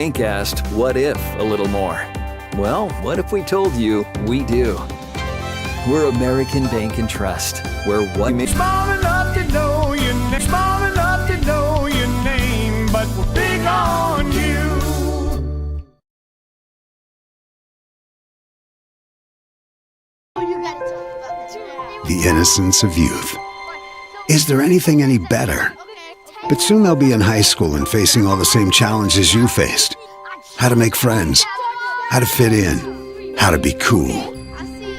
Bank asked, what if a little more? Well, what if we told you we do? We're American Bank and Trust, where what makes Small enough to know your name, small enough to know your name, but we're big on you. The innocence of youth. Is there anything any better? But soon they'll be in high school and facing all the same challenges you faced. How to make friends, how to fit in, how to be cool.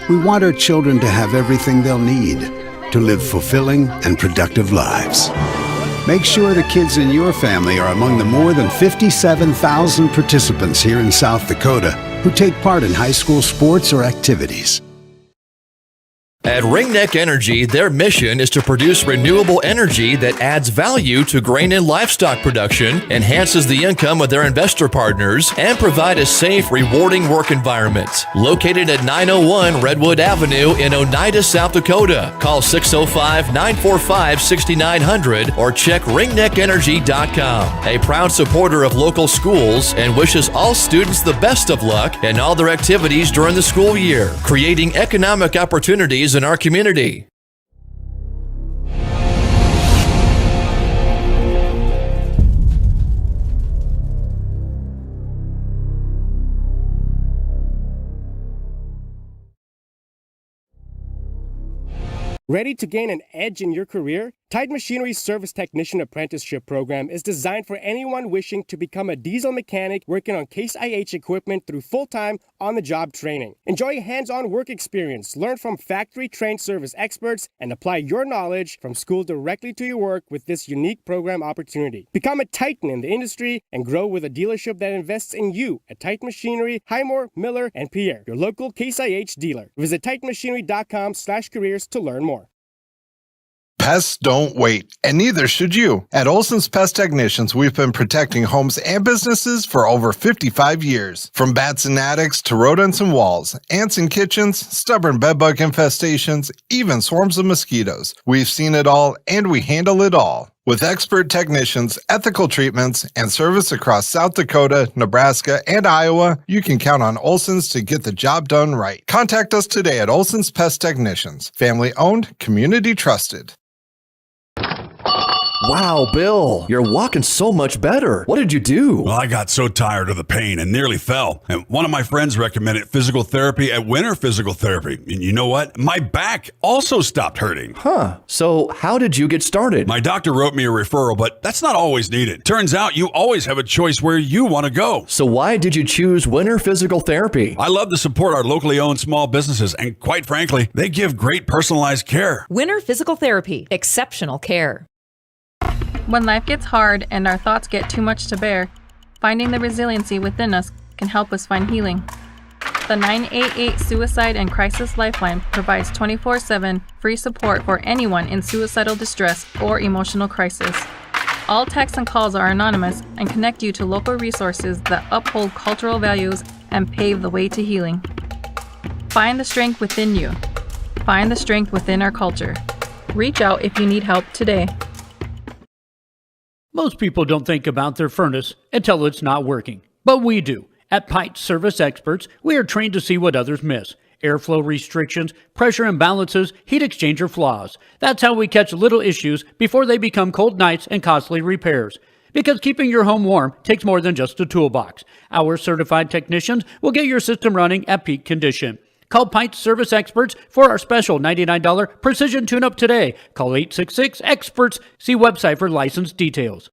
We want our children to have everything they'll need to live fulfilling and productive lives. Make sure the kids in your family are among the more than 57,000 participants here in South Dakota who take part in high school sports or activities. At Ringneck Energy, their mission is to produce renewable energy that adds value to grain and livestock production, enhances the income of their investor partners, and provide a safe, rewarding work environment. Located at 901 Redwood Avenue in Oneida, South Dakota. Call 605-945-6900 or check ringneckenergy.com. A proud supporter of local schools and wishes all students the best of luck in all their activities during the school year, creating economic opportunities in our community. Ready to gain an edge in your career? Tide Machinery's Service Technician Apprenticeship Program is designed for anyone wishing to become a diesel mechanic working on Case IH equipment through full-time, on-the-job training. Enjoy hands-on work experience, learn from factory-trained service experts, and apply your knowledge from school directly to your work with this unique program opportunity. Become a titan in the industry and grow with a dealership that invests in you at Tide Machinery, Highmore, Miller, and Pierre, your local Case IH dealer. Visit TitanMachinery.com/careers to learn more. Pests don't wait, and neither should you. At Olson's Pest Technicians, we've been protecting homes and businesses for over 55 years. From bats in attics to rodents in walls, ants in kitchens, stubborn bedbug infestations, even swarms of mosquitoes. We've seen it all, and we handle it all. With expert technicians, ethical treatments, and service across South Dakota, Nebraska, and Iowa, you can count on Olson's to get the job done right. Contact us today at Olson's Pest Technicians. Family owned, community trusted. Wow, Bill, you're walking so much better. What did you do? Well, I got so tired of the pain and nearly fell. And one of my friends recommended physical therapy at Winter Physical Therapy. And you know what? My back also stopped hurting. Huh. So how did you get started? My doctor wrote me a referral, but that's not always needed. Turns out you always have a choice where you want to go. So why did you choose Winter Physical Therapy? I love to support our locally owned small businesses, and quite frankly, they give great personalized care. Winter Physical Therapy. Exceptional care. When life gets hard and our thoughts get too much to bear, finding the resiliency within us can help us find healing. The 988 Suicide and Crisis Lifeline provides 24/7 free support for anyone in suicidal distress or emotional crisis. All texts and calls are anonymous and connect you to local resources that uphold cultural values and pave the way to healing. Find the strength within you. Find the strength within our culture. Reach out if you need help today. Most people don't think about their furnace until it's not working, but we do. At Pite Service Experts, we are trained to see what others miss. Airflow restrictions, pressure imbalances, heat exchanger flaws. That's how we catch little issues before they become cold nights and costly repairs. Because keeping your home warm takes more than just a toolbox. Our certified technicians will get your system running at peak condition. Call Pite Service Experts for our special $99 precision tune-up today. Call 866-EXPERTS. See website for license details.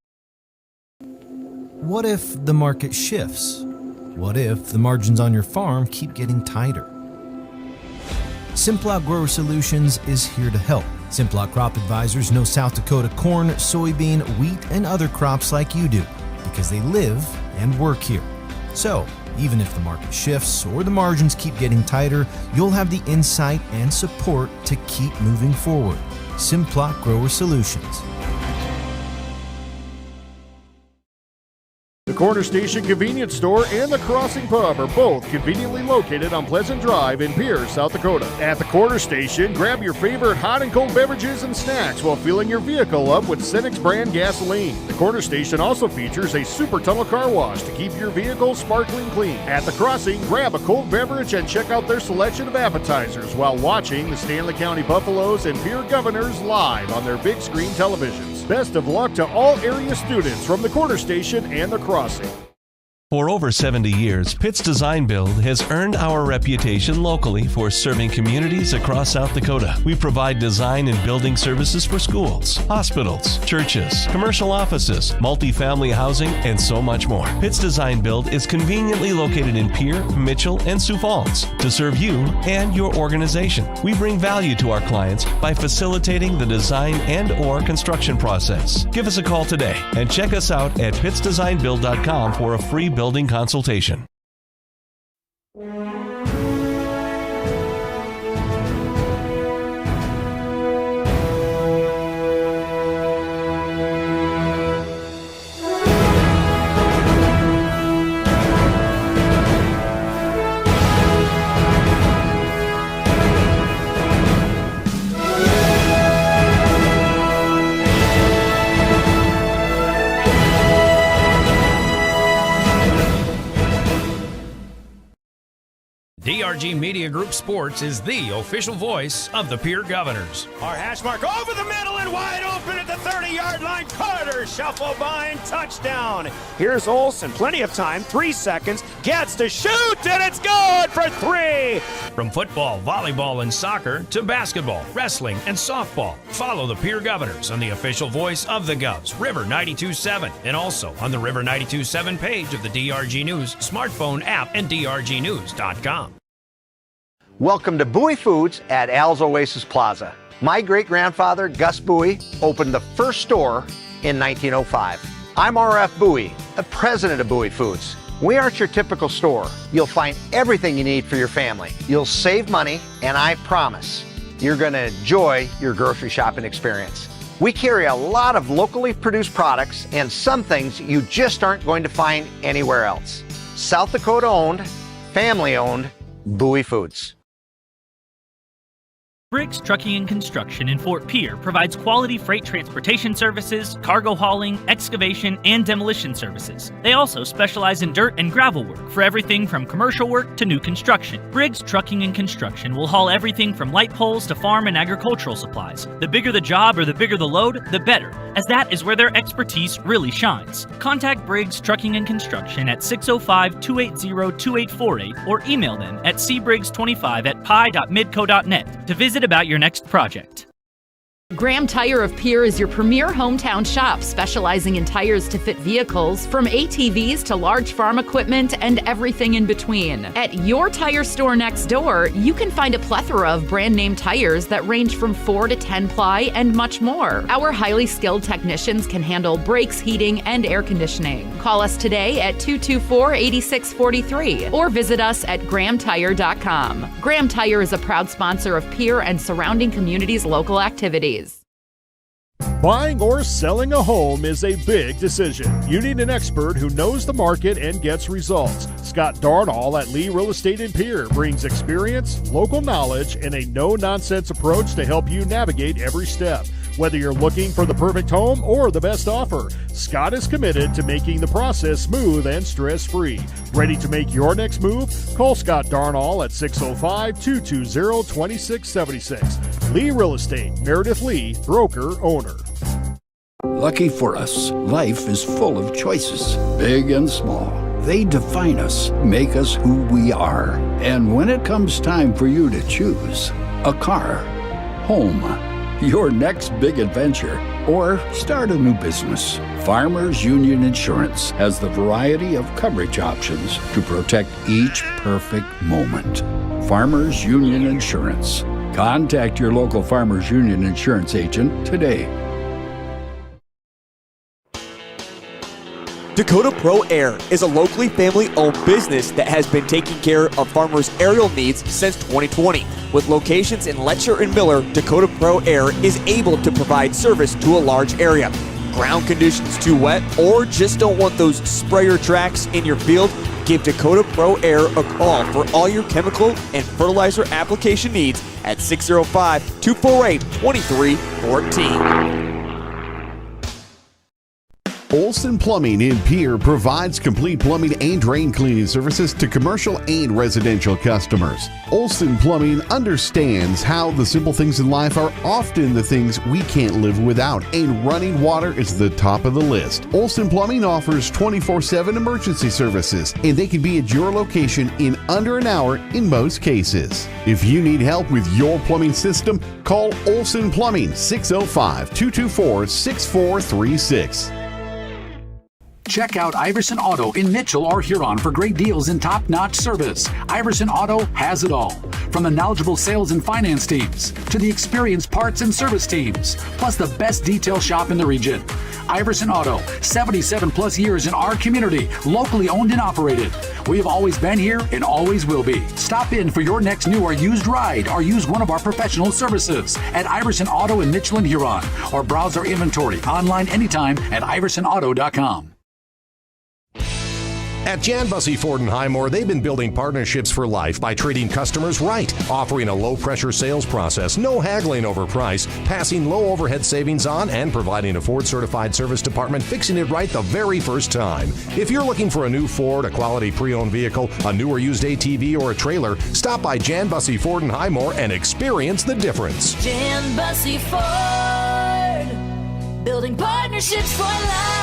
What if the market shifts? What if the margins on your farm keep getting tighter? Simplot Grower Solutions is here to help. Simplot Crop Advisors know South Dakota corn, soybean, wheat, and other crops like you do because they live and work here. So, even if the market shifts or the margins keep getting tighter, you'll have the insight and support to keep moving forward. Simplot Grower Solutions. The Corner Station Convenience Store and the Crossing Pub are both conveniently located on Pleasant Drive in Pierre, South Dakota. At the Corner Station, grab your favorite hot and cold beverages and snacks while filling your vehicle up with Cenex brand gasoline. The Corner Station also features a super tunnel car wash to keep your vehicle sparkling clean. At the Crossing, grab a cold beverage and check out their selection of appetizers while watching the Stanley County Buffaloes and Pierre Governors live on their big screen televisions. Best of luck to all area students from the Corner Station and the Crossing. For over 70 years, Pitt's Design Build has earned our reputation locally for serving communities across South Dakota. We provide design and building services for schools, hospitals, churches, commercial offices, multifamily housing, and so much more. Pitt's Design Build is conveniently located in Pierre, Mitchell, and Sioux Falls to serve you and your organization. We bring value to our clients by facilitating the design and/or construction process. Give us a call today and check us out at pittsdesignbuild.com for a free building consultation. DRG Media Group Sports is the official voice of the Pierre Governors. Our hash mark over the middle and wide open at the 30-yard line. Carter shuffle by and touchdown. Here's Olsen, plenty of time, 3 seconds, gets to shoot, and it's good for 3. From football, volleyball, and soccer to basketball, wrestling, and softball, follow the Pierre Governors on the official voice of the Govs, River 92.7, and also on the River 92.7 page of the DRG News smartphone app and drgnews.com. Welcome to Bowie Foods at Al's Oasis Plaza. My great-grandfather, Gus Bowie, opened the first store in 1905. I'm R.F. Bowie, the president of Bowie Foods. We aren't your typical store. You'll find everything you need for your family. You'll save money, and I promise you're going to enjoy your grocery shopping experience. We carry a lot of locally produced products and some things you just aren't going to find anywhere else. South Dakota-owned, family-owned, Bowie Foods. Briggs Trucking and Construction in Fort Pierre provides quality freight transportation services, cargo hauling, excavation, and demolition services. They also specialize in dirt and gravel work for everything from commercial work to new construction. Briggs Trucking and Construction will haul everything from light poles to farm and agricultural supplies. The bigger the job or the bigger the load, the better, as that is where their expertise really shines. Contact Briggs Trucking and Construction at 605-280-2848 or email them at cbriggs25@pi.midco.net to visit about your next project. Graham Tire of Pierre is your premier hometown shop, specializing in tires to fit vehicles, from ATVs to large farm equipment and everything in between. At your tire store next door, you can find a plethora of brand name tires that range from 4 to 10 ply and much more. Our highly skilled technicians can handle brakes, heating, and air conditioning. Call us today at 224-8643 or visit us at grahamtire.com. Graham Tire is a proud sponsor of Pierre and surrounding communities' local activities. Buying or selling a home is a big decision. You need an expert who knows the market and gets results. Scott Darnall at Lee Real Estate in Pierre brings experience, local knowledge, and a no-nonsense approach to help you navigate every step. Whether you're looking for the perfect home or the best offer, Scott is committed to making the process smooth and stress-free. Ready to make your next move? Call Scott Darnall at 605-220-2676. Lee Real Estate, Meredith Lee, broker, owner. Lucky for us, life is full of choices, big and small. They define us, make us who we are. And when it comes time for you to choose, a car, home, your next big adventure, or start a new business, Farmers Union Insurance has the variety of coverage options to protect each perfect moment. Farmers Union Insurance. Contact your local Farmers Union Insurance agent today. Dakota Pro Air is a locally family-owned business that has been taking care of farmers' aerial needs since 2020. With locations in Letcher and Miller, Dakota Pro Air is able to provide service to a large area. ground conditions too wet, or just don't want those sprayer tracks in your field? Give Dakota Pro Air a call for all your chemical and fertilizer application needs at 605-248-2314. Olson Plumbing in Pierre provides complete plumbing and drain cleaning services to commercial and residential customers. Olson Plumbing understands how the simple things in life are often the things we can't live without, and running water is the top of the list. Olson Plumbing offers 24/7 emergency services, and they can be at your location in under an hour in most cases. If you need help with your plumbing system, call Olson Plumbing 605-224-6436. Check out Iverson Auto in Mitchell or Huron for great deals and top-notch service. Iverson Auto has it all, from the knowledgeable sales and finance teams to the experienced parts and service teams, plus the best detail shop in the region. Iverson Auto, 77 plus years in our community, locally owned and operated. We have always been here and always will be. Stop in for your next new or used ride, or use one of our professional services at Iverson Auto in Mitchell and Huron, or browse our inventory online anytime at iversonauto.com. At Jan Bussey Ford and Highmore, they've been building partnerships for life by treating customers right, offering a low-pressure sales process, no haggling over price, passing low overhead savings on, and providing a Ford-certified service department fixing it right the very first time. If you're looking for a new Ford, a quality pre-owned vehicle, a new or used ATV, or a trailer, stop by Jan Bussey Ford and Highmore and experience the difference. Jan Bussey Ford, building partnerships for life.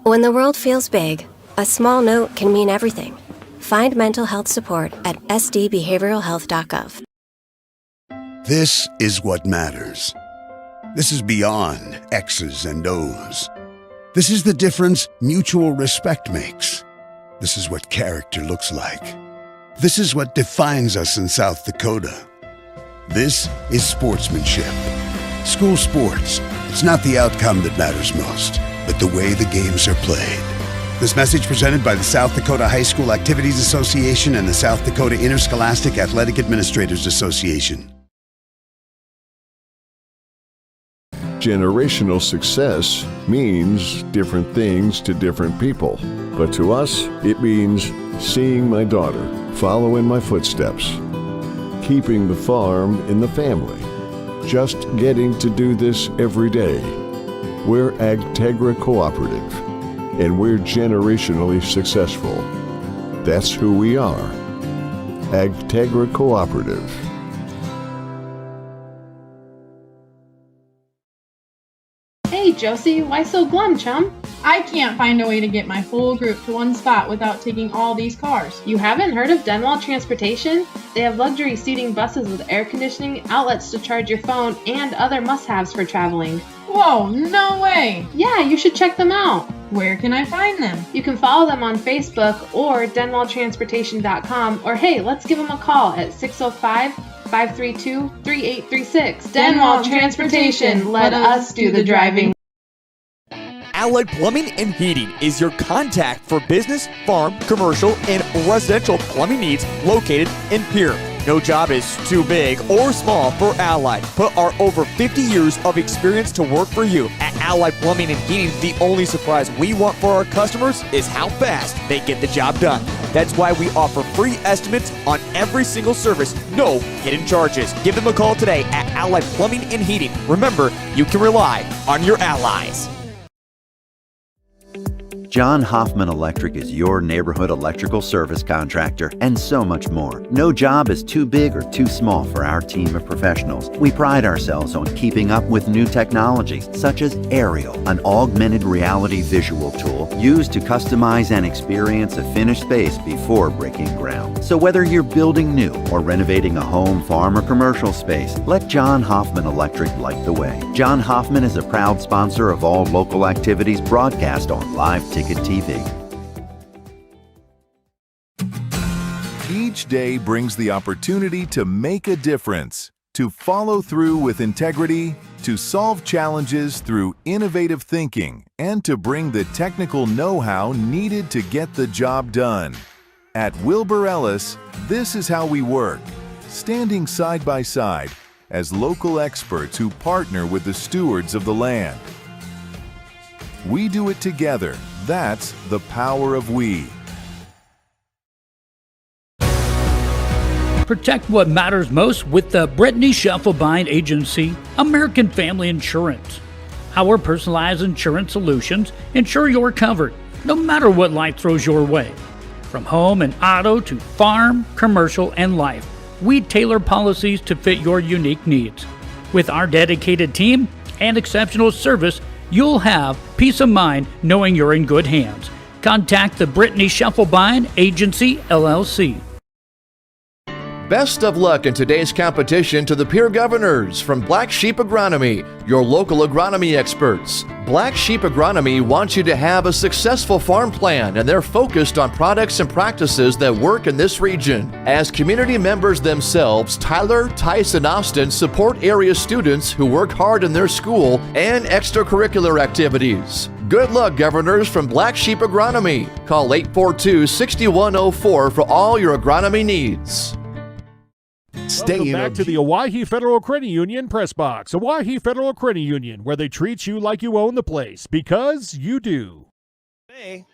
When the world feels big, a small note can mean everything. Find mental health support at sdbehavioralhealth.gov. This is what matters. This is beyond X's and O's. This is the difference mutual respect makes. This is what character looks like. This is what defines us in South Dakota. This is sportsmanship. School sports, it's not the outcome that matters most, but the way the games are played. This message presented by the South Dakota High School Activities Association and the South Dakota Interscholastic Athletic Administrators Association. Generational success means different things to different people. But to us, it means seeing my daughter follow in my footsteps, keeping the farm in the family, just getting to do this every day. We're Agtegra Cooperative, and we're generationally successful. That's who we are. Agtegra Cooperative. Hey Josie, why so glum, chum? I can't find a way to get my whole group to one spot without taking all these cars. You haven't heard of Denwall Transportation? They have luxury seating buses with air conditioning, outlets to charge your phone, and other must-haves for traveling. Whoa, no way! Yeah, you should check them out. Where can I find them? You can follow them on Facebook or denwalltransportation.com, or hey, let's give them a call at 605-532-3836. Denwall Transportation, let us do the driving. Allied Plumbing and Heating is your contact for business, farm, commercial, and residential plumbing needs located in Pierre. No job is too big or small for Allied. Put our over 50 years of experience to work for you. At Allied Plumbing and Heating, the only surprise we want for our customers is how fast they get the job done. That's why we offer free estimates on every single service, no hidden charges. Give them a call today at Allied Plumbing and Heating. Remember, you can rely on your allies. John Hoffman Electric is your neighborhood electrical service contractor, and so much more. No job is too big or too small for our team of professionals. We pride ourselves on keeping up with new technologies, such as Aerial, an augmented reality visual tool used to customize and experience a finished space before breaking ground. So whether you're building new or renovating a home, farm, or commercial space, let John Hoffman Electric light the way. John Hoffman is a proud sponsor of all local activities broadcast on Live Ticket TV. Each day brings the opportunity to make a difference, to follow through with integrity, to solve challenges through innovative thinking, and to bring the technical know-how needed to get the job done. At Wilbur Ellis, this is how we work, standing side by side as local experts who partner with the stewards of the land. We do it together. That's the power of we. Protect what matters most with the Brittany Scheffelbein Agency, American Family Insurance. Our personalized insurance solutions ensure you're covered, no matter what life throws your way. From home and auto to farm, commercial, and life, we tailor policies to fit your unique needs. With our dedicated team and exceptional service, you'll have peace of mind knowing you're in good hands. Contact the Brittany Scheffelbein Agency, LLC. Best of luck in today's competition to the Pierre Governors from Black Sheep Agronomy, your local agronomy experts. Black Sheep Agronomy wants you to have a successful farm plan, and they're focused on products and practices that work in this region. As community members themselves, Tyler, Tice, and Austin support area students who work hard in their school and extracurricular activities. Good luck, Governors from Black Sheep Agronomy. Call 842-6104 for all your agronomy needs. Welcome back to the Owyhee Federal Credit Union Press Box. Owyhee Federal Credit Union, where they treat you like you own the place, because you do. They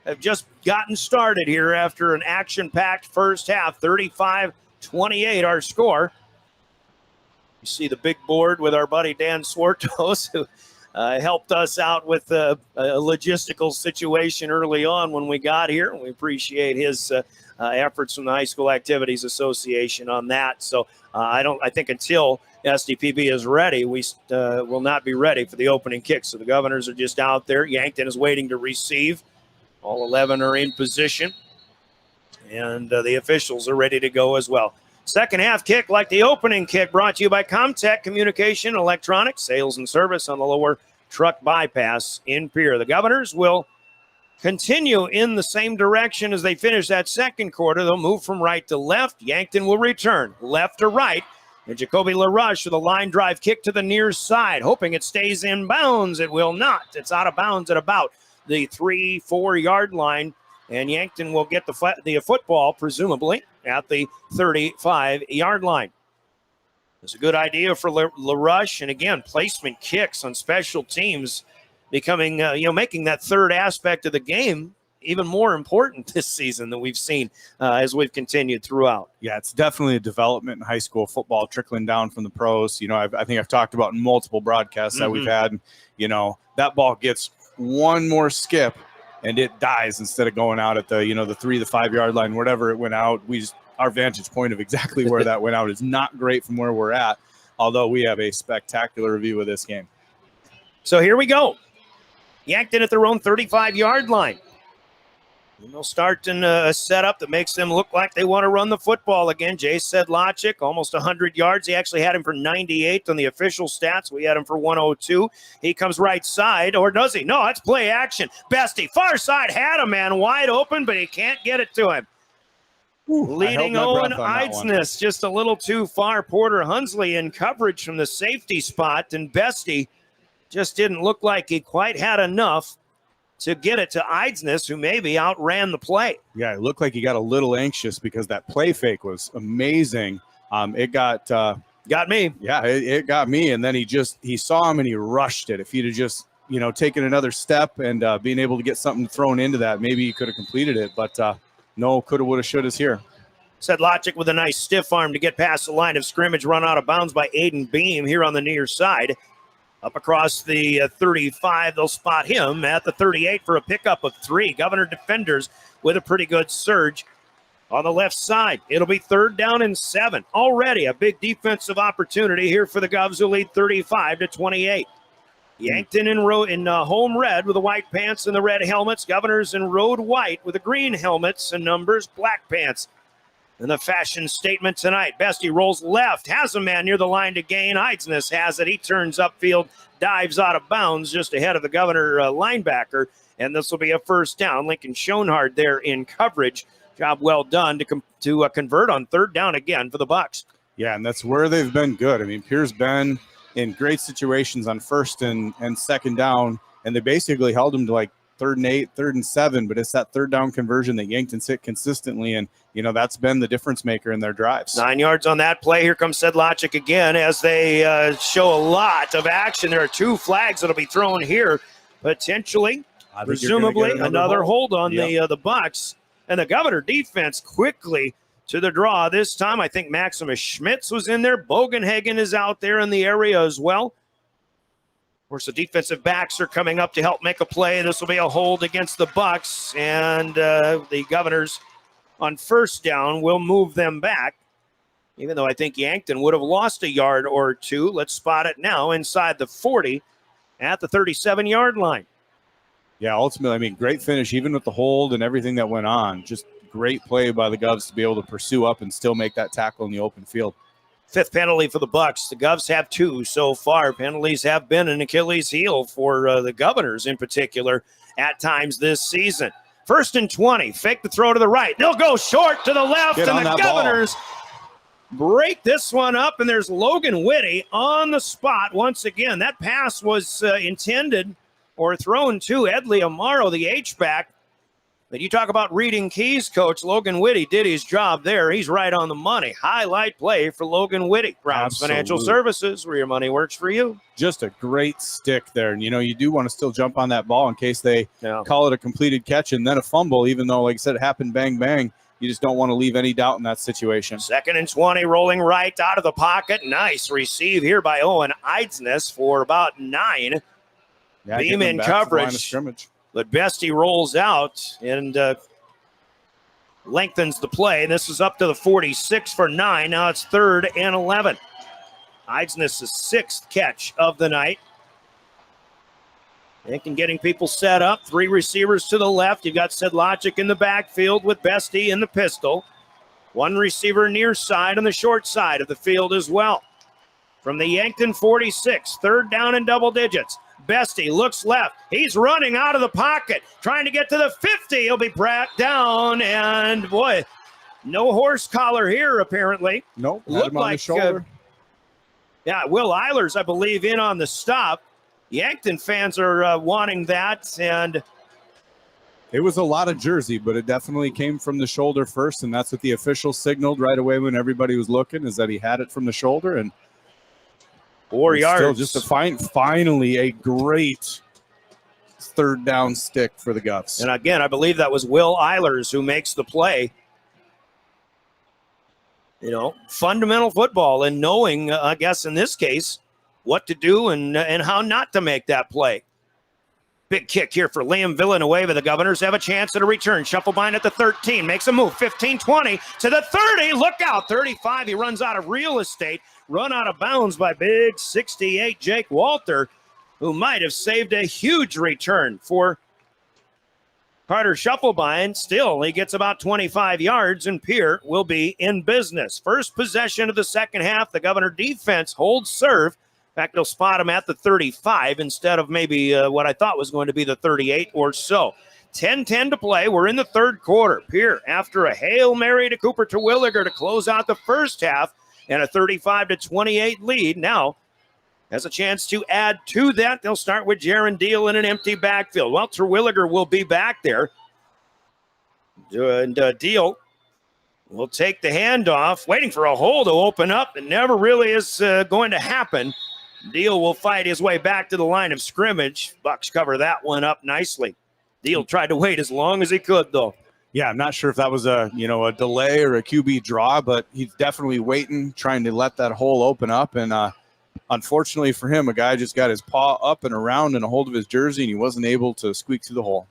have just gotten started here after an action-packed first half, 35-28 our score. You see the big board with our buddy Dan Swartos, who helped us out with a logistical situation early on when we got here. We appreciate his efforts from the High School Activities Association on that. So I think until SDPB is ready, we will not be ready for the opening kick. So the Governors are just out there. Yankton is waiting to receive. All 11 are in position, and the officials are ready to go as well. Second half kick, like the opening kick, brought to you by Comtech Communication, Electronics, Sales and Service on the lower truck bypass in Pierre. The Governors will continue in the same direction as they finish that second quarter. They'll move from right to left. Yankton will return left to right. And Jacoby LaRush with a line drive kick to the near side, hoping it stays in bounds. It will not. It's out of bounds at about the 3-4 yard line. And Yankton will get the football, presumably, at the 35 yard line. It's a good idea for LaRush. And again, placement kicks on special teams becoming, making that third aspect of the game even more important this season than we've seen as we've continued throughout. Yeah, it's definitely a development in high school football trickling down from the pros. I think I've talked about in multiple broadcasts that we've had, that ball gets one more skip and it dies instead of going out at the 3-5 yard line, wherever it went out. Our vantage point of exactly where that went out is not great from where we're at, although we have a spectacular view of this game. So here we go. Yankton at their own 35 yard line. And they'll start in a setup that makes them look like they want to run the football again. Jay Sedlacek, almost 100 yards. He actually had him for 98 on the official stats. We had him for 102. He comes right side, or does he? No, it's play action. Bestie, far side, had a man wide open, but he can't get it to him. Leading Owen Eidsness, just a little too far. Porter Hunsley in coverage from the safety spot, and Bestie just didn't look like he quite had enough to get it to Eidsness, who maybe outran the play. Yeah, it looked like he got a little anxious because that play fake was amazing. It got me. Yeah, it got me. And then he saw him and he rushed it. If he'd have just, taken another step and being able to get something thrown into that, maybe he could have completed it. But no, coulda, woulda, shoulda's here. Sedlacek with a nice stiff arm to get past the line of scrimmage, run out of bounds by Aiden Beam here on the near side. Up across the 35, they'll spot him at the 38 for a pickup of 3. Governor defenders with a pretty good surge on the left side. It'll be 3rd down and 7. Already a big defensive opportunity here for the Govs, who lead 35-28. Yankton in home red with the white pants and the red helmets. Governors in road white with the green helmets and numbers, black pants. And the fashion statement tonight, Bestie rolls left, has a man near the line to gain. Eidsness has it. He turns upfield, dives out of bounds just ahead of the Governor linebacker, and this will be a 1st down. Lincoln Schoenhard there in coverage Job well done to convert on third down again for the Bucs. Yeah, and that's where they've been good. I mean, Pierre's been in great situations on first and second down, and they basically held him to like 3rd and 8, 3rd and 7, but it's that third down conversion that Yankton hit consistently, and, that's been the difference maker in their drives. 9 yards on that play. Here comes Sedlacek again as they show a lot of action. There are 2 flags that will be thrown here, potentially, presumably, another hold on the Bucs. And the Governor defense quickly to the draw. This time, I think Maximus Schmitz was in there. Bogenhagen is out there in the area as well. Of course, the defensive backs are coming up to help make a play. This will be a hold against the Bucs, and the Governors on first down will move them back, even though I think Yankton would have lost a yard or 2. Let's spot it now inside the 40 at the 37-yard line. Yeah, ultimately, I mean, great finish, even with the hold and everything that went on. Just great play by the Govs to be able to pursue up and still make that tackle in the open field. 5th penalty for the Bucs. The Govs have 2 so far. Penalties have been an Achilles heel for the Governors in particular at times this season. 1st and 20. Fake the throw to the right. They'll go short to the left, and the Governors break this one up, and there's Logan Whitty on the spot once again. That pass was intended or thrown to Edley Amaro, the H-back. But you talk about reading keys, Coach. Logan Whitty did his job there. He's right on the money. Highlight play for Logan Whitty. Browns Financial Services, where your money works for you. Just a great stick there. And, you do want to still jump on that ball in case they call it a completed catch and then a fumble, even though, like I said, it happened bang, bang. You just don't want to leave any doubt in that situation. 2nd and 20, rolling right out of the pocket. Nice receive here by Owen Eidsness for about 9. Yeah, beam in coverage, but Bestie rolls out and lengthens the play. This is up to the 46 for 9. Now it's 3rd and 11. Eidsness' 6th catch of the night. Yankton getting people set up. 3 receivers to the left. You've got Sedlacek in the backfield with Bestie in the pistol. 1 receiver near side on the short side of the field as well. From the Yankton 46, 3rd down in double digits. Bestie looks left. He's running out of the pocket, trying to get to the 50. He'll be brought down, and boy, no horse collar here apparently. Nope, looked like shoulder. Will Eilers, I believe, in on the stop. Yankton fans are wanting that, and it was a lot of jersey, but it definitely came from the shoulder first, and that's what the official signaled right away when everybody was looking, is that he had it from the shoulder. And 4 yards. Still just finally a great 3rd down stick for the Govs. And again, I believe that was Will Eilers who makes the play. Fundamental football and knowing, I guess in this case, what to do and how not to make that play. Big kick here for Liam Villanueva. The Governors have a chance at a return. Shufflebind at the 13. Makes a move. 15-20 to the 30. Look out. 35. He runs out of real estate. Run out of bounds by big 68 Jake Walter, who might have saved a huge return for Carter Shufflebind. Still, he gets about 25 yards, and Pierre will be in business. First possession of the second half. The Governor defense holds serve. In fact, they'll spot him at the 35 instead of maybe what I thought was going to be the 38 or so. 10-10 to play. We're in the 3rd quarter. Pierre, after a Hail Mary to Cooper Terwilliger to close out the first half and a 35-28 lead, now has a chance to add to that. They'll start with Jaron Deal in an empty backfield. Well, Terwilliger will be back there. And Deal will take the handoff, waiting for a hole to open up. It never really is going to happen. Deal will fight his way back to the line of scrimmage. Bucs cover that one up nicely. Deal tried to wait as long as he could, though. Yeah, I'm not sure if that was a delay or a QB draw, but he's definitely waiting, trying to let that hole open up. And unfortunately for him, a guy just got his paw up and around and a hold of his jersey, and he wasn't able to squeak through the hole.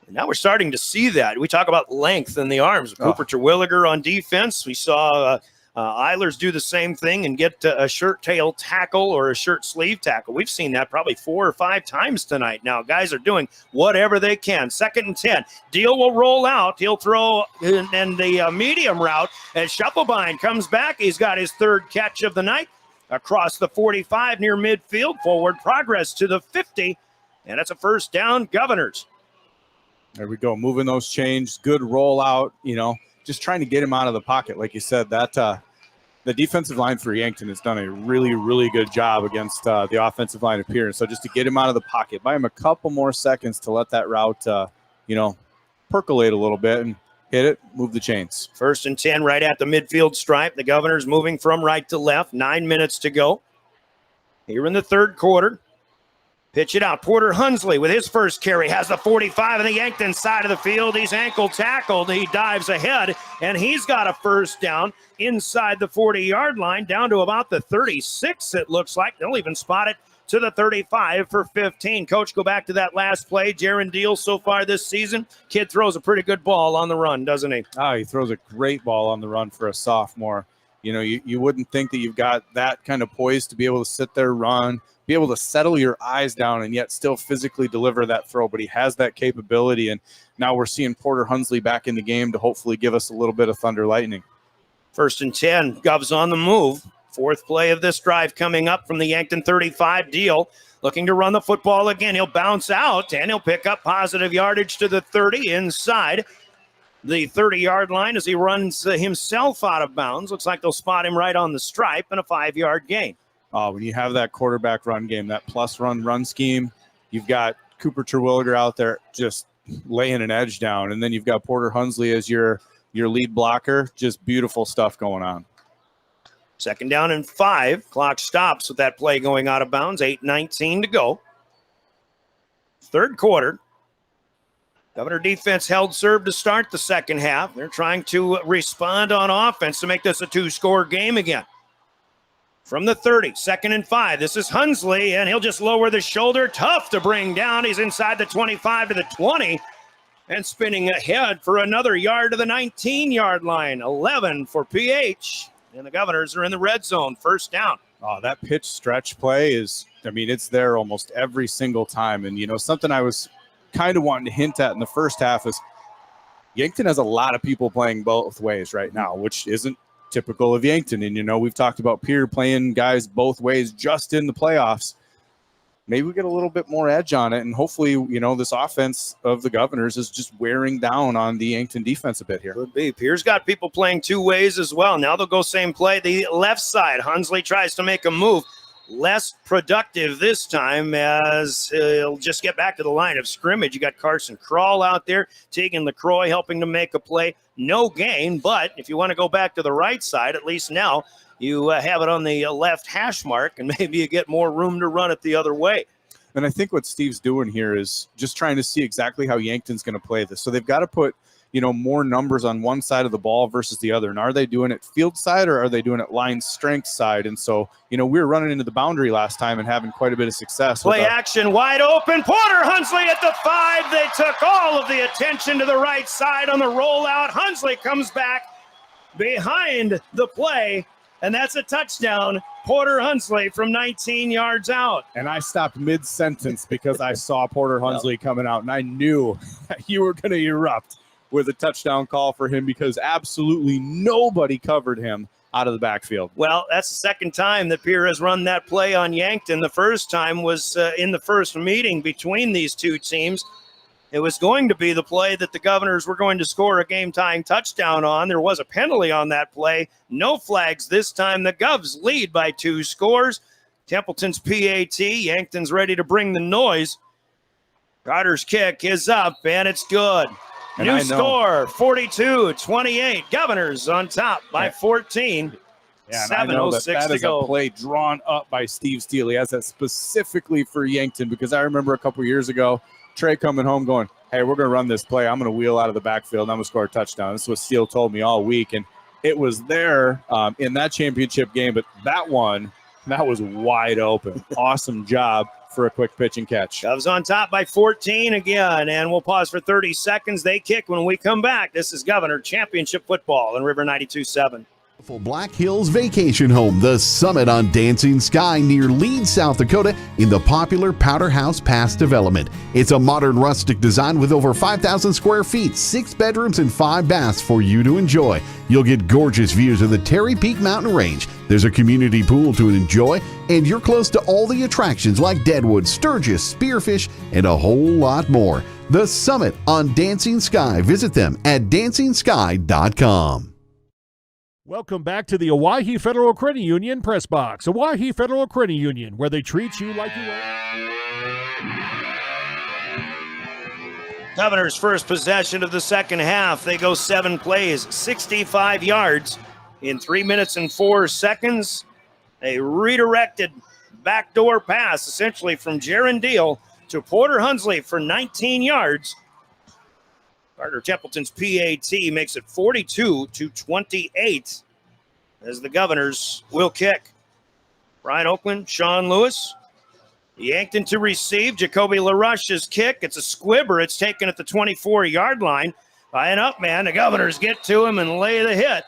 And now we're starting to see that. We talk about length in the arms. Cooper Terwilliger on defense. We saw Eilers do the same thing and get a shirt tail tackle or a shirt sleeve tackle. We've seen that probably 4 or 5 times tonight. Now, guys are doing whatever they can. 2nd and 10. Deal will roll out. He'll throw in the medium route as Shufflebind comes back. He's got his 3rd catch of the night across the 45 near midfield. Forward progress to the 50, and that's a first down, Governors. There we go. Moving those chains. Good rollout. Just trying to get him out of the pocket. Like you said, that the defensive line for Yankton has done a really, really good job against the offensive line of Pierre. And so just to get him out of the pocket, buy him a couple more seconds to let that route, percolate a little bit and hit it, move the chains. 1st and 10 right at the midfield stripe. The Governors moving from right to left. 9 minutes to go here in the third quarter. Pitch it out. Porter Hunsley with his first carry has the 45 on the Yankton side of the field. He's ankle tackled. He dives ahead, and he's got a first down inside the 40-yard line, down to about the 36, it looks like. They'll even spot it to the 35 for 15. Coach, go back to that last play. Jaron Deal so far this season. Kid throws a pretty good ball on the run, doesn't he? He throws a great ball on the run for a sophomore. You wouldn't think that you've got that kind of poise to be able to sit there, run, be able to settle your eyes down and yet still physically deliver that throw. But he has that capability, and now we're seeing Porter Hunsley back in the game to hopefully give us a little bit of thunder lightning. 1st and 10. Govs on the move. 4th play of this drive coming up from the Yankton 35. Deal looking to run the football again. He'll bounce out, and he'll pick up positive yardage to the 30 inside the 30-yard line as he runs himself out of bounds. Looks like they'll spot him right on the stripe, and a 5-yard gain. When you have that quarterback run game, that plus run scheme, you've got Cooper Terwilliger out there just laying an edge down, and then you've got Porter Hunsley as your lead blocker. Just beautiful stuff going on. 2nd down and 5. Clock stops with that play going out of bounds. 8:19 to go. Third quarter. Governor defense held serve to start the second half. They're trying to respond on offense to make this a 2-score game again. From the 30, 2nd and 5. This is Hunsley, and he'll just lower the shoulder. Tough to bring down. He's inside the 25 to the 20 and spinning ahead for another yard to the 19-yard line. 11 for PH, and the Governors are in the red zone. 1st down. That pitch stretch play it's there almost every single time. And, something I was kind of wanting to hint at in the first half is Yankton has a lot of people playing both ways right now, which isn't typical of Yankton. And, we've talked about Pierre playing guys both ways just in the playoffs. Maybe we get a little bit more edge on it, and hopefully, this offense of the Governors is just wearing down on the Yankton defense a bit here. Could be. Pierre's got people playing 2 ways as well. Now they'll go same play. The left side, Hunsley tries to make a move. Less productive this time as he'll just get back to the line of scrimmage. You got Carson Kroll out there, Tegan LaCroix helping to make a play. No gain, but if you want to go back to the right side, at least now you have it on the left hash mark, and maybe you get more room to run it the other way. And I think what Steve's doing here is just trying to see exactly how Yankton's going to play this. So they've got to put more numbers on one side of the ball versus the other. And are they doing it field side or are they doing it line strength side? And so, we were running into the boundary last time and having quite a bit of success. Play action, wide open. Porter Hunsley at the 5. They took all of the attention to the right side on the rollout. Hunsley comes back behind the play, and that's a touchdown. Porter Hunsley from 19 yards out. And I stopped mid-sentence because I saw Porter Hunsley coming out, and I knew that you were going to erupt with a touchdown call for him because absolutely nobody covered him out of the backfield. Well, that's the 2nd time that Pierre has run that play on Yankton. The first time was in the first meeting between these two teams. It was going to be the play that the Governors were going to score a game-tying touchdown on. There was a penalty on that play. No flags this time. The Govs lead by 2 scores. Templeton's PAT. Yankton's ready to bring the noise. Carter's kick is up, and it's good. New score, 42-28. Governors on top by 14. Yeah, and I know that is go. A play drawn up by Steve Steele. He has that specifically for Yankton because I remember a couple years ago, Trey coming home going, hey, we're going to run this play. I'm going to wheel out of the backfield, and I'm going to score a touchdown. This is what Steele told me all week, and it was there in that championship game, but that was wide open. Awesome job for a quick pitch and catch. Cubs on top by 14 again, and we'll pause for 30 seconds. They kick when we come back. This is Governor Championship Football on River 92.7. Black Hills Vacation Home, the Summit on Dancing Sky near Leeds, South Dakota, in the popular Powder House Pass development. It's a modern rustic design with over 5,000 square feet, 6 bedrooms, and 5 baths for you to enjoy. You'll get gorgeous views of the Terry Peak Mountain Range. There's a community pool to enjoy, and you're close to all the attractions like Deadwood, Sturgis, Spearfish, and a whole lot more. The Summit on Dancing Sky. Visit them at DancingSky.com. Welcome back to the Owyhee Federal Credit Union Press Box. Owyhee Federal Credit Union, where they treat you like you are. Governor's first possession of the second half. They go 7 plays, 65 yards in 3 minutes and 4 seconds. A redirected backdoor pass, essentially from Jaron Deal to Porter Hunsley for 19 yards. Carter Templeton's PAT makes it 42-28 as the Governors will kick. Brian Oakland, Sean Lewis. Yankton to receive. Jacoby LaRush's kick. It's a squibber. It's taken at the 24-yard line by an up man. The Governors get to him and lay the hit.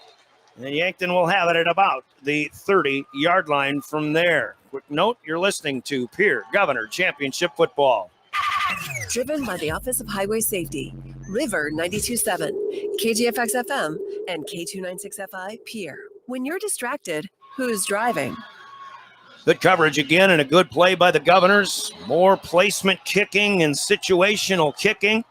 And Yankton will have it at about the 30-yard line from there. Quick note, you're listening to Pierre Governor Championship Football. Driven by the Office of Highway Safety. River 92.7, KGFX FM, and K296FI Pierre. When you're distracted, who's driving? Good coverage again and a good play by the Governors. More placement kicking and situational kicking.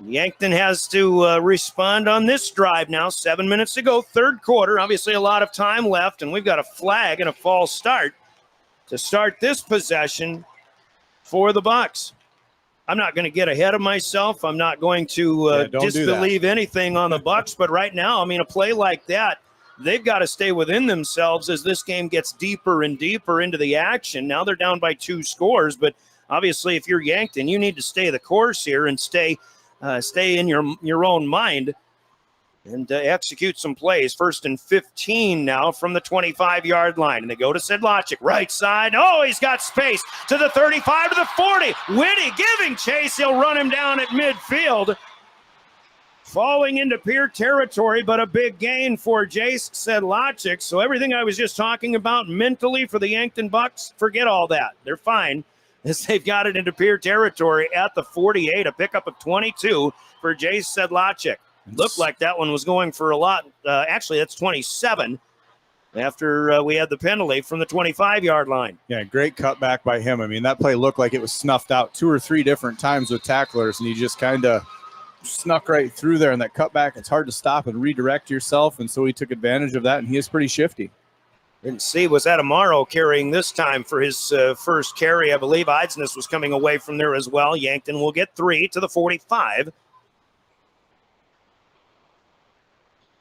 Yankton has to respond on this drive now. 7 minutes to go, third quarter. Obviously a lot of time left, and we've got a flag and a false start to start this possession for the Bucks. I'm not going to get ahead of myself. I'm not going to disbelieve anything on the Bucks, but right now, I mean, a play like that, they've got to stay within themselves as this game gets deeper and deeper into the action. Now they're down by 2 scores, but obviously if you're Yankton, you need to stay the course here and stay in your own mind and execute some plays. 1st and 15 now from the 25-yard line. And they go to Sedlacek, right side. Oh, he's got space to the 35, to the 40. Whitty giving chase. He'll run him down at midfield. Falling into Pierre territory, but a big gain for Jace Sedlacek. So everything I was just talking about mentally for the Yankton Bucks, forget all that. They're fine as they've got it into Pierre territory at the 48, a pickup of 22 for Jace Sedlacek. Looked like that one was going for a lot. Actually, that's 27 after we had the penalty from the 25-yard line. Yeah, great cutback by him. I mean, that play looked like it was snuffed out 2 or 3 different times with tacklers, and he just kind of snuck right through there. And that cutback, it's hard to stop and redirect yourself, and so he took advantage of that, and he is pretty shifty. Didn't see, was Adamaro carrying this time for his first carry. I believe Eidsness was coming away from there as well. Yankton will get 3 to the 45.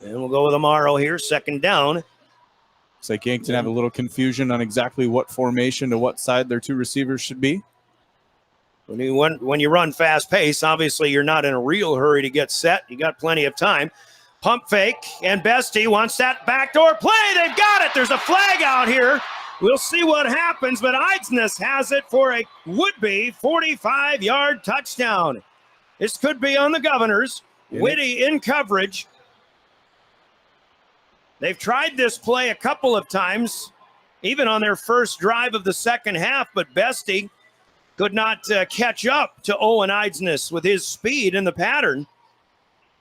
And we'll go with Amaro here, second down. Looks like Yankton have a little confusion on exactly what formation to what side their 2 receivers should be. When you run fast pace, obviously you're not in a real hurry to get set. You got plenty of time. Pump fake, and Bestie wants that backdoor play. They've got it. There's a flag out here. We'll see what happens, but Eidsness has it for a would-be 45-yard touchdown. This could be on the Governors. Whitty in coverage. They've tried this play a couple of times, even on their first drive of the second half, but Bestie could not catch up to Owen Eidsness with his speed in the pattern.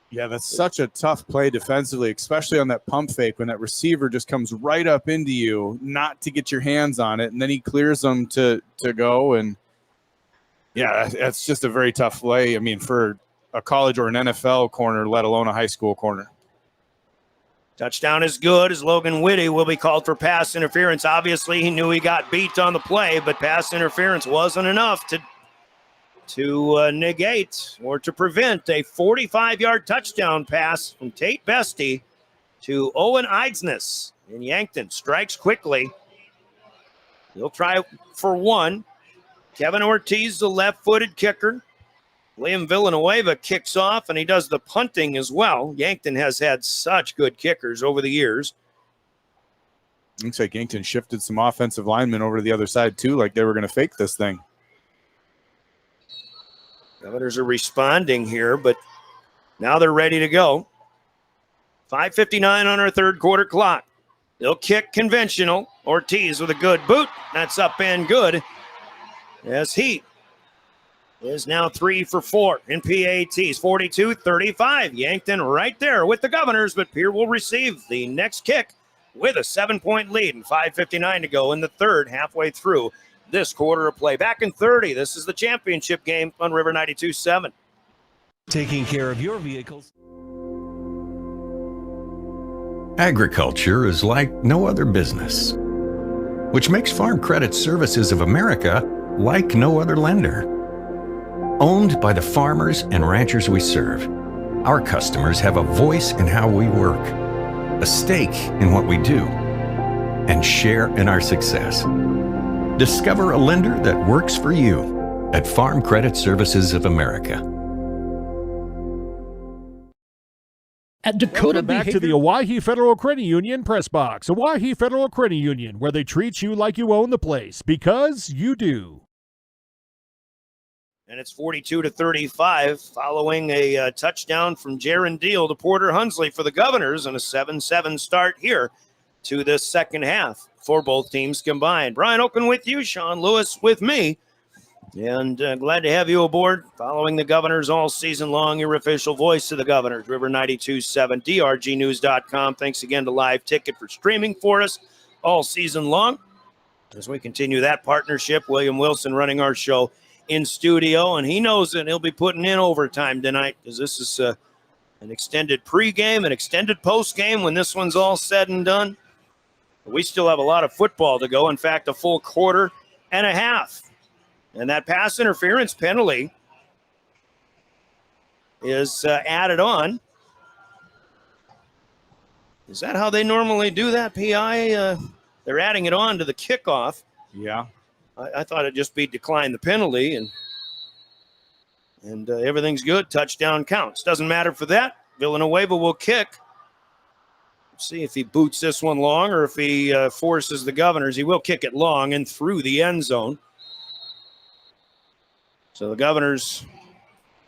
Yeah, that's such a tough play defensively, especially on that pump fake when that receiver just comes right up into you, not to get your hands on it, and then he clears them to go. And, yeah, that's just a very tough play, I mean, for a college or an NFL corner, let alone a high school corner. Touchdown is good as Logan Whitty will be called for pass interference. Obviously, he knew he got beat on the play, but pass interference wasn't enough to negate or to prevent a 45-yard touchdown pass from Tate Bestie to Owen Eidsness. And Yankton strikes quickly. He'll try for 1. Kevin Ortiz, the left-footed kicker. Liam Villanueva kicks off, and he does the punting as well. Yankton has had such good kickers over the years. Looks like Yankton shifted some offensive linemen over to the other side, too, like they were going to fake this thing. Governors are responding here, but now they're ready to go. 5:59 on our third quarter clock. They'll kick conventional. Ortiz with a good boot. That's up and good. As he is now 3 for 4 in PATs. 42-35. Yankton right there with the Governors, but Pierre will receive the next kick with a 7-point lead and 5:59 to go in the third, halfway through this quarter of play. Back in 30. This is the championship game on River 92.7. Taking care of your vehicles. Agriculture is like no other business, which makes Farm Credit Services of America like no other lender. Owned by the farmers and ranchers we serve, our customers have a voice in how we work, a stake in what we do, and share in our success. Discover a lender that works for you at Farm Credit Services of America. At Dakota Welcome back to the Owyhee Federal Credit Union Press Box. Owyhee Federal Credit Union, where they treat you like you own the place, because you do. And it's 42-35 following a touchdown from Jaron Deal to Porter Hunsley for the Governors and a 7-7 start here to the second half for both teams combined. Brian Oaken with you, Sean Lewis with me. And glad to have you aboard following the Governors all season long, your official voice of the Governors, River 92.7, drgnews.com. Thanks again to Live Ticket for streaming for us all season long. As we continue that partnership, William Wilson running our show in studio, and he knows that he'll be putting in overtime tonight because this is an extended pregame, an extended postgame when this one's all said and done. We still have a lot of football to go. In fact, a full quarter and a half. And that pass interference penalty is added on. Is that how they normally do that, PI? They're adding it on to the kickoff. Yeah. I thought it'd just be decline the penalty, and everything's good. Touchdown counts. Doesn't matter for that. Villanueva will kick. Let's see if he boots this one long or if he forces the Governors. He will kick it long and through the end zone. So the Governors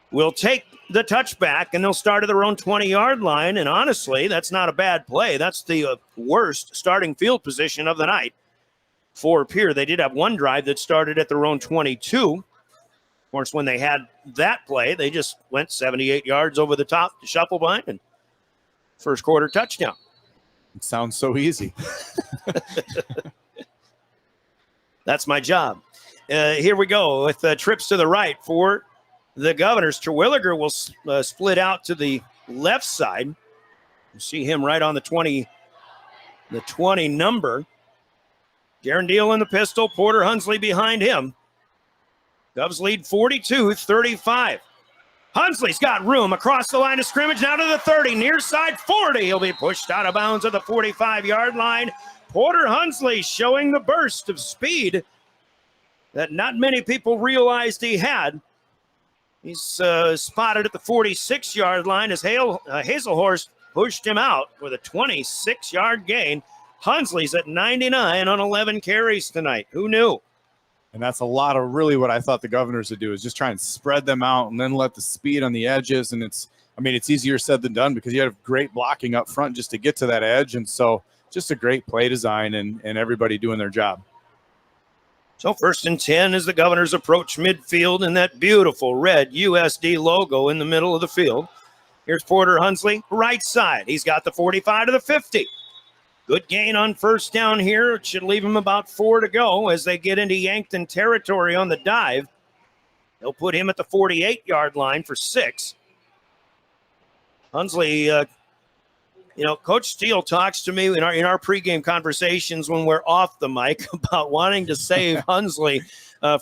will take the touchback, and they'll start at their own 20-yard line. And honestly, that's not a bad play. That's the worst starting field position of the night for Pierre. They did have one drive that started at their own 22. Of course, when they had that play, they just went 78 yards over the top to Shufflebein and first quarter touchdown. It sounds so easy. That's my job. Here we go with trips to the right for the Governors. Terwilliger will split out to the left side. You see him right on the 20 number. Jaron Deal in the pistol. Porter Hunsley behind him. Govs lead 42-35. Hunsley's got room across the line of scrimmage now to the 30. Near side 40. He'll be pushed out of bounds at the 45-yard line. Porter Hunsley showing the burst of speed that not many people realized he had. He's spotted at the 46-yard line as Hazelhorst pushed him out with a 26-yard gain. Hunsley's at 99 on 11 carries tonight. Who knew? And that's a lot of really what I thought the Governors would do is just try and spread them out and then let the speed on the edges. And it's easier said than done because you have great blocking up front just to get to that edge. And so just a great play design and everybody doing their job. So 1st and 10 as the Governors approach midfield and that beautiful red USD logo in the middle of the field. Here's Porter Hunsley, right side. He's got the 45 to the 50. Good gain on first down here. It should leave him about 4 to go as they get into Yankton territory on the dive. They'll put him at the 48-yard line for 6. Hunsley, Coach Steele talks to me in our pregame conversations when we're off the mic about wanting to save Hunsley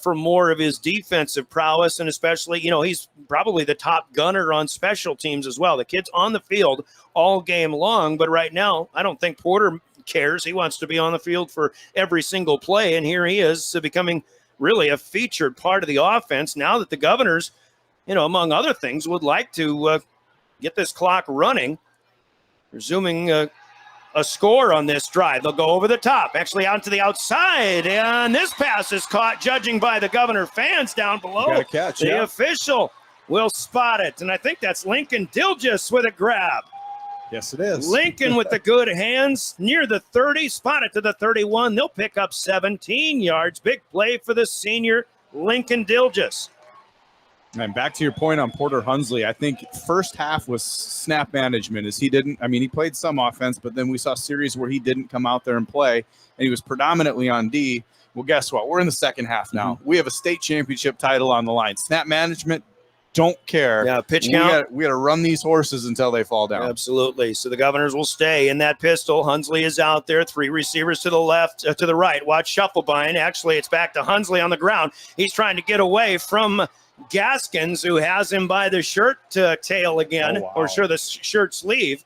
for more of his defensive prowess, and especially, he's probably the top gunner on special teams as well. The kid's on the field all game long, but right now I don't think Porter cares. He wants to be on the field for every single play, and here he is becoming really a featured part of the offense now that the Governors, among other things, would like to get this clock running. Presuming a score on this drive. They'll go over the top, actually out to the outside, and this pass is caught, judging by the Governor fans down below. Got a catch, the official will spot it, and I think that's Lincoln Dilgis with a grab. Yes, it is. Lincoln with the good hands near the 30, spot it to the 31. They'll pick up 17 yards. Big play for the senior Lincoln Dilgis. And back to your point on Porter Hunsley, I think first half was snap management as he played some offense, but then we saw series where he didn't come out there and play, and he was predominantly on D. Well, guess what? We're in the second half now. We have a state championship title on the line. Snap management, don't care. Yeah, pitch count. We got to run these horses until they fall down. Absolutely. So the Governors will stay in that pistol. Hunsley is out there. 3 receivers to the left, to the right. Watch Shufflebein. Actually, it's back to Hunsley on the ground. He's trying to get away from Gaskins, who has him by the shirt tail again, or the shirt sleeve.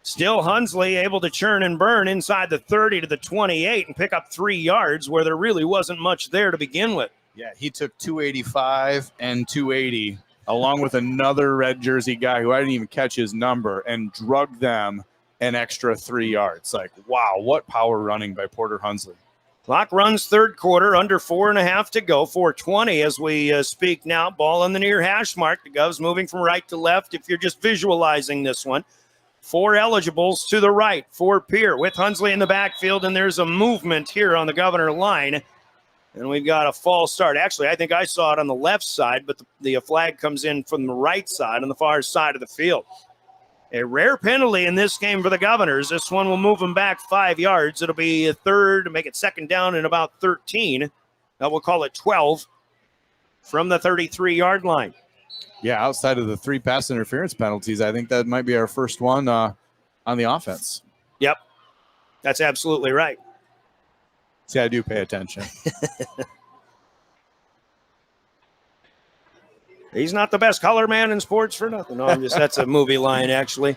Still Hunsley able to churn and burn inside the 30 to the 28 and pick up 3 yards where there really wasn't much there to begin with. Yeah, he took 285 and 280 along with another red jersey guy who I didn't even catch his number and drug them an extra 3 yards. Like, wow, what power running by Porter Hunsley. Clock runs third quarter, under 4.5 to go. 4:20 as we speak now. Ball on the near hash mark. The Govs moving from right to left if you're just visualizing this one. 4 eligibles to the right for Pierre with Hunsley in the backfield, and there's a movement here on the Governor line. And we've got a false start. Actually, I think I saw it on the left side, but the flag comes in from the right side on the far side of the field. A rare penalty in this game for the Governors. This one will move them back 5 yards. It'll be a third, make it second down and about 13. Now we'll call it 12 from the 33-yard line. Yeah, outside of the 3 pass interference penalties, I think that might be our first one on the offense. Yep, that's absolutely right. See, I do pay attention. He's not the best color man in sports for nothing. No, that's a movie line, actually.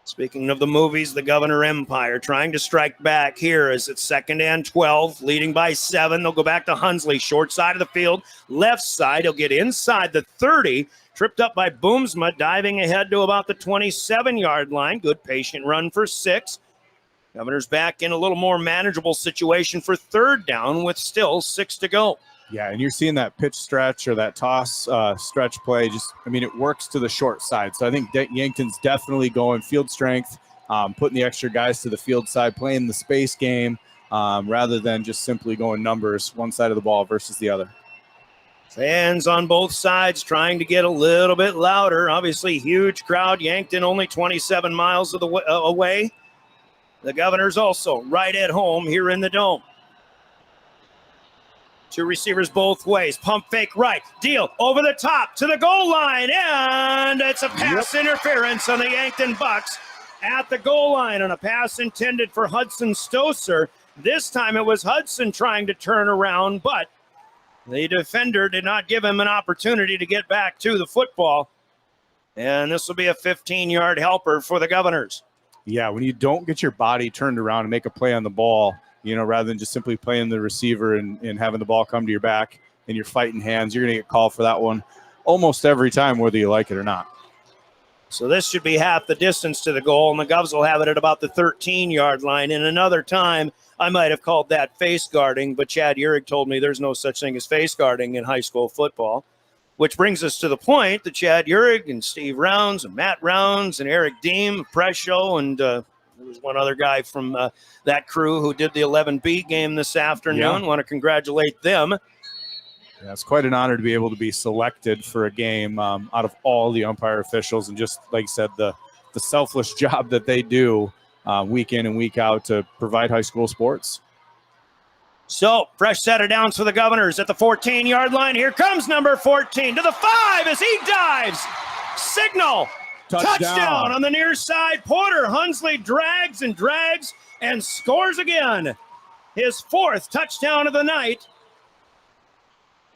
Speaking of the movies, the Governor Empire trying to strike back here as it's 2nd and 12, leading by 7. They'll go back to Hunsley, short side of the field, left side. He'll get inside the 30, tripped up by Boomsma, diving ahead to about the 27-yard line. Good patient run for 6. Governor's back in a little more manageable situation for third down with still 6 to go. Yeah, and you're seeing that pitch stretch or that toss stretch play. It works to the short side. So I think Yankton's definitely going field strength, putting the extra guys to the field side, playing the space game rather than just simply going numbers one side of the ball versus the other. Fans on both sides trying to get a little bit louder. Obviously, huge crowd. Yankton only 27 miles away. The Governors also right at home here in the Dome. 2 receivers both ways. Pump fake right. Deal over the top to the goal line. And it's a pass interference on the Yankton Bucks at the goal line on a pass intended for Hudson Stoser. This time it was Hudson trying to turn around, but the defender did not give him an opportunity to get back to the football. And this will be a 15-yard helper for the Governors. Yeah, when you don't get your body turned around and make a play on the ball, rather than just simply playing the receiver and having the ball come to your back and you're fighting hands, you're going to get called for that one almost every time, whether you like it or not. So this should be half the distance to the goal, and the Govs will have it at about the 13-yard line. In another time, I might have called that face guarding, but Chad Uhrig told me there's no such thing as face guarding in high school football, which brings us to the point that Chad Uhrig and Steve Rounds and Matt Rounds and Eric Deem, Press Show, and there was one other guy from that crew who did the 11B game this afternoon. Yeah. Want to congratulate them. Yeah, it's quite an honor to be able to be selected for a game out of all the umpire officials, and just like I said, the selfless job that they do week in and week out to provide high school sports. So, fresh set of downs for the Governors at the 14-yard line. Here comes number 14 to the 5 as he dives. Signal. Touchdown on the near side. Porter Hunsley drags and scores again. His 4th touchdown of the night.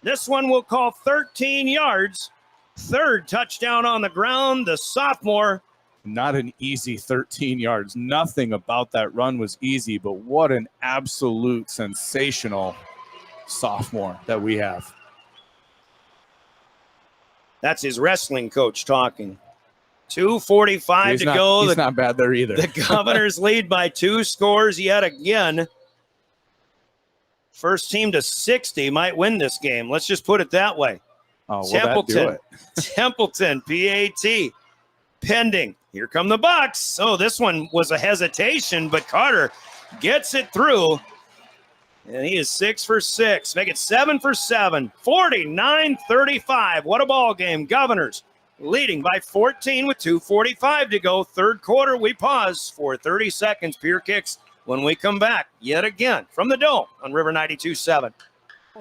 This one we'll call 13 yards. 3rd touchdown on the ground. The sophomore. Not an easy 13 yards. Nothing about that run was easy, but what an absolute sensational sophomore that we have. That's his wrestling coach talking. 2:45 to go. He's not bad there either. The Governors lead by 2 scores yet again. First team to 60 might win this game. Let's just put it that way. Oh, will that do it? Templeton, PAT. pending. Here come the Bucks. Oh, this one was a hesitation, but Carter gets it through. And he is 6 for 6. Make it 7 for 7. 49-35. What a ball game. Governors leading by 14 with 2:45 to go. Third quarter, we pause for 30 seconds. Pierre kicks when we come back yet again from the Dome on River 92.7.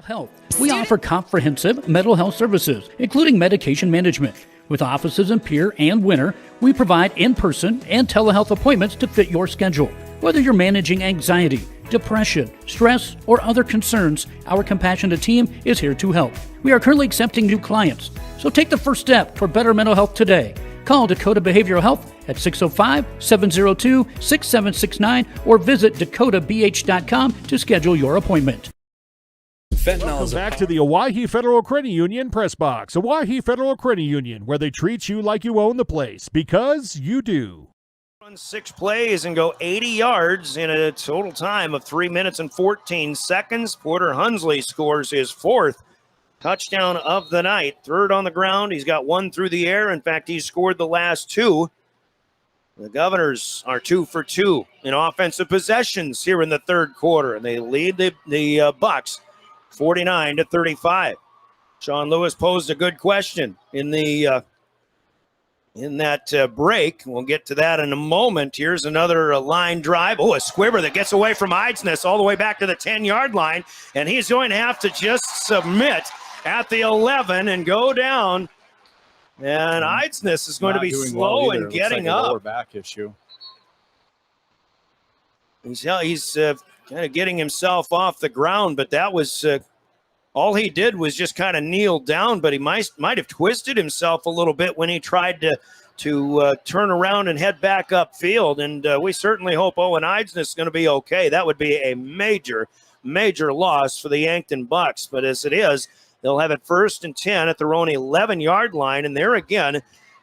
Health. We offer comprehensive mental health services, including medication management. With offices in Pierre and Winter, we provide in-person and telehealth appointments to fit your schedule. Whether you're managing anxiety, depression, stress, or other concerns, our compassionate team is here to help. We are currently accepting new clients, so take the first step for better mental health today. Call Dakota Behavioral Health at 605-702-6769 or visit dakotabh.com to schedule your appointment. Welcome back to the Owyhee Federal Credit Union Press Box. Owyhee Federal Credit Union, where they treat you like you own the place, because you do. Run 6 plays and go 80 yards in a total time of 3 minutes and 14 seconds. Porter Hunsley scores his 4th touchdown of the night. 3rd on the ground. He's got 1 through the air. In fact, he's scored the last 2. The Governors are 2 for 2 in offensive possessions here in the third quarter, and they lead the Bucks 49-35. Sean Lewis posed a good question in that break. We'll get to that in a moment. Here's another line drive. Oh, a squibber that gets away from Eidsness all the way back to the 10-yard line, and he's going to have to just submit at the 11 and go down. And Eidsness is going to be slow in getting up. Lower back issue. He's kind of getting himself off the ground, but that was all he did was just kind of kneel down, but he might have twisted himself a little bit when he tried to turn around and head back upfield. And we certainly hope Owen Eidsness is going to be okay. That would be a major, major loss for the Yankton Bucks. But as it is, they'll have it 1st and 10 at their own 11-yard line. And there again,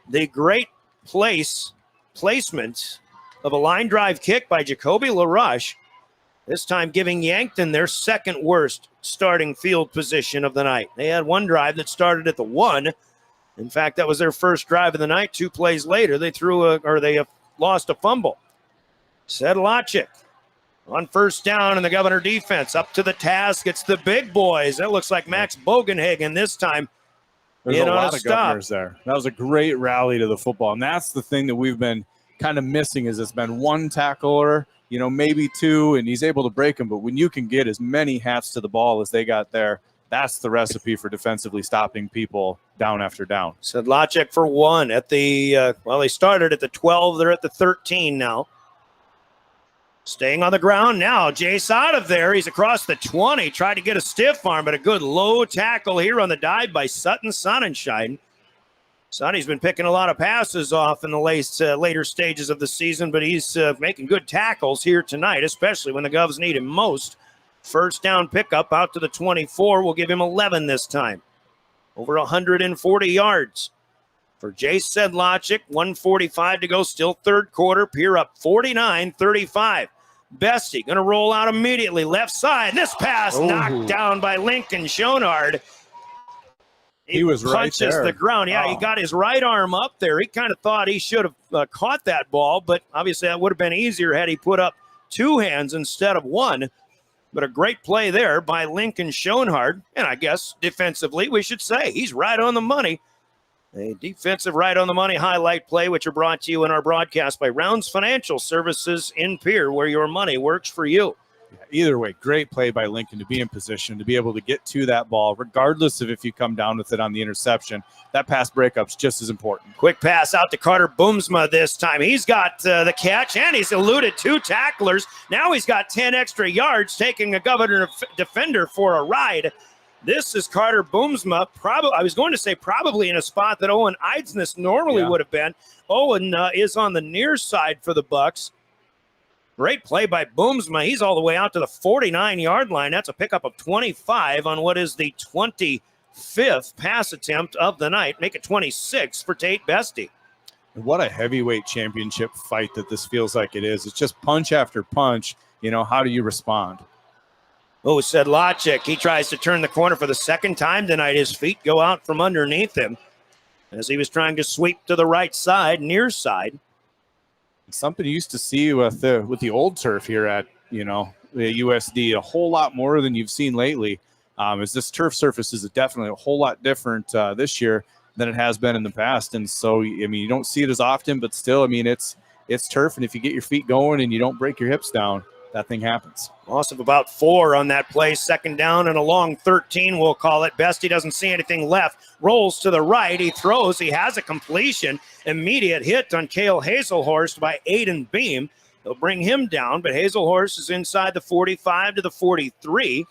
the great placement of a line drive kick by Jacoby LaRush, this time giving Yankton their 2nd worst starting field position of the night. They had one drive that started at the 1. In fact, that was their first drive of the night. 2 plays later, they lost a fumble. Sedlacek on 1st down, and the Governor defense up to the task. It's the big boys. That looks like Max Bogenhagen this time. There's a lot of Governors there. That was a great rally to the football, and that's the thing that we've been kind of missing is it's been one tackler, maybe 2, and he's able to break them. But when you can get as many hats to the ball as they got there, that's the recipe for defensively stopping people down after down. Sedlacek for 1 at the, they started at the 12. They're at the 13 now. Staying on the ground now. Jace out of there. He's across the 20. Tried to get a stiff arm, but a good low tackle here on the dive by Sutton Sonnenschein. Sonny's been picking a lot of passes off in the later stages of the season, but he's making good tackles here tonight, especially when the Govs need him most. 1st down pickup out to the 24. We'll give him 11 this time. Over 140 yards for Jace Sedlacek. 1:45 to go, still third quarter. Pierre up 49-35. Bestie going to roll out immediately. Left side. This pass knocked down by Lincoln Schonard. He was right punches there. The ground. Yeah, He got his right arm up there. He kind of thought he should have caught that ball, but obviously that would have been easier had he put up 2 hands instead of 1. But a great play there by Lincoln Schonard. And I guess defensively, we should say he's right on the money. A defensive right on the money highlight play, which are brought to you in our broadcast by Rounds Financial Services in Pierre, where your money works for you. Either way, great play by Lincoln to be in position, to be able to get to that ball, regardless of if you come down with it on the interception. That pass breakup's just as important. Quick pass out to Carter Boomsma this time. He's got the catch, and he's eluded 2 tacklers. Now he's got 10 extra yards, taking a Governor defender for a ride. This is Carter Boomsma. I was going to say probably in a spot that Owen Eidsness normally would have been. Owen is on the near side for the Bucks. Great play by Boomsma. He's all the way out to the 49-yard line. That's a pickup of 25 on what is the 25th pass attempt of the night. Make it 26 for Tate Bestie. What a heavyweight championship fight that this feels like it is. It's just punch after punch. How do you respond? Oh, Sedlacek. He tries to turn the corner for the 2nd time tonight. His feet go out from underneath him. as he was trying to sweep to the right side, near side. Something you used to see with the old turf here at, the USD a whole lot more than you've seen lately. As this turf surface is definitely a whole lot different this year than it has been in the past. And so, you don't see it as often, but still, it's turf. And if you get your feet going and you don't break your hips down, that thing happens. Loss of about 4 on that play. Second down and a long 13, we'll call it. Best, he doesn't see anything left. Rolls to the right. He throws. He has a completion. Immediate hit on Cale Hazelhorst by Aiden Beam. They'll bring him down, but Hazelhorst is inside the 45 to the 43.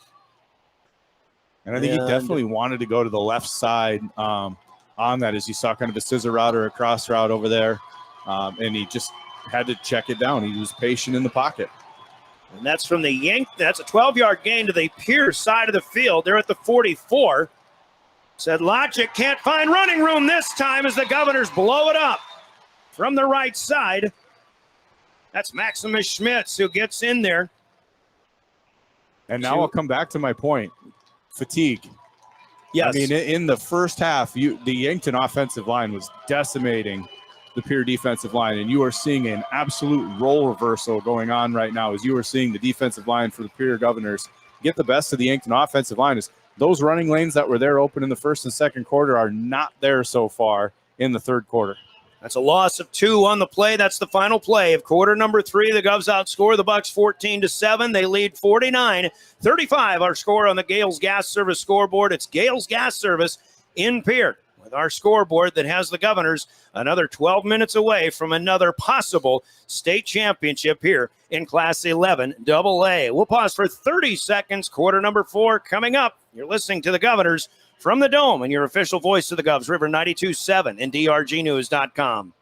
And I think he definitely wanted to go to the left side on that, as you saw kind of a scissor route or a cross route over there. And he just had to check it down. He was patient in the pocket. And that's from the Yankton. That's a 12-yard gain to the Pierce side of the field. They're at the 44. Said Logic can't find running room this time as the Governors blow it up from the right side. That's Maximus Schmitz who gets in there. And now I'll come back to my point. Fatigue. Yes. In the first half, the Yankton offensive line was decimating the Pierre defensive line, and you are seeing an absolute role reversal going on right now as you are seeing the defensive line for the Pierre Governors get the best of the Yankton offensive line. As those running lanes that were there open in the first and second quarter are not there so far in the third quarter. That's a loss of 2 on the play. That's the final play of quarter number 3. The Govs outscore the Bucks 14-7. They lead 49-35. Our score on the Gales Gas Service scoreboard. It's Gales Gas Service in Pierre, with our scoreboard that has the Governors another 12 minutes away from another possible state championship here in Class 11 AA. We'll pause for 30 seconds. Quarter number 4 coming up. You're listening to the Governors from the Dome and your official voice of the Govs, River 92.7 and drgnews.com.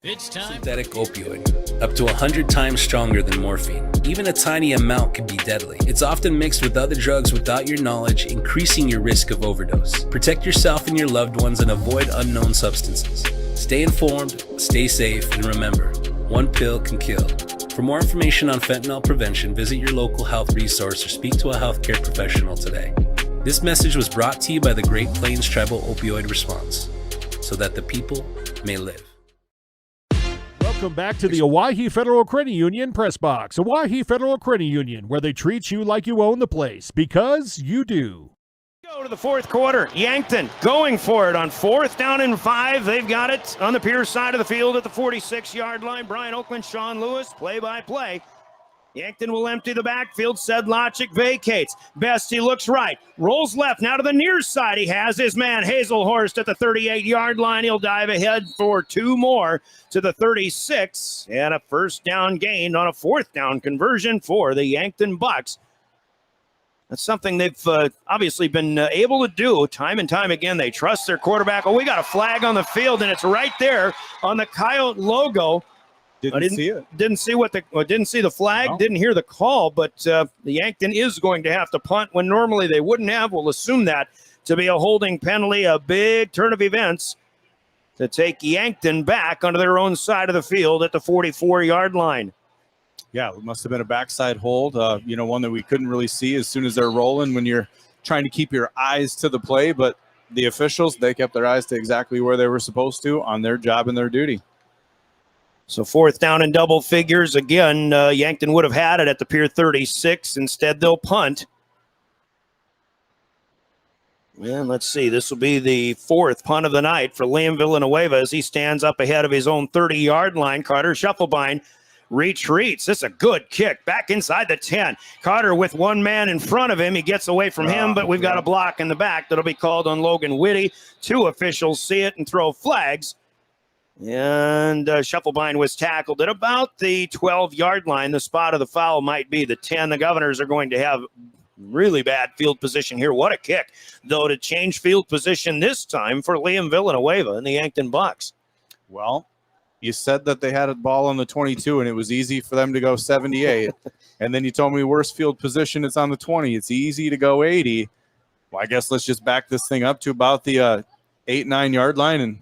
It's time. Synthetic opioid, up to 100 times stronger than morphine. Even a tiny amount can be deadly. It's often mixed with other drugs without your knowledge, increasing your risk of overdose. Protect yourself and your loved ones and avoid unknown substances. Stay informed, stay safe, and remember, one pill can kill. For more information on fentanyl prevention, visit your local health resource or speak to a healthcare professional today. This message was brought to you by the Great Plains Tribal Opioid Response, so that the people may live. Welcome back to the Owyhee Federal Credit Union Press Box. Owyhee Federal Credit Union, where they treat you like you own the place, because you do. Go to the fourth quarter. Yankton going for it on 4th down and 5. They've got it on the Pierce side of the field at the 46-yard line. Brian Oakland, Sean Lewis, play-by-play. Yankton will empty the backfield. Said Logic vacates. Best, he looks right. Rolls left. Now to the near side. He has his man, Hazelhorst, at the 38-yard line. He'll dive ahead for 2 more to the 36. And a first down gain on a 4th down conversion for the Yankton Bucks. That's something they've obviously been able to do time and time again. They trust their quarterback. Oh, we got a flag on the field, and it's right there on the Coyote logo. Didn't see it. Didn't see the flag. No. Didn't hear the call. But the Yankton is going to have to punt when normally they wouldn't have. We'll assume that to be a holding penalty. A big turn of events to take Yankton back onto their own side of the field at the 44-yard line. Yeah, it must have been a backside hold. One that we couldn't really see as soon as they're rolling when you're trying to keep your eyes to the play. But the officials, they kept their eyes to exactly where they were supposed to on their job and their duty. So 4th down in double figures. Again, Yankton would have had it at the Pier 36. Instead, they'll punt. And let's see. This will be the 4th punt of the night for Liam Villanueva as he stands up ahead of his own 30-yard line. Carter Shufflebein retreats. This is a good kick back inside the 10. Carter with one man in front of him. He gets away from him, but we've got a block in the back that'll be called on Logan Whitty. 2 officials see it and throw flags. And Shufflebein was tackled at about the 12-yard line. The spot of the foul might be the 10. The Governors are going to have really bad field position here. What a kick, though, to change field position this time for Liam Villanueva and the Yankton Bucks. Well, you said that they had a ball on the 22, and it was easy for them to go 78. And then you told me worst field position is on the 20. It's easy to go 80. Well, I guess let's just back this thing up to about the 8-9-yard line and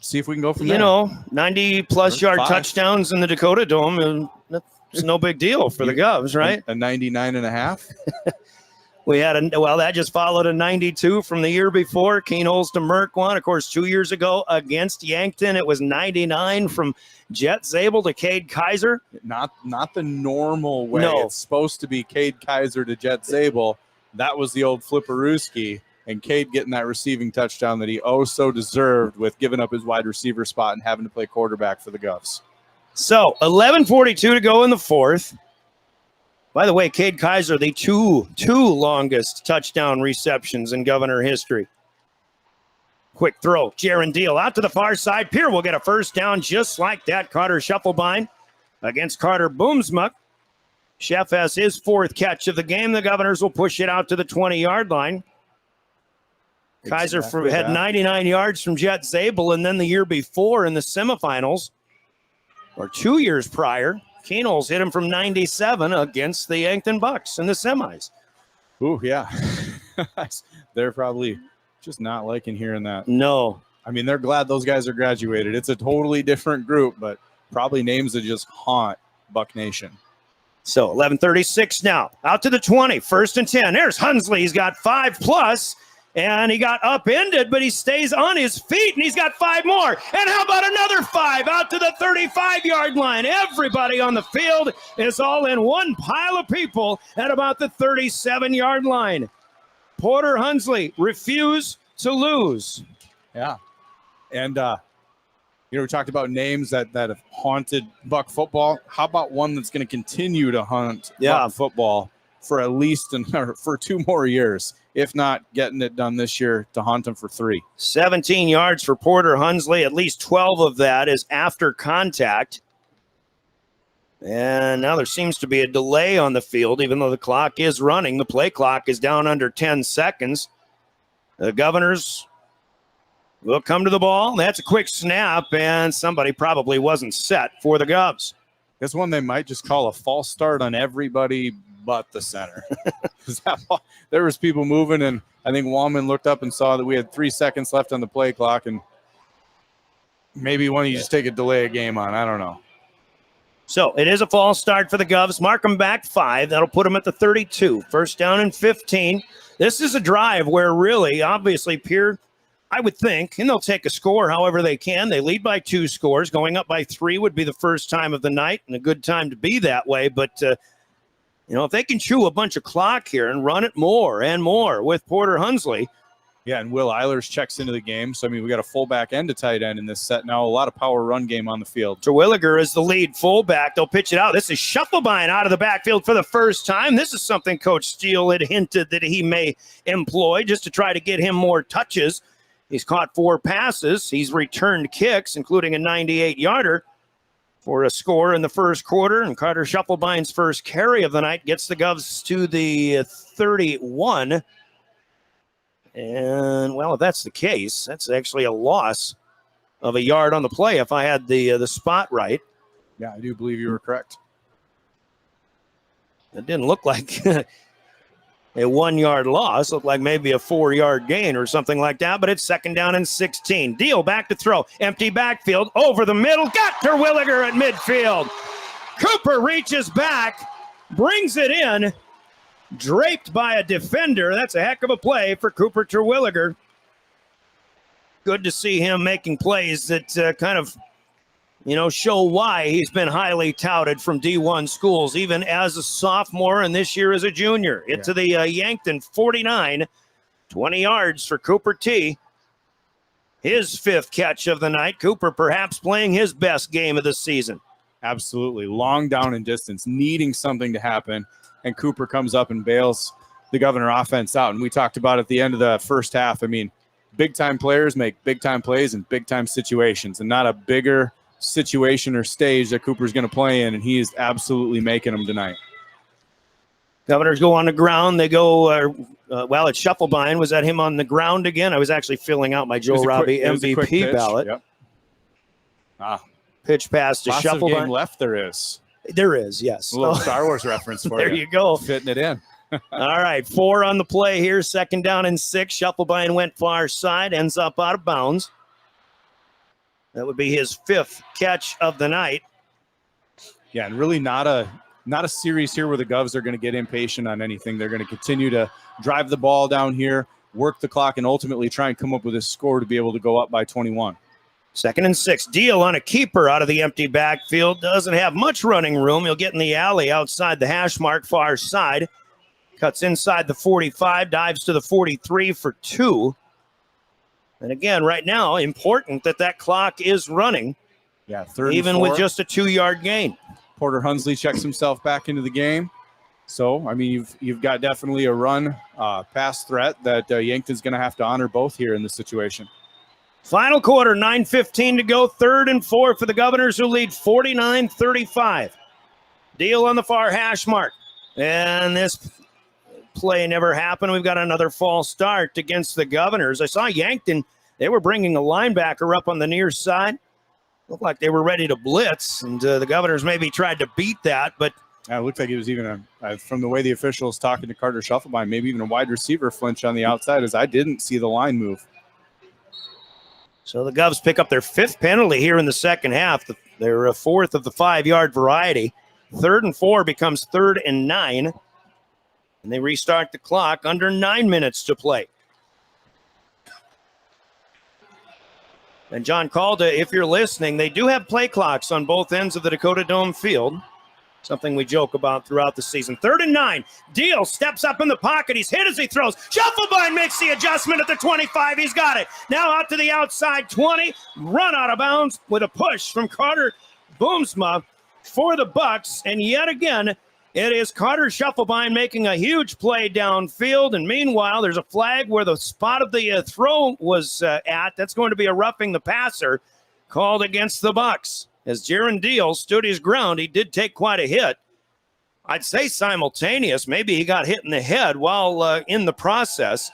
see if we can go from there. 90-plus yard touchdowns in the Dakota Dome, and that's no big deal for the Govs, right? A 99.5? We had that just followed a 92 from the year before. Keene Olds to Merck one. Of course, 2 years ago against Yankton, it was 99 from Jet Zabel to Cade Kaiser. Not the normal way. No. It's supposed to be Cade Kaiser to Jet Zabel. That was the old Flipperooski, and Cade getting that receiving touchdown that he so deserved with giving up his wide receiver spot and having to play quarterback for the Govs. So 11:42 to go in the fourth. By the way, Cade Kaiser, the two longest touchdown receptions in Governor history. Quick throw, Jaron Deal out to the far side. Pierre will get a first down just like that. Carter Schuffelbein against Carter Boomsmuck. Chef has his fourth catch of the game. The Governors will push it out to the 20-yard line. Kaiser had 99 yards from Jet Zabel, and then the year before in the semifinals, or 2 years prior, Keene Olds hit him from 97 against the Yankton Bucks in the semis. Ooh, yeah. They're probably just not liking hearing that. No. I mean, they're glad those guys are graduated. It's a totally different group, but probably names that just haunt Buck Nation. So 11:36 now. Out to the 20. 1st and 10. There's Hunsley. He's got 5+. And he got upended, but he stays on his feet, and he's got 5 more. And how about another 5 out to the 35-yard line? Everybody on the field is all in one pile of people at about the 37-yard line. Porter Hunsley refused to lose. Yeah. And, we talked about names that have haunted Buck football. How about one that's going to continue to haunt Buck football for at least for 2 more years? If not getting it done this year to haunt him for 3. 17 yards for Porter Hunsley. At least 12 of that is after contact. And now there seems to be a delay on the field, even though the clock is running. The play clock is down under 10 seconds. The Governors will come to the ball. That's a quick snap, and somebody probably wasn't set for the Govs. This one they might just call a false start on everybody but the center. There was people moving, and I think Wallman looked up and saw that we had 3 seconds left on the play clock, and maybe one you just take a delay a game on. I don't know. So it is a false start for the Govs. Mark them back 5. That'll put them at the 32. 1st down and 15. This is a drive where really, obviously, Pierre, I would think, and they'll take a score however they can. They lead by 2 scores. Going up by 3 would be the first time of the night, and a good time to be that way. But, if they can chew a bunch of clock here and run it more and more with Porter Hunsley. Yeah, and Will Eilers checks into the game. So, we got a fullback and a tight end in this set now. A lot of power run game on the field. Terwilliger is the lead fullback. They'll pitch it out. This is Schuffelbein out of the backfield for the first time. This is something Coach Steele had hinted that he may employ just to try to get him more touches. He's caught 4 passes. He's returned kicks, including a 98-yarder. For a score in the first quarter, and Carter Schuffelbein's first carry of the night gets the Govs to the 31. And, if that's the case, that's actually a loss of a yard on the play if I had the spot right. Yeah, I do believe you were correct. It didn't look like a 1-yard loss. Looked like maybe a 4-yard gain or something like that, but it's 2nd down and 16. Deal back to throw. Empty backfield over the middle. Got Terwilliger at midfield. Cooper reaches back, brings it in, draped by a defender. That's a heck of a play for Cooper Terwilliger. Good to see him making plays that kind of show why he's been highly touted from D1 schools, even as a sophomore and this year as a junior. To the Yankton 49, 20 yards for Cooper T. His 5th catch of the night. Cooper perhaps playing his best game of the season. Absolutely. Long down and distance, needing something to happen. And Cooper comes up and bails the Governor offense out. And we talked about at the end of the first half, big-time players make big-time plays in big-time situations, and not a bigger situation or stage that Cooper's going to play in, and he is absolutely making them tonight. Governors go on the ground. They go, it's Schuffelbein. Was that him on the ground again? I was actually filling out my Joe Robbie MVP ballot. Yep. Pitch pass to Lots Schuffelbein. Of game left there is. There is, yes. A little Star Wars reference for you. There you go. Fitting it in. All right, 4 on the play here. 2nd down and 6. Schuffelbein went far side, ends up out of bounds. That would be his 5th catch of the night. Yeah, and really not a not a series here where the Govs are going to get impatient on anything. They're going to continue to drive the ball down here, work the clock, and ultimately try and come up with a score to be able to go up by 21. 2nd and 6. Deal on a keeper out of the empty backfield. Doesn't have much running room. He'll get in the alley outside the hash mark, far side. Cuts inside the 45, dives to the 43 for 2. And again, right now, important that clock is running. Yeah, 3rd even and 4. with just a 2-yard gain. Porter Hunsley checks himself back into the game. So, I mean, you've got definitely a run pass threat that Yankton's going to have to honor both here in this situation. Final quarter, 9:15 to go. 3rd and 4 for the Governors, who lead 49-35. Deal on the far hash mark. And this play never happened. We've got another false start against the Governors. I saw Yankton. They were bringing a linebacker up on the near side. Looked like they were ready to blitz, and the Governors maybe tried to beat that, but it looked like it was even from the way the officials talking to Carter Shufflebein, maybe even a wide receiver flinch on the outside, as I didn't see the line move. So the Govs pick up their 5th penalty here in the second half. They're 4th of the 5-yard variety. 3rd and 4 becomes 3rd and 9. And they restart the clock under 9 minutes to play. And John Calda, if you're listening, they do have play clocks on both ends of the Dakota Dome field. Something we joke about throughout the season. 3rd and 9. Deal steps up in the pocket. He's hit as he throws. Shufflebein makes the adjustment at the 25. He's got it. Now out to the outside 20. Run out of bounds with a push from Carter Boomsma for the Bucks. And yet again, it is Carter Shufflebein making a huge play downfield. And meanwhile, there's a flag where the spot of the throw was at. That's going to be a roughing the passer called against the Bucks. As Jaron Deal stood his ground, he did take quite a hit. I'd say simultaneous. Maybe he got hit in the head while in the process.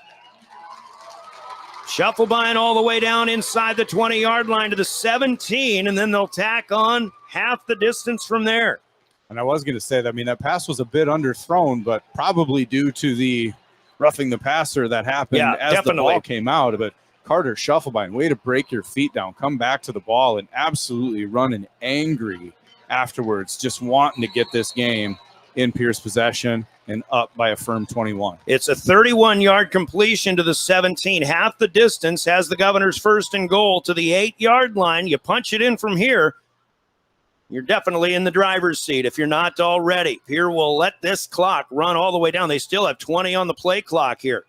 Shufflebein all the way down inside the 20-yard line to the 17, and then they'll tack on half the distance from there. And I was going to say that, I mean, that pass was a bit underthrown, but probably due to the roughing the passer that happened as definitely. The ball came out. But Carter Shufflebein, way to break your feet down, come back to the ball, and absolutely running angry afterwards, just wanting to get this game in Pierce possession and up by a firm 21. It's a 31-yard completion to the 17. Half the distance has the Governors 1st and goal to the 8-yard line. You punch it in from here, you're definitely in the driver's seat if you're not already. Pierre will let this clock run all the way down. They still have 20 on the play clock here.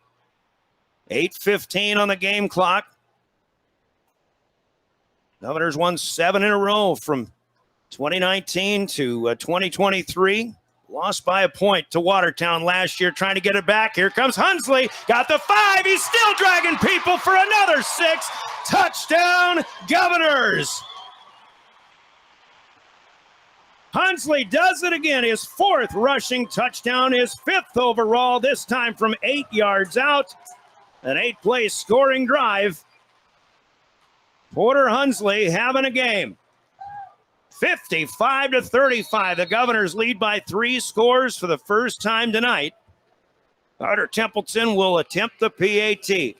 8:15 on the game clock. Governors won 7 in a row from 2019 to 2023. Lost by a point to Watertown last year, trying to get it back. Here comes Hunsley. Got the 5. He's still dragging people for another 6. Touchdown, Governors. Hunsley does it again. His 4th rushing touchdown, his 5th overall, this time from 8 yards out. An 8-play scoring drive. Porter Hunsley having a game. 55-35. The Governors lead by 3 scores for the first time tonight. Carter Templeton will attempt the PAT.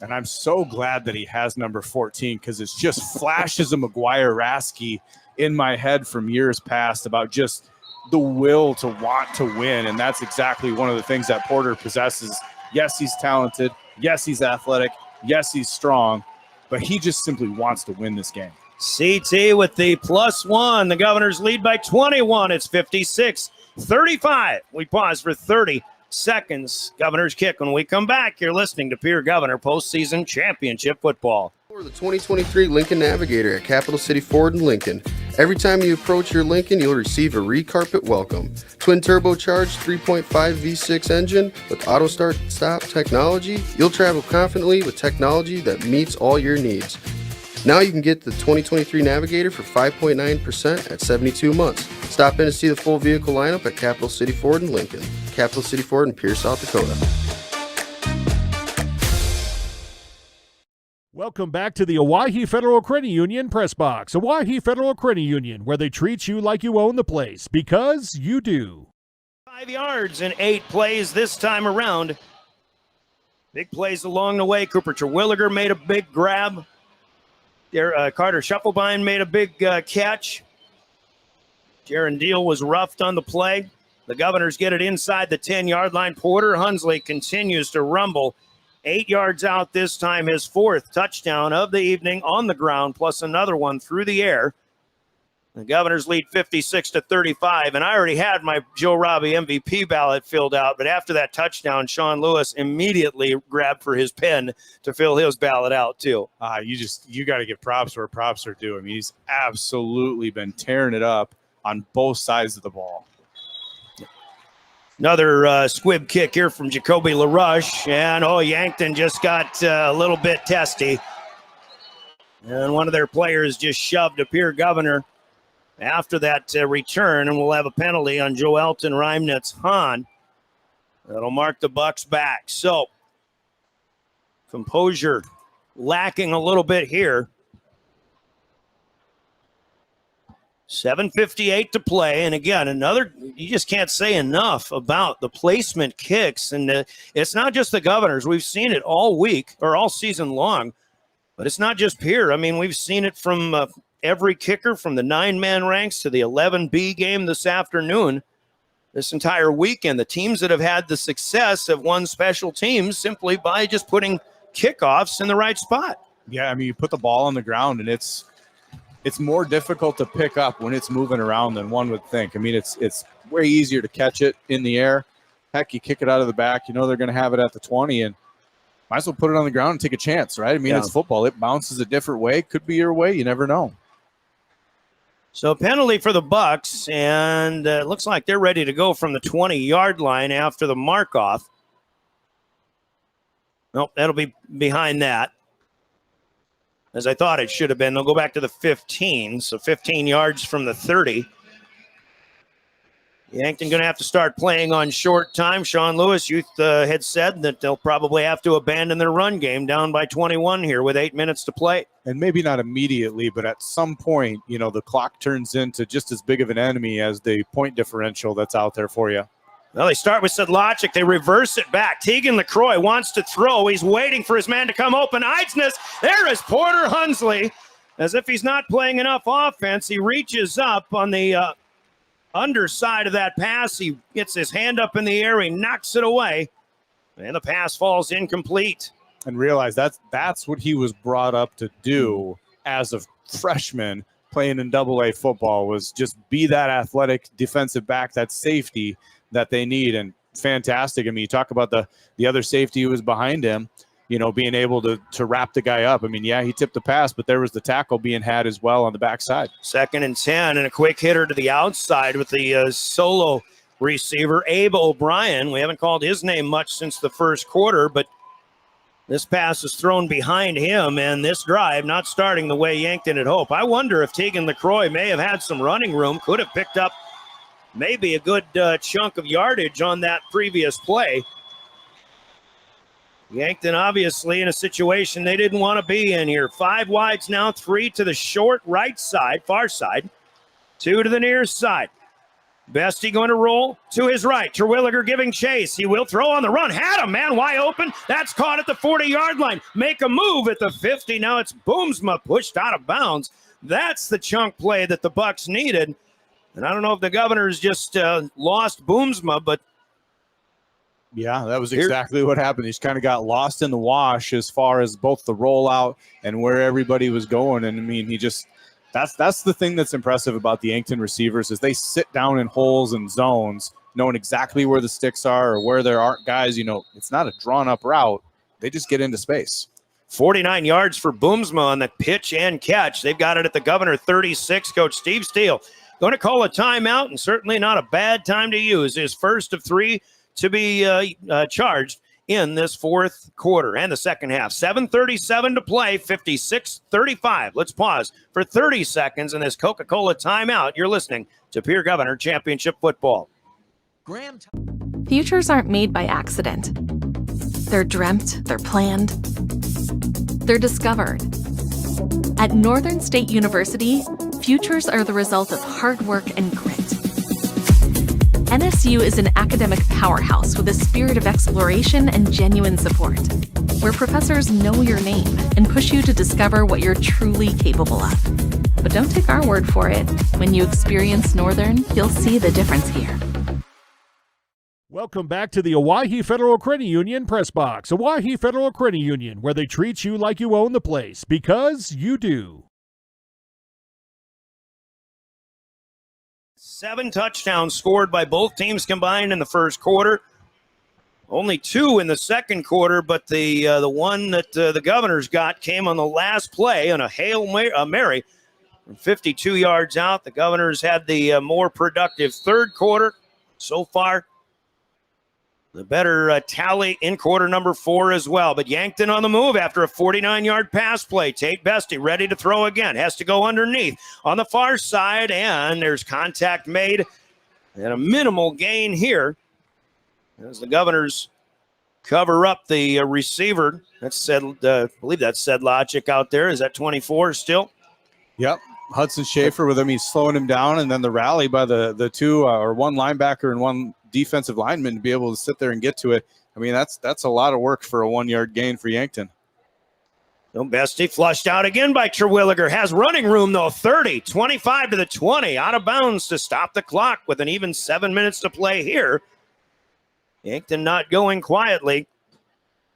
And I'm so glad that he has number 14, because it's just flashes of McGuire Rasky in my head from years past about just the will to want to win. And that's exactly one of the things that Porter possesses. Yes, he's talented. Yes, he's athletic. Yes, he's strong. But he just simply wants to win this game. CT with the +1. The Governors lead by 21. It's 56-35. We pause for 30 seconds. Governors kick. When we come back, you're listening to Pierre Governor postseason championship football. For the 2023 Lincoln Navigator at Capital City Ford in Lincoln. Every time you approach your Lincoln, you'll receive a recarpet welcome. Twin turbocharged 3.5 V6 engine with auto start stop technology. You'll travel confidently with technology that meets all your needs. Now you can get the 2023 Navigator for 5.9% at 72 months. Stop in to see the full vehicle lineup at Capital City Ford in Lincoln. Capital City Ford in Pierce, South Dakota. Welcome back to the Owyhee Federal Credit Union Press Box. Owyhee Federal Credit Union, where they treat you like you own the place, because you do. 5 yards in 8 plays this time around. Big plays along the way. Cooper Terwilliger made a big grab. Carter Shufflebein made a big catch. Jaron Deal was roughed on the play. The Governors get it inside the 10-yard line. Porter Hunsley continues to rumble. 8 yards out this time, his 4th touchdown of the evening on the ground, plus another one through the air. The Governors lead 56-35, and I already had my Joe Robbie MVP ballot filled out, but after that touchdown, Sean Lewis immediately grabbed for his pen to fill his ballot out too. You got to give props where props are due. I mean, he's absolutely been tearing it up on both sides of the ball. Another squib kick here from Jacoby LaRush, and Yankton just got a little bit testy. And one of their players just shoved a Pierre Governor after that return, and we'll have a penalty on Joelton Reimnitz-Hahn. That'll mark the Bucks back. So, composure lacking a little bit here. 7:58 to play, and again, you just can't say enough about the placement kicks, and it's not just the Governors. We've seen it all week, or all season long, but it's not just Pierre. I mean, we've seen it from every kicker, from the 9-man ranks to the 11B game this afternoon, this entire weekend. The teams that have had the success have won special teams simply by just putting kickoffs in the right spot. Yeah, I mean, you put the ball on the ground, and it's more difficult to pick up when it's moving around than one would think. I mean, it's way easier to catch it in the air. Heck, you kick it out of the back, they're going to have it at the 20, and might as well put it on the ground and take a chance, right? I mean, It's football. It bounces a different way. Could be your way. You never know. So penalty for the Bucks, and it looks like they're ready to go from the 20-yard line after the mark-off. Nope, that'll be behind that, as I thought it should have been. They'll go back to the 15, so 15 yards from the 30. Yankton going to have to start playing on short time. Sean Lewis had said that they'll probably have to abandon their run game down by 21 here with 8 minutes to play. And maybe not immediately, but at some point, the clock turns into just as big of an enemy as the point differential that's out there for you. Well, they start with Sedlacek. They reverse it back. Tegan LaCroix wants to throw. He's waiting for his man to come open. Eidsness, there is Porter Hunsley. As if he's not playing enough offense, he reaches up on the underside of that pass. He gets his hand up in the air. He knocks it away. And the pass falls incomplete. And realize that's what he was brought up to do as a freshman playing in AA football, was just be that athletic defensive back, that safety that they need. And fantastic. I mean, you talk about the other safety who was behind him, being able to wrap the guy up. I mean, yeah, he tipped the pass, but there was the tackle being had as well on the backside. 2nd and 10, and a quick hitter to the outside with the solo receiver, Abe O'Brien. We haven't called his name much since the first quarter, but this pass is thrown behind him, and this drive not starting the way Yankton had hoped. I wonder if Tegan LaCroix may have had some running room, could have picked up maybe a good chunk of yardage on that previous play. Yankton obviously in a situation they didn't want to be in here. 5 wides now, 3 to the short right side, far side, 2 to the near side. Bestie going to roll to his right. Terwilliger giving chase. He will throw on the run. Had him, man, wide open. That's caught at the 40-yard line. Make a move at the 50. Now it's Boomsma pushed out of bounds. That's the chunk play that the Bucks needed. And I don't know if the Governors just lost Boomsma, but yeah, that was exactly what happened. He's kind of got lost in the wash as far as both the rollout and where everybody was going. And I mean, that's the thing that's impressive about the Yankton receivers, is they sit down in holes and zones, knowing exactly where the sticks are or where there aren't guys. It's not a drawn up route. They just get into space. 49 yards for Boomsma on the pitch and catch. They've got it at the Governor 36. Coach Steve Steele going to call a timeout, and certainly not a bad time to use. His first of 3 to be charged in this fourth quarter and the second half. 7:37 to play, 56-35. Let's pause for 30 seconds in this Coca-Cola timeout. You're listening to Pierre Governor Championship Football. Futures aren't made by accident. They're dreamt, they're planned, they're discovered. At Northern State University, futures are the result of hard work and grit. NSU is an academic powerhouse with a spirit of exploration and genuine support, where professors know your name and push you to discover what you're truly capable of. But don't take our word for it. When you experience Northern, you'll see the difference here. Welcome back to the Owyhee Federal Credit Union Press Box. Owyhee Federal Credit Union, where they treat you like you own the place, because you do. 7 touchdowns scored by both teams combined in the first quarter. Only 2 in the second quarter, but the one that the Governors got came on the last play on a Hail Mary from 52 yards out. The Governors had the more productive third quarter so far. The better tally in quarter number 4 as well. But Yankton on the move after a 49-yard pass play. Tate Bestie ready to throw again. Has to go underneath on the far side, and there's contact made and a minimal gain here as the Governors cover up the receiver. That's said, I believe that's Sedlogic out there. Is that 24 still? Yep. Hudson Schaefer with him. He's slowing him down, and then the rally by the two or one linebacker and one defensive lineman to be able to sit there and get to it. I mean, that's a lot of work for a 1-yard gain for Yankton. So Bestie flushed out again by Terwilliger. Has running room, though. 30, 25 to the 20. Out of bounds to stop the clock with an even 7 minutes to play here. Yankton not going quietly.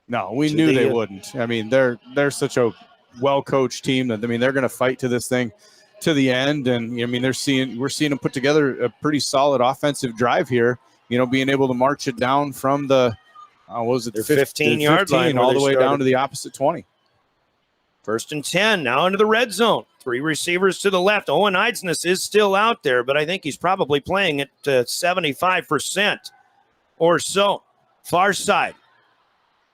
No, we knew they wouldn't. I mean, they're such a well-coached team that, I mean, they're going to fight to this thing to the end. And, I mean, we're seeing them put together a pretty solid offensive drive here, you know, being able to march it down from the, what was it, the 15-yard line all the way down to the opposite 20. 1st and 10, now into the red zone. 3 receivers to the left. Owen Eidsness is still out there, but I think he's probably playing at 75% or so. Far side.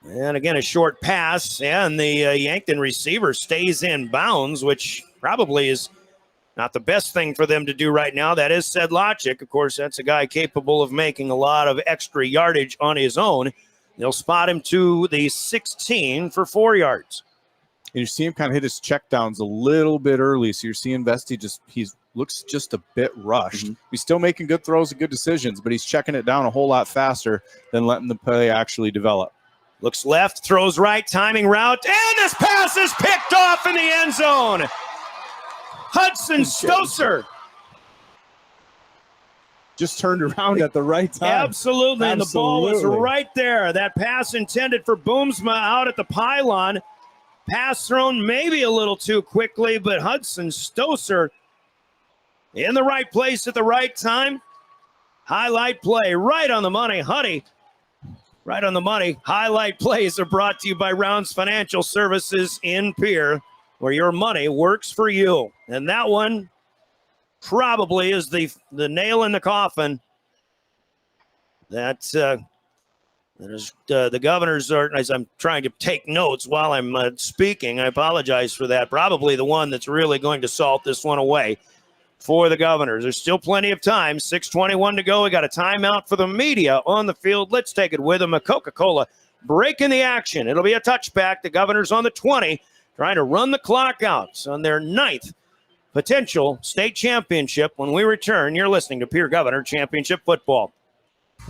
And again, a short pass, and the Yankton receiver stays in bounds, which probably is not the best thing for them to do right now. That is Sedlogic. Of course, that's a guy capable of making a lot of extra yardage on his own. They'll spot him to the 16 for 4 yards. And you see him kind of hit his checkdowns a little bit early. So you're seeing Bestie looks just a bit rushed. Mm-hmm. He's still making good throws and good decisions, but he's checking it down a whole lot faster than letting the play actually develop. Looks left, throws right, timing route, and this pass is picked off in the end zone. Hudson Stoser just turned around at the right time. Absolutely, and the ball was right there. That pass intended for Boomsma out at the pylon. Pass thrown maybe a little too quickly, but Hudson Stoser in the right place at the right time. Highlight play right on the money. Huddy, right on the money. Highlight plays are brought to you by Rounds Financial Services in Pierre, where your money works for you. And that one probably is the nail in the coffin. That is, the Governors are, as I'm trying to take notes while I'm speaking, I apologize for that. Probably the one that's really going to salt this one away for the Governors. There's still plenty of time. 6:21 to go. We got a timeout for the media on the field. Let's take it with them. A Coca-Cola breaking the action. It'll be a touchback. The Governors on the 20, trying to run the clock out on their 9th potential state championship. When we return, you're listening to Pierre Governor Championship Football.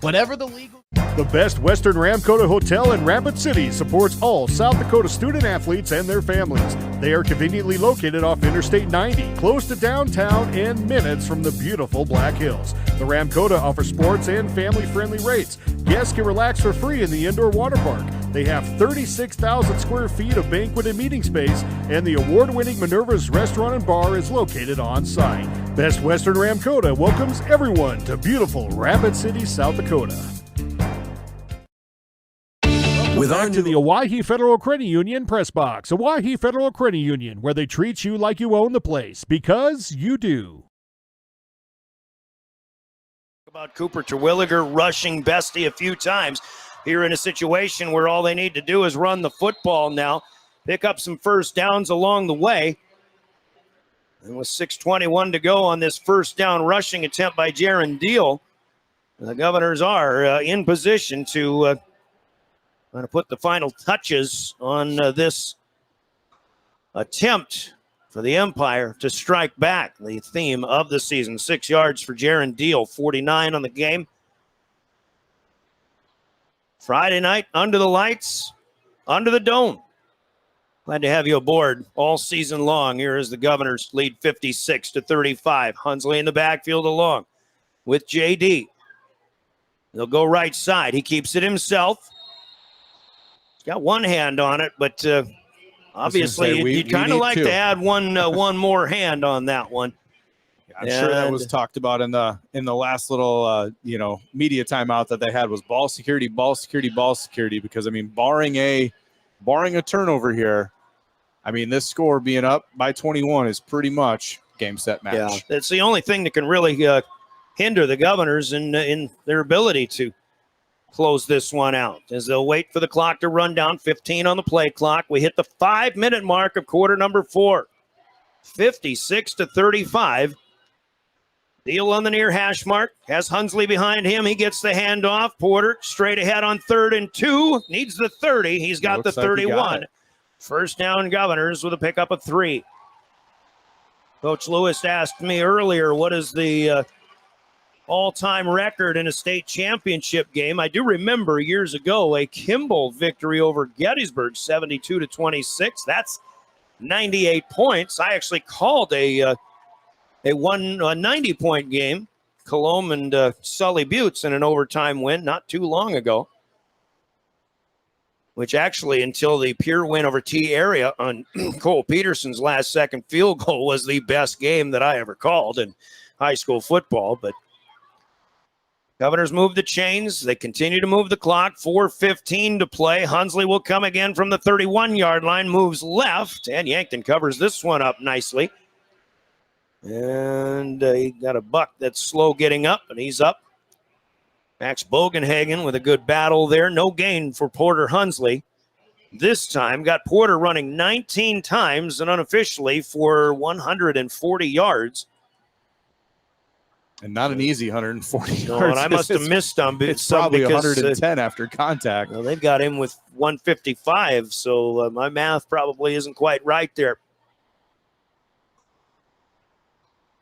Whatever the legal... The Best Western Ramkota Hotel in Rapid City supports all South Dakota student athletes and their families. They are conveniently located off Interstate 90, close to downtown and minutes from the beautiful Black Hills. The Ramkota offers sports and family-friendly rates. Guests can relax for free in the indoor water park. They have 36,000 square feet of banquet and meeting space, and the award-winning Minerva's Restaurant and Bar is located on site. Best Western Ramkota welcomes everyone to beautiful Rapid City, South Dakota. With on to the Owyhee Federal Credit Union Press Box. Owyhee Federal Credit Union, where they treat you like you own the place, because you do. About Cooper Terwilliger rushing Bestie a few times. Here in a situation where all they need to do is run the football now, pick up some first downs along the way. And with 6:21 to go on this first down rushing attempt by Jaron Deal, the Governors are in position to put the final touches on this attempt for the Empire to strike back. The theme of the season, 6 yards for Jaron Deal, 49 on the game. Friday night, under the lights, under the dome. Glad to have you aboard all season long. Here is the Governors lead 56-35. Hunsley in the backfield along with JD. They'll go right side. He keeps it himself. He's got one hand on it, but obviously you'd kind of like to add one more hand on that one. I'm sure that was talked about in the last little media timeout that they had was ball security, because I mean barring a turnover here, I mean this score being up by 21 is pretty much game set match. Yeah, it's the only thing that can really hinder the Governors in their ability to close this one out, as they'll wait for the clock to run down. 15 on the play clock. We hit the 5-minute mark of quarter number 4. 56-35. Deal on the near hash mark. Has Hunsley behind him. He gets the handoff. Porter straight ahead on 3rd and 2. Needs the 30. He's got the 31. First down Governors with a pickup of 3. Coach Lewis asked me earlier, what is the all-time record in a state championship game? I do remember years ago a Kimball victory over Gettysburg, 72-26. That's 98 points. I actually called a 90-point game, Colombe and Sully Buttes, in an overtime win not too long ago, which actually, until the Pierre win over T Area on Cole Peterson's last-second field goal, was the best game that I ever called in high school football. But Governors move the chains. They continue to move the clock. 4:15 to play. Hunsley will come again from the 31-yard line, moves left, and Yankton covers this one up nicely. And he got a buck that's slow getting up, and he's up. Max Bogenhagen with a good battle there. No gain for Porter Hunsley. This time got Porter running 19 times and unofficially for 140 yards. And not an easy 140 yards. No, and I must have missed some. It's probably 110 after contact. Well, they've got him with 155, so my math probably isn't quite right there.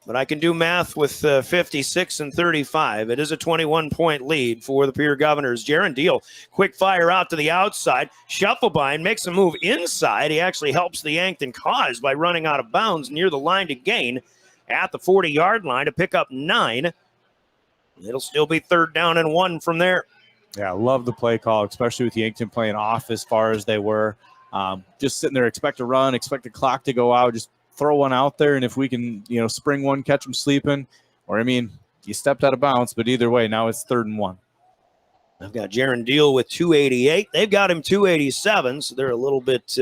But I can do math with 56 and 35. It is a 21-point lead for the Pierre Governors. Jaron Deal, quick fire out to the outside. Shufflebein makes a move inside. He actually helps the Yankton cause by running out of bounds near the line to gain at the 40-yard line to pick up 9. It'll still be 3rd down and 1 from there. Yeah, I love the play call, especially with Yankton playing off as far as they were. Just sitting there, expect a run, expect the clock to go out, just throw one out there, and if we can, spring one, catch them sleeping, or, you stepped out of bounds, but either way, now it's 3rd and 1. I've got Jaron Deal with 288. They've got him 287, so they're a little bit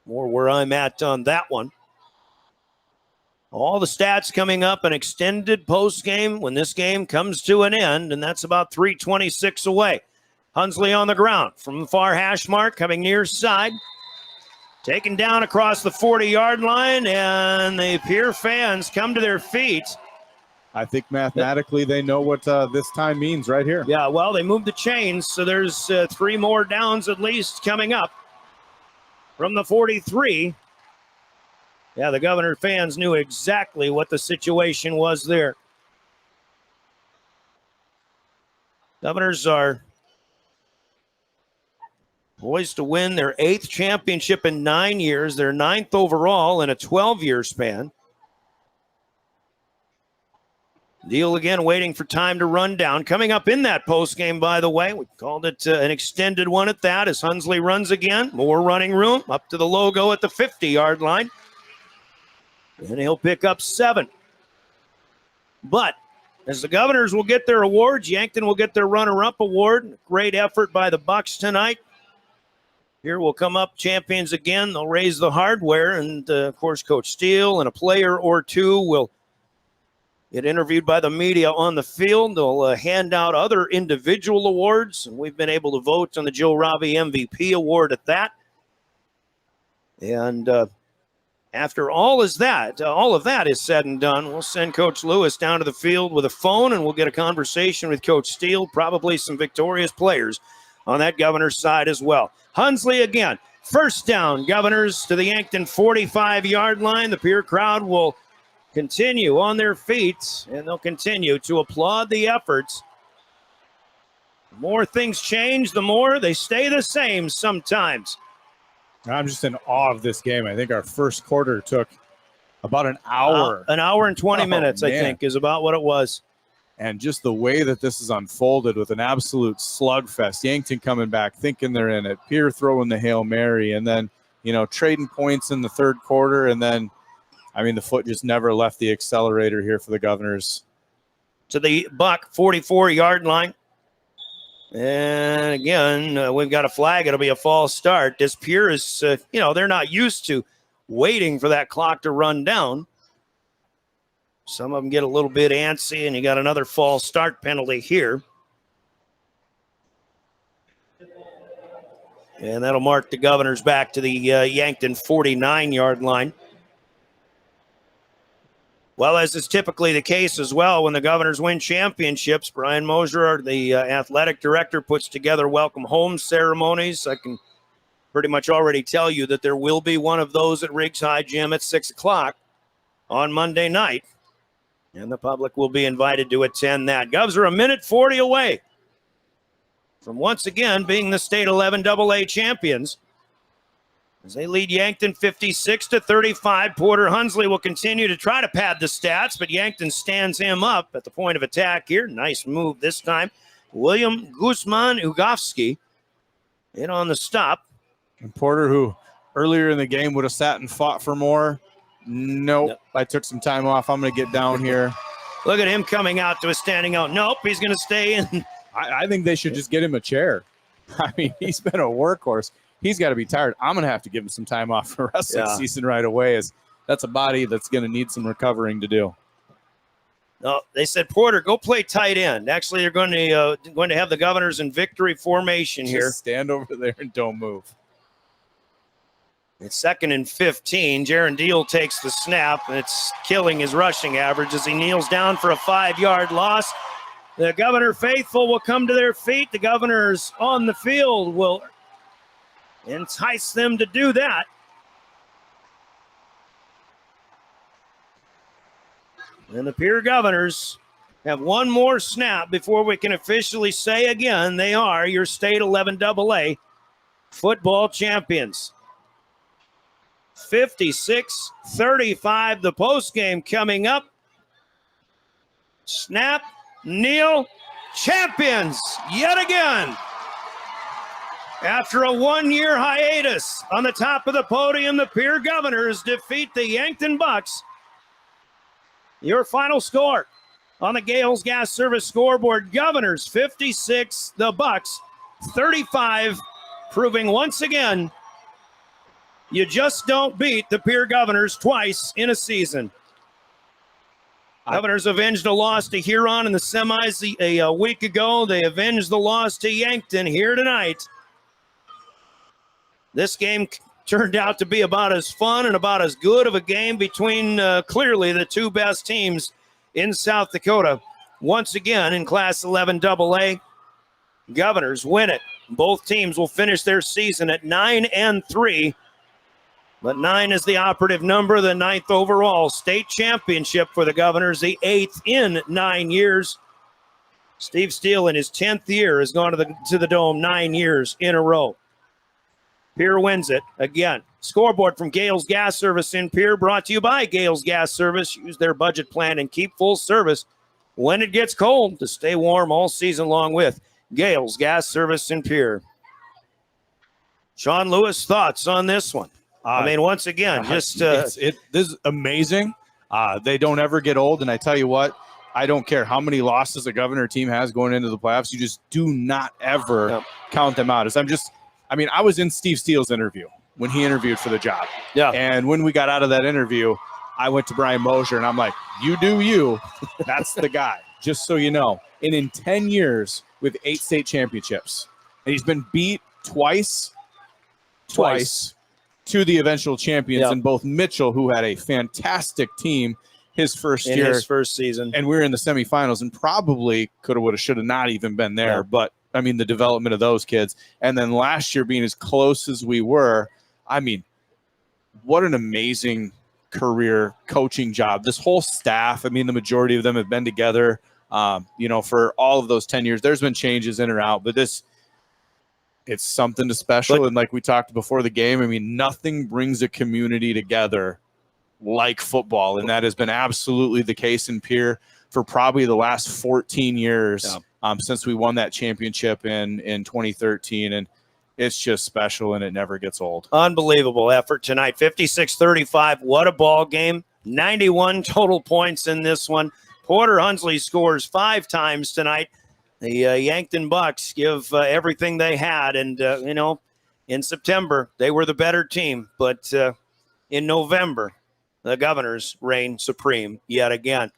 more where I'm at on that one. All the stats coming up, an extended post game when this game comes to an end, and that's about 3:26 away. Hunsley on the ground from the far hash mark, coming near side. Taken down across the 40-yard line, and the Pierre fans come to their feet. I think mathematically they know what this time means right here. Yeah, well, they moved the chains, so there's 3 more downs at least coming up from the 43. Yeah, the Governor fans knew exactly what the situation was there. Governors are poised to win their 8th championship in 9 years, their 9th overall in a 12-year span. Deal again waiting for time to run down. Coming up in that post game, by the way, we called it an extended one at that as Hunsley runs again. More running room up to the logo at the 50-yard line. And he'll pick up 7. But as the Governors will get their awards, Yankton will get their runner-up award. Great effort by the Bucks tonight. Here will come up champions again. They'll raise the hardware. And, of course, Coach Steele and a player or two will get interviewed by the media on the field. They'll hand out other individual awards. And we've been able to vote on the Joe Robbie MVP award at that. And after all of that is said and done, we'll send Coach Lewis down to the field with a phone, and we'll get a conversation with Coach Steele, probably some victorious players on that Governor's side as well. Hunsley again. First down, Governors to the Yankton 45-yard line. The Pierre crowd will continue on their feet, and they'll continue to applaud the efforts. The more things change, the more they stay the same sometimes. I'm just in awe of this game. I think our first quarter took about an hour. An hour and 20 minutes, man. I think, is about what it was. And just the way that this is unfolded with an absolute slugfest. Yankton coming back, thinking they're in it. Pierre throwing the Hail Mary, and then, trading points in the third quarter. And then, the foot just never left the accelerator here for the Governors. To the Buck 44-yard line. And again, we've got a flag. It'll be a false start. This Pierre is, they're not used to waiting for that clock to run down. Some of them get a little bit antsy, and you got another false start penalty here. And that'll mark the Governors back to the Yankton 49-yard line. Well, as is typically the case as well, when the Governors win championships, Brian Mosier, the athletic director, puts together welcome home ceremonies. I can pretty much already tell you that there will be one of those at Riggs High Gym at 6 o'clock on Monday night. And the public will be invited to attend that. Govs are a minute 40 away from once again being the state 11 AA champions. As they lead Yankton 56-35, Porter Hunsley will continue to try to pad the stats, but Yankton stands him up at the point of attack here. Nice move this time. William Guzman Ugovsky in on the stop. And Porter, who earlier in the game would have sat and fought for more. Nope. I took some time off. I'm going to get down here. Look at him coming out to a standing out. Nope, he's going to stay in. I think they should just get him a chair. He's been a workhorse. He's got to be tired. I'm going to have to give him some time off for the rest of the season right away, as that's a body that's going to need some recovering to do. No, they said, Porter, go play tight end. Actually, they're going to have the Governors in victory formation here. Just stand over there and don't move. It's 2nd and 15. Jaron Deal takes the snap, and it's killing his rushing average as he kneels down for a 5-yard loss. The Governor faithful will come to their feet. The Governors on the field will entice them to do that. And the Pierre Governors have one more snap before we can officially say again they are your state 11 AA football champions. 56-35, the postgame coming up. Snap, kneel, champions yet again. After a 1-year hiatus, on the top of the podium, the Pierre Governors defeat the Yankton Bucks. Your final score on the Gales Gas Service scoreboard: Governors 56, the Bucks 35, proving once again you just don't beat the Pierre Governors twice in a season. Governors avenged a loss to Huron in the semis a week ago. They avenged the loss to Yankton here tonight. This game turned out to be about as fun and about as good of a game between clearly the two best teams in South Dakota. Once again in Class 11 AA, Governors win it. Both teams will finish their season at 9-3. But 9 is the operative number, the 9th overall state championship for the Governors, the 8th in 9 years. Steve Steele in his 10th year has gone to the Dome 9 years in a row. Pierre wins it again. Scoreboard from Gales Gas Service in Pierre, brought to you by Gales Gas Service. Use their budget plan and keep full service when it gets cold to stay warm all season long with Gales Gas Service in Pierre. Sean Lewis, thoughts on this one? Once again, this is amazing. They don't ever get old, and I tell you what, I don't care how many losses a Governor team has going into the playoffs. You just do not ever count them out. I was in Steve Steele's interview when he interviewed for the job. Yeah. And when we got out of that interview, I went to Brian Mosier, and I'm like, you do you. That's the guy, just so you know. And in 10 years with 8 state championships, and he's been beat twice to the eventual champions, and both Mitchell, who had a fantastic team his first season, and we're in the semifinals, and probably could have, would have, should have not even been there. Yeah. But the development of those kids, and then last year being as close as we were, what an amazing career coaching job. This whole staff, the majority of them have been together, for all of those 10 years. There's been changes in or out, but it's something special. And like we talked before the game, I mean, nothing brings a community together like football. And that has been absolutely the case in Pierre for probably the last 14 years since we won that championship in 2013. And it's just special, and it never gets old. Unbelievable effort tonight. 56-35. What a ball game. 91 total points in this one. Porter Hunsley scores 5 times tonight. The Yankton Bucks give everything they had. And, in September, they were the better team. But in November, the Governors reign supreme yet again.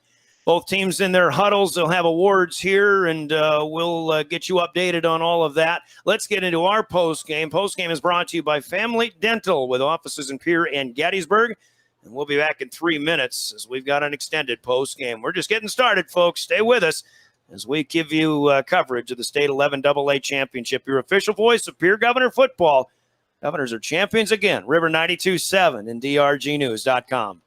Both teams in their huddles. They'll have awards here, and we'll get you updated on all of that. Let's get into our postgame. Postgame is brought to you by Family Dental with offices in Pierre and Gettysburg. And we'll be back in 3 minutes as we've got an extended postgame. We're just getting started, folks. Stay with us as we give you coverage of the State 11 AA Championship, your official voice of Pierre Governor football. Governors are champions again. River 92.7 and drgnews.com.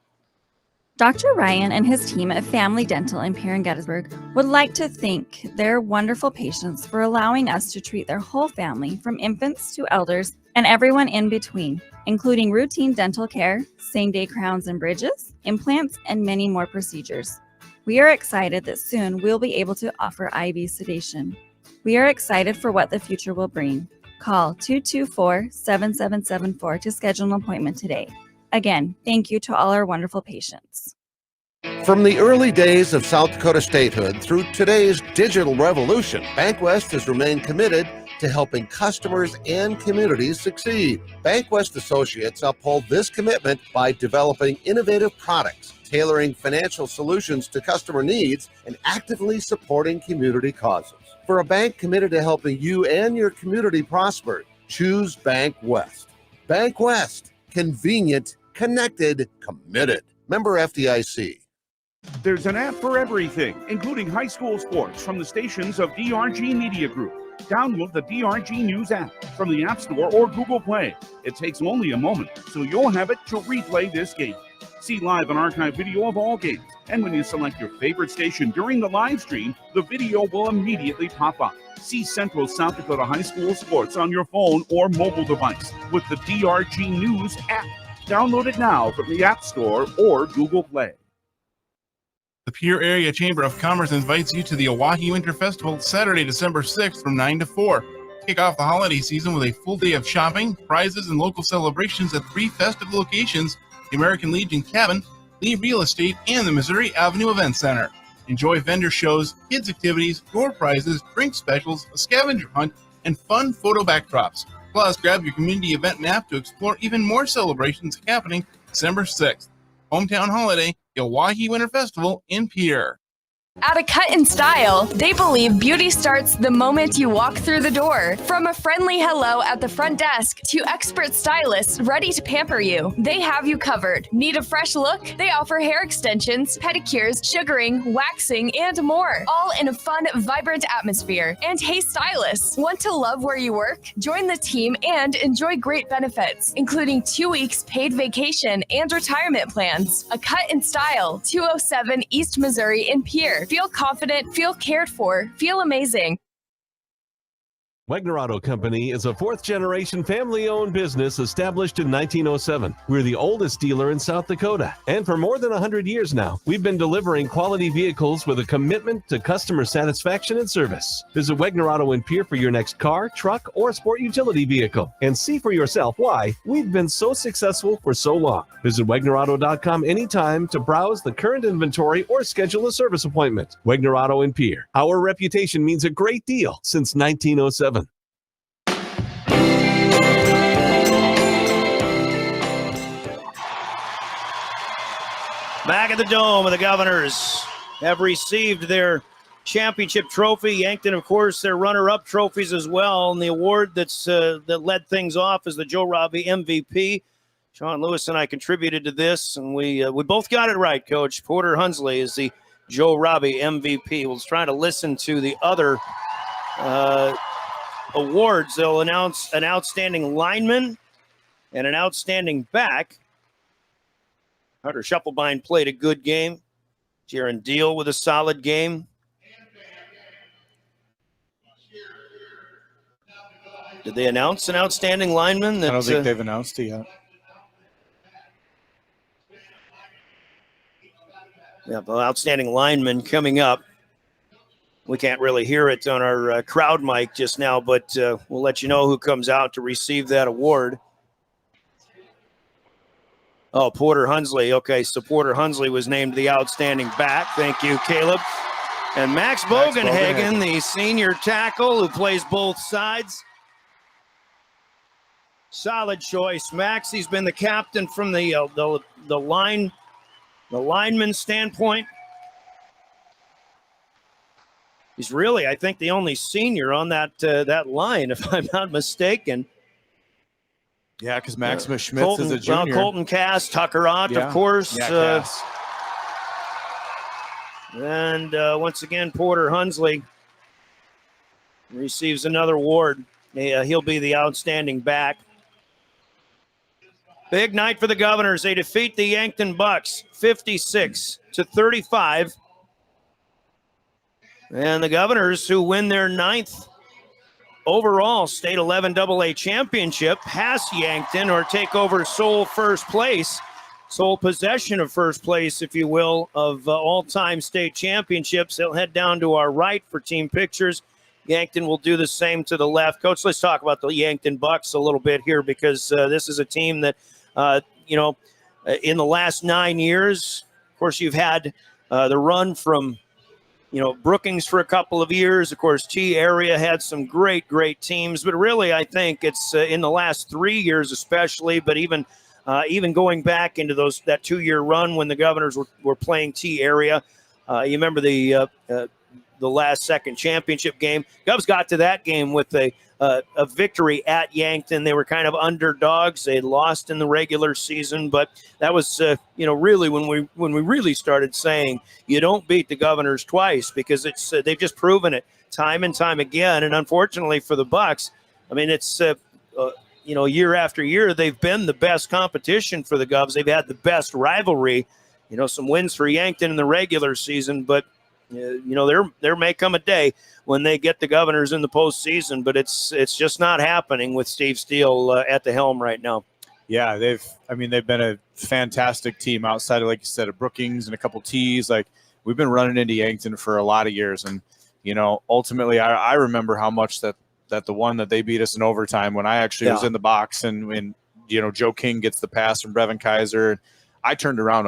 Dr. Ryan and his team at Family Dental in Pierre and Gettysburg would like to thank their wonderful patients for allowing us to treat their whole family, from infants to elders and everyone in between, including routine dental care, same-day crowns and bridges, implants, and many more procedures. We are excited that soon we'll be able to offer IV sedation. We are excited for what the future will bring. Call 224-7774 to schedule an appointment today. Again, thank you to all our wonderful patients. From the early days of South Dakota statehood through today's digital revolution, BankWest has remained committed to helping customers and communities succeed. BankWest Associates uphold this commitment by developing innovative products, tailoring financial solutions to customer needs, and actively supporting community causes. For a bank committed to helping you and your community prosper, choose BankWest. BankWest. Convenient, connected, committed. Member FDIC. There's an app for everything, including high school sports, from the stations of DRG Media Group. Download the DRG News app from the App Store or Google Play. It takes only a moment, so you'll have it to replay this game. See live and archive video of all games. And when you select your favorite station during the live stream, the video will immediately pop up. See Central South Dakota High School sports on your phone or mobile device with the DRG News app. Download it now from the App Store or Google Play. The Pierre Area Chamber of Commerce invites you to the Oahe Winter Festival Saturday, December 6th from 9 to 4. Kick off the holiday season with a full day of shopping, prizes, and local celebrations at 3 festive locations: the American Legion Cabin, Lee Real Estate, and the Missouri Avenue Event Center. Enjoy vendor shows, kids' activities, door prizes, drink specials, a scavenger hunt, and fun photo backdrops. Plus, grab your community event map to explore even more celebrations happening December 6th. Hometown holiday, the Oahe Winter Festival in Pierre. At A Cut in Style, they believe beauty starts the moment you walk through the door. From a friendly hello at the front desk to expert stylists ready to pamper you, they have you covered. Need a fresh look? They offer hair extensions, pedicures, sugaring, waxing, and more, all in a fun, vibrant atmosphere. And hey, stylists, want to love where you work? Join the team and enjoy great benefits, including 2 weeks paid vacation and retirement plans. A Cut in Style, 207 East Missouri in Pierre. Feel confident, feel cared for, feel amazing. Wegner Auto Company is a fourth-generation family-owned business established in 1907. We're the oldest dealer in South Dakota, and for more than 100 years now, we've been delivering quality vehicles with a commitment to customer satisfaction and service. Visit Wegner Auto in Pierre for your next car, truck, or sport utility vehicle, and see for yourself why we've been so successful for so long. Visit WegnerAuto.com anytime to browse the current inventory or schedule a service appointment. Wegner Auto in Pierre. Our reputation means a great deal since 1907. Back at the Dome, the Governors have received their championship trophy. Yankton, of course, their runner-up trophies as well. And the award that led things off is the Joe Robbie MVP. Sean Lewis and I contributed to this, and we both got it right, Coach. Porter Hunsley is the Joe Robbie MVP. We'll try to listen to the other awards. They'll announce an outstanding lineman and an outstanding back. Hunter Shufflebein played a good game. Jaron Deal with a solid game. Did they announce an outstanding lineman? I don't think they've announced it yet. Yeah, the outstanding lineman coming up. We can't really hear it on our crowd mic just now, but we'll let you know who comes out to receive that award. Oh, Porter Hunsley. Okay, so Porter Hunsley was named the outstanding back. Thank you, Caleb. And Max Bogenhagen, the senior tackle who plays both sides. Solid choice. Max, he's been the captain from the lineman standpoint. He's really, I think, the only senior on that line, if I'm not mistaken. Yeah, because Maximus Schmitz is a junior. Colton Cass, Tucker Ott, of course. Yeah, Cass. And once again, Porter Hunsley receives another award. He'll be the outstanding back. Big night for the Governors. They defeat the Yankton Bucks 56-35. And the Governors, who win their 9th overall state 11 AA championship, pass Yankton or take over sole first place, sole possession of first place, if you will, of all-time state championships. They'll head down to our right for team pictures. Yankton will do the same to the left. Coach, let's talk about the Yankton Bucks a little bit here, because this is a team that, in the last 9 years, of course, you've had the run from Brookings for a couple of years. Of course, T area had some great teams, but really I think it's in the last 3 years especially, but even going back into that 2-year run when the Governors were playing T area. You remember the last second championship game. Govs got to that game with a victory at Yankton. They were kind of underdogs. They had lost in the regular season, but that was really when we really started saying you don't beat the Governors twice, because it's they've just proven it time and time again. And unfortunately for the Bucks, I mean, it's year after year they've been the best competition for the Govs. They've had the best rivalry. Some wins for Yankton in the regular season, but there may come a day when they get the Governors in the postseason, but it's just not happening with Steve Steele at the helm right now. Yeah, they've been a fantastic team outside of, like you said, of Brookings and a couple T's. Like, we've been running into Yankton for a lot of years, and ultimately, I remember how much that the one that they beat us in overtime when I actually was in the box, and when Joe King gets the pass from Brevin Kaiser. I turned around.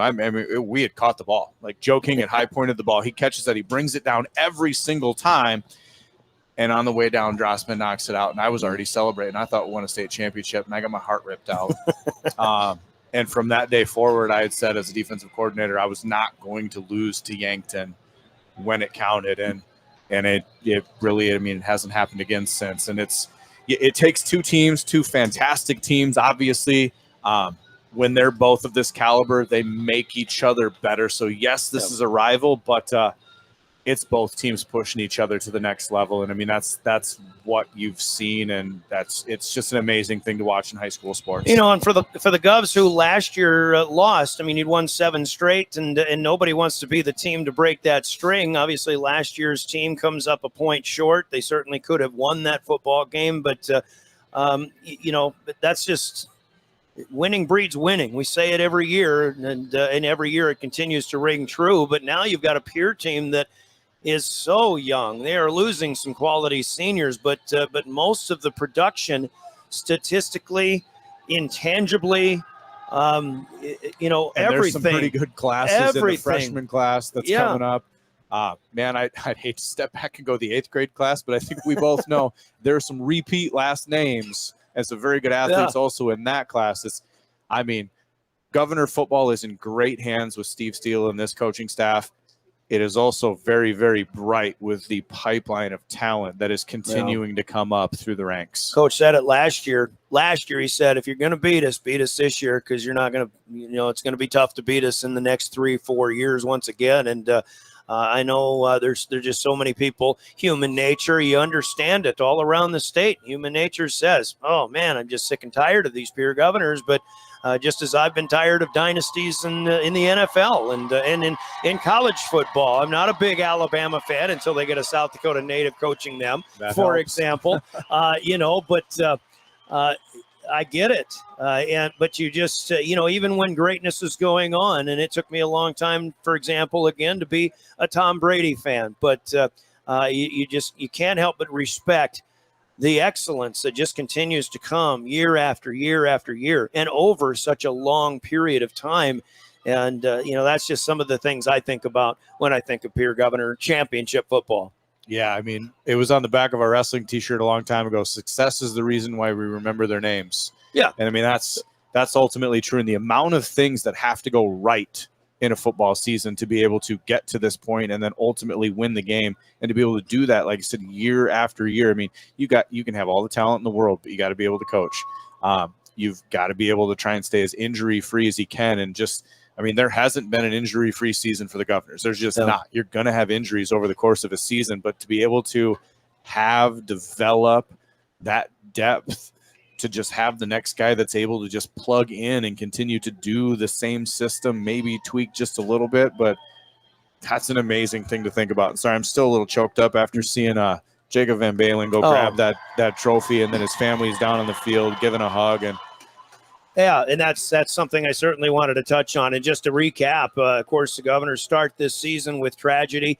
We had caught the ball. Like, Joe King had high pointed the ball. He catches that. He brings it down every single time. And on the way down, Drossman knocks it out. And I was already celebrating. I thought we won a state championship, and I got my heart ripped out. And from that day forward, I had said as a defensive coordinator, I was not going to lose to Yankton when it counted. And it really, it hasn't happened again since. And it takes two fantastic teams, obviously. When they're both of this caliber, they make each other better. So, yes, this is a rival, but it's both teams pushing each other to the next level. And, that's what you've seen, and it's just an amazing thing to watch in high school sports. And for the Govs, who last year lost, you'd won 7 straight, and nobody wants to be the team to break that string. Obviously, last year's team comes up a point short. They certainly could have won that football game, but, that's just – winning breeds winning. We say it every year, and every year it continues to ring true. But now you've got a Pierre team that is so young. They are losing some quality seniors, but most of the production, statistically, intangibly, everything. There's some pretty good classes in the freshman class that's coming up. I'd hate to step back and go the 8th grade class, but I think we both know there are some repeat last names and some very good athletes also in that class. Governor football is in great hands with Steve Steele and this coaching staff. It is also very, very bright with the pipeline of talent that is continuing to come up through the ranks. Coach said it last year. Last year he said, if you're going to beat us this year, because you're not going to, it's going to be tough to beat us in the next 3-4 years once again. And I know there's just so many people. Human nature, you understand it all around the state. Human nature says, "Oh man, I'm just sick and tired of these peer governors." But just as I've been tired of dynasties in the NFL and in college football, I'm not a big Alabama fan until they get a South Dakota native coaching them, That for helps. example. But I get it. But you just, even when greatness is going on, and it took me a long time, for example, again, to be a Tom Brady fan, but you can't help but respect the excellence that just continues to come year after year after year and over such a long period of time. And, that's just some of the things I think about when I think of peer governor championship football. Yeah, I mean, it was on the back of our wrestling T-shirt a long time ago. Success is the reason why we remember their names. Yeah, and I mean that's ultimately true. And the amount of things that have to go right in a football season to be able to get to this point and then ultimately win the game, and to be able to do that, like I said, year after year. I mean, you can have all the talent in the world, but you got to be able to coach. You've got to be able to try and stay as injury free as you can, and just. I mean, there hasn't been an injury-free season for the Governors. There's just not. You're going to have injuries over the course of a season, but to be able to develop that depth, to just have the next guy that's able to just plug in and continue to do the same system, maybe tweak just a little bit, but that's an amazing thing to think about. Sorry, I'm still a little choked up after seeing Jacob Van Balen go grab that trophy, and then his family's down on the field giving a hug. And yeah, and that's something I certainly wanted to touch on. And just to recap, of course, the Governors start this season with tragedy,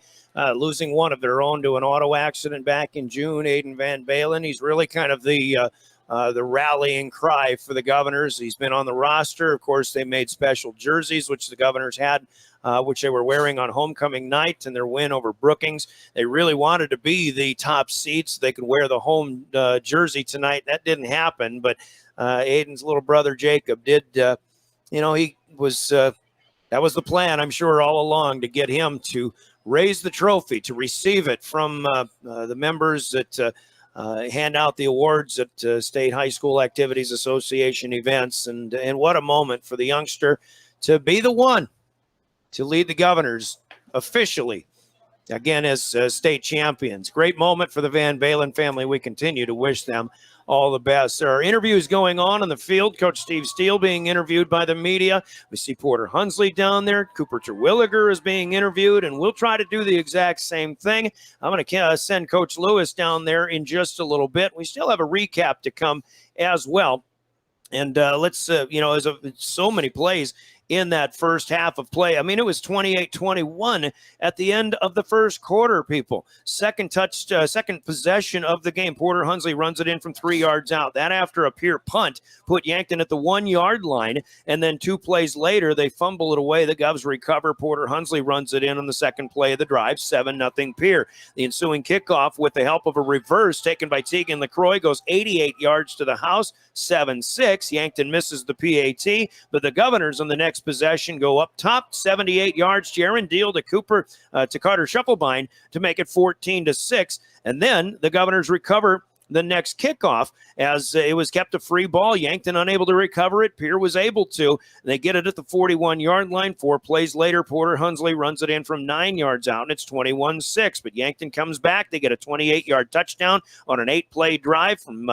losing one of their own to an auto accident back in June. Aiden Van Balen, he's really kind of the rallying cry for the Governors. He's been on the roster. Of course, they made special jerseys, which the Governors had, which they were wearing on homecoming night and their win over Brookings. They really wanted to be the top seed so they could wear the home jersey tonight. That didn't happen, but Aiden's little brother Jacob did. He was. That was the plan, I'm sure, all along, to get him to raise the trophy, to receive it from the members that hand out the awards at State High School Activities Association events. And what a moment for the youngster to be the one to lead the Governors officially, again, as state champions. Great moment for the Van Balen family. We continue to wish them all the best. There are interviews going on the field. Coach Steve Steele being interviewed by the media. We see Porter Hunsley down there. Cooper Terwilliger is being interviewed, and we'll try to do the exact same thing. I'm going to send Coach Lewis down there in just a little bit. We still have a recap to come as well. And let's, there's so many plays in that first half of play. I mean, it was 28-21 at the end of the first quarter, people. Second possession of the game. Porter Hunsley runs it in from 3 yards out. That after a Pierre punt put Yankton at the 1 yard line. And then 2 plays later, they fumble it away. The Govs recover. Porter Hunsley runs it in on the second play of the drive, 7-0 Pierre. The ensuing kickoff with the help of a reverse taken by Tegan LaCroix goes 88 yards to the house, 7-6. Yankton misses the PAT, but the Governors on the next possession go up top, 78 yards. Jaron Deal to Carter Shufflebine to make it 14-6. And then the Governors recover the next kickoff as it was kept a free ball. Yankton unable to recover it. Pierre was able to. They get it at the 41 yard line. 4 plays later, Porter Hunsley runs it in from 9 yards out, and it's 21-6. But Yankton comes back. They get a 28 yard touchdown on an 8-play drive from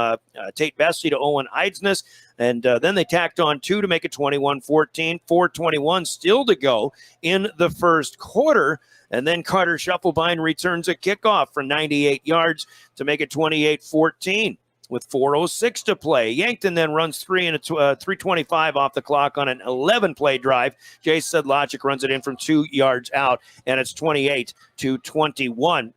Tate Bessie to Owen Eidsness. And then they tacked on 2 to make it 21-14, 4:21 still to go in the first quarter. And then Carter Shufflebine returns a kickoff for 98 yards to make it 28-14 with 4:06 to play. Yankton then runs 3:25 off the clock on an 11-play drive. Jay Sedlacek runs it in from 2 yards out, and it's 28-21.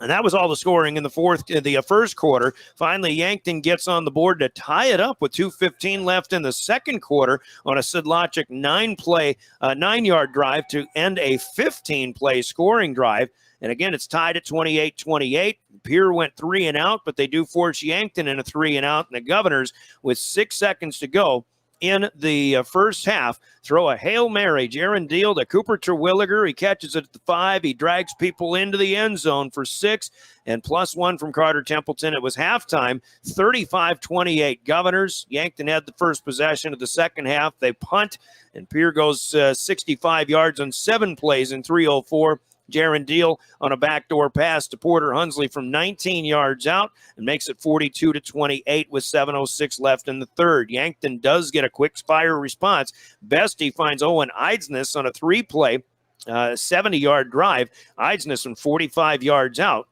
And that was all the scoring in the first quarter. Finally, Yankton gets on the board to tie it up with 2:15 left in the second quarter on a Sedlacek 9-yard drive to end a 15-play scoring drive. And again, it's tied at 28-28. Pierre went 3 and out, but they do force Yankton in a 3 and out. And the Governors, with 6 seconds to go in the first half, throw a Hail Mary. Jaron Deal to Cooper Terwilliger. He catches it at the 5. He drags people into the end zone for 6, and +1 from Carter Templeton. It was halftime, 35-28 Governors. Yankton had the first possession of the second half. They punt, and Pierre goes 65 yards on 7 plays in 3:04. Jaron Deal on a backdoor pass to Porter Hunsley from 19 yards out and makes it 42-28 with 7:06 left in the third. Yankton does get a quick fire response. Bestie finds Owen Eidsness on a 3-play, 70-yard drive. Eidsness from 45 yards out.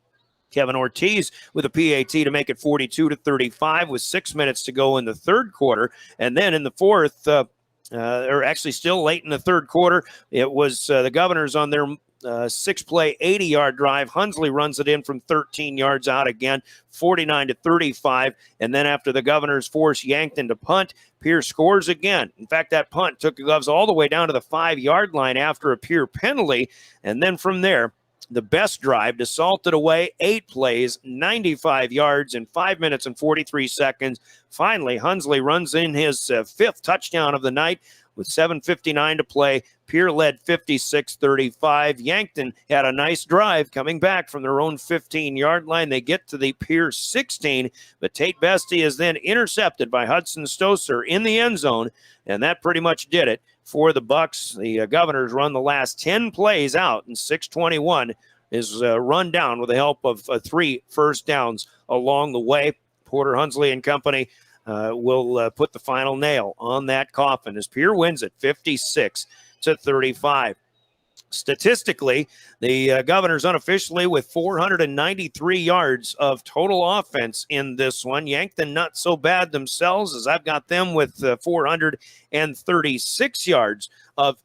Kevin Ortiz with a PAT to make it 42-35 with 6 minutes to go in the third quarter. And then in the fourth, or actually still late in the third quarter, it was the Governors on their 6-play, 80-yard drive. Hunsley runs it in from 13 yards out again, 49-35. And then after the Governors force Yankton to punt, Pierre scores again. In fact, that punt took the Govs all the way down to the 5-yard line after a Pierre penalty. And then from there, the Best drive to salt it away, 8 plays, 95 yards in 5 minutes and 43 seconds. Finally, Hunsley runs in his 5th touchdown of the night with 7:59 to play. Pierre led 56-35. Yankton had a nice drive coming back from their own 15-yard line. They get to the Pierre 16, but Tate Bestie is then intercepted by Hudson Stoser in the end zone, and that pretty much did it for the Bucks. The Governors run the last 10 plays out, and 6:21 is run down with the help of 3 first downs along the way. Porter Hunsley and company will put the final nail on that coffin as Pierre wins it 56-35. Statistically, the Governors unofficially with 493 yards of total offense in this one. Yankton not so bad themselves, as I've got them with 436 yards of